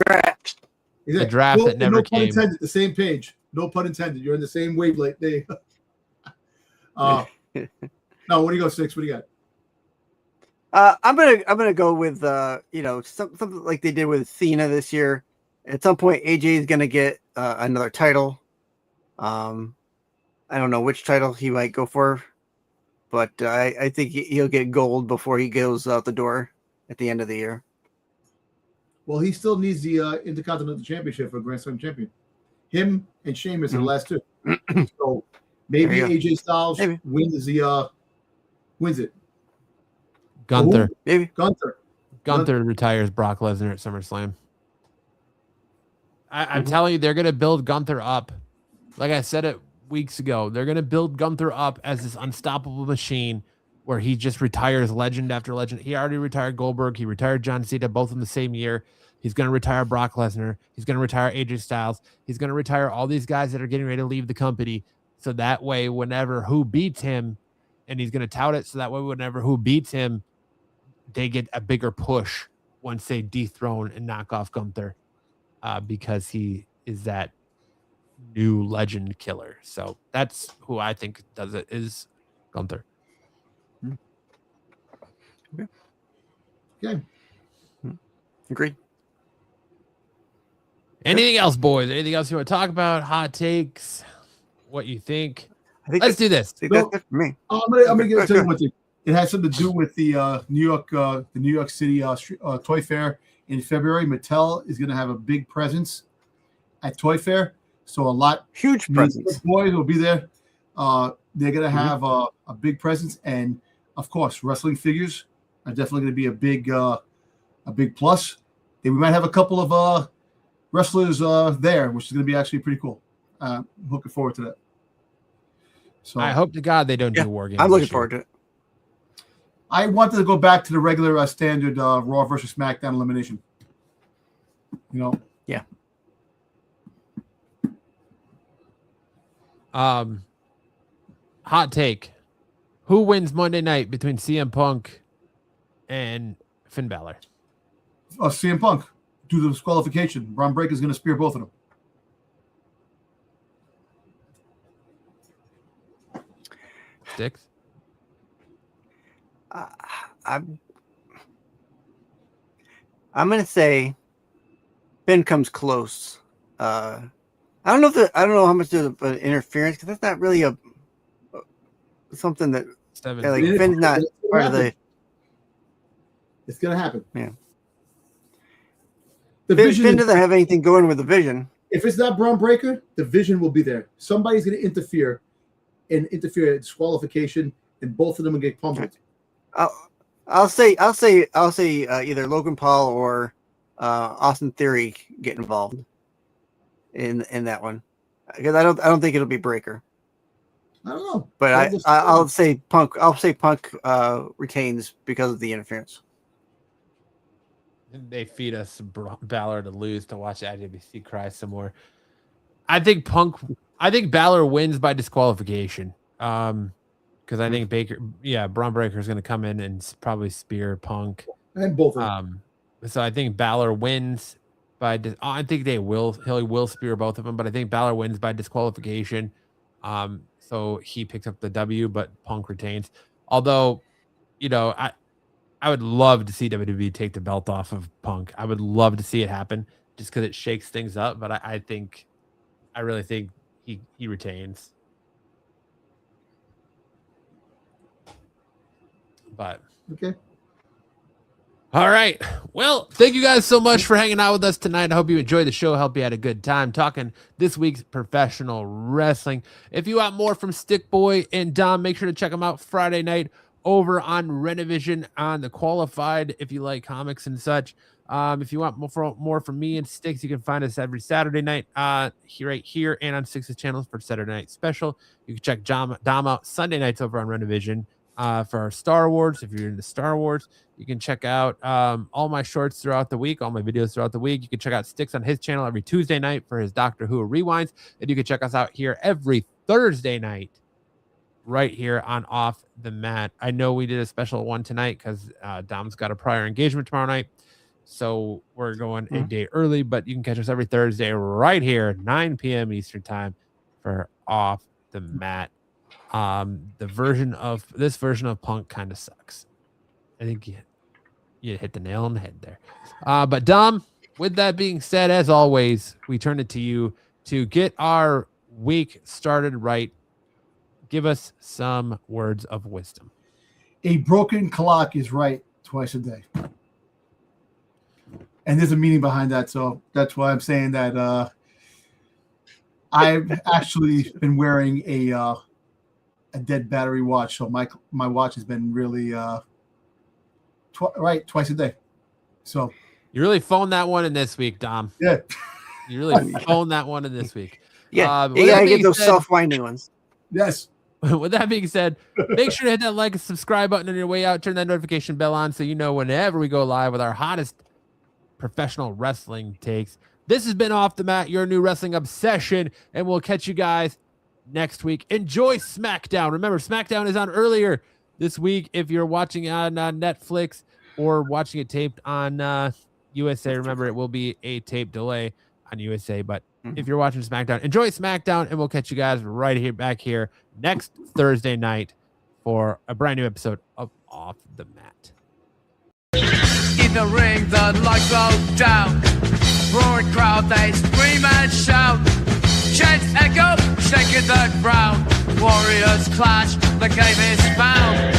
draft.
The draft that never
no pun
came.
intended. The same page. No pun intended. You're in the same wavelength. No, what do you go, Six? What do you got?
I'm gonna go with something like they did with Cena this year. At some point, AJ is gonna get another title. I don't know which title he might go for, but I think he'll get gold before he goes out the door at the end of the year.
Well, he still needs the Intercontinental Championship for Grand Slam champion. Him and Sheamus are the last two. So maybe AJ Styles wins it.
Gunther.
Maybe
Gunther retires Brock Lesnar at SummerSlam. I'm telling you, they're going to build Gunther up. Like I said it weeks ago, they're going to build Gunther up as this unstoppable machine where he just retires legend after legend. He already retired Goldberg. He retired John Cena, both in the same year. He's going to retire Brock Lesnar. He's going to retire AJ Styles. He's going to retire all these guys that are getting ready to leave the company. So that way, whenever who beats him, and he's going to tout it, so that way whenever who beats him, they get a bigger push once they dethrone and knock off Gunther because he is that new legend killer. So that's who I think does it, is Gunther.
Okay.
Agreed.
Anything else, boys? Anything else you want to talk about? Hot takes? What you think? Let's do this.
That's it for me.
I'm gonna tell you one thing. It has something to do with the New York City Toy Fair in February. Mattel is going to have a big presence at Toy Fair, so
huge presence.
Boys will be there. They're going to have a big presence, and of course, wrestling figures are definitely going to be a big plus. And we might have a couple of wrestlers there, which is going to be actually pretty cool. I'm looking forward to that. So
I hope to God they don't do War Games.
I'm looking forward to it.
I wanted to go back to the regular standard Raw versus SmackDown elimination.
Yeah.
Hot take. Who wins Monday night between CM Punk and Finn Balor?
CM Punk, due to disqualification. Braun Breakker is going to spear both of them.
Sticks?
I'm going to say Finn comes close. I don't know how much there's an interference, because that's not really something that Finn's not part of the.
It's going to happen.
Yeah.
The
Finn doesn't have anything going with the Vision.
If it's not Braun Breakker, the Vision will be there. Somebody's going to interfere at disqualification, and both of them will get pummeled.
I'll say either Logan Paul or Austin Theory get involved in that one, because I don't think it'll be Breaker.
I don't know,
but I'll say Punk. I'll say Punk retains because of the interference.
They feed us Balor to lose to watch IWC cry some more. I think Balor wins by disqualification. Because I think Braun Breakker is going to come in and probably spear Punk.
And both of them.
So I think Balor wins by. I think he will spear both of them, but I think Balor wins by disqualification. So he picks up the W, but Punk retains. Although, I would love to see WWE take the belt off of Punk. I would love to see it happen just because it shakes things up. But I really think he retains. But
okay.
All right. Well, thank you guys so much for hanging out with us tonight. I hope you enjoyed the show. I hope you had a good time talking this week's professional wrestling. If you want more from Stick Boy and Dom, make sure to check them out Friday night over on Renovision on the Qualified if you like comics and such. If you want more from me and Sticks, you can find us every Saturday night right here and on Six's channels for Saturday Night Special. You can check Dom out Sunday nights over on Renovision for our Star Wars. If you're into Star Wars, you can check out all my shorts throughout the week, all my videos throughout the week. You can check out Sticks on his channel every Tuesday night for his Doctor Who Rewinds. And you can check us out here every Thursday night right here on Off the Mat. I know we did a special one tonight because Dom's got a prior engagement tomorrow night. So we're going a day early, but you can catch us every Thursday right here, 9 p.m. Eastern time for Off the Mat. This version of Punk kind of sucks. I think you hit the nail on the head there. But Dom, with that being said, as always, we turn it to you to get our week started right. Give us some words of wisdom.
A broken clock is right twice a day. And there's a meaning behind that, so that's why I'm saying that I've actually been wearing a dead battery watch, so my watch has been really twice a day. So
you really phoned that one in this week, Dom.
Yeah,
you really phoned that one in this week.
Yeah, you gotta get those self-winding ones.
Yes.
With that being said, make sure to hit that like and subscribe button on your way out. Turn that notification bell on so you know whenever we go live with our hottest professional wrestling takes. This has been Off the Mat, your new wrestling obsession, and we'll catch you guys next week. Enjoy SmackDown. Remember, SmackDown is on earlier this week if you're watching on Netflix or watching it taped on USA. Remember, it will be a tape delay on USA, but if you're watching SmackDown, enjoy SmackDown, and we'll catch you guys right here back here next Thursday night for a brand new episode of Off the Mat.
In the ring, the lights go down. Roaring crowd, they scream and shout. Chants echo, shaking the ground. Warriors clash, the game is found.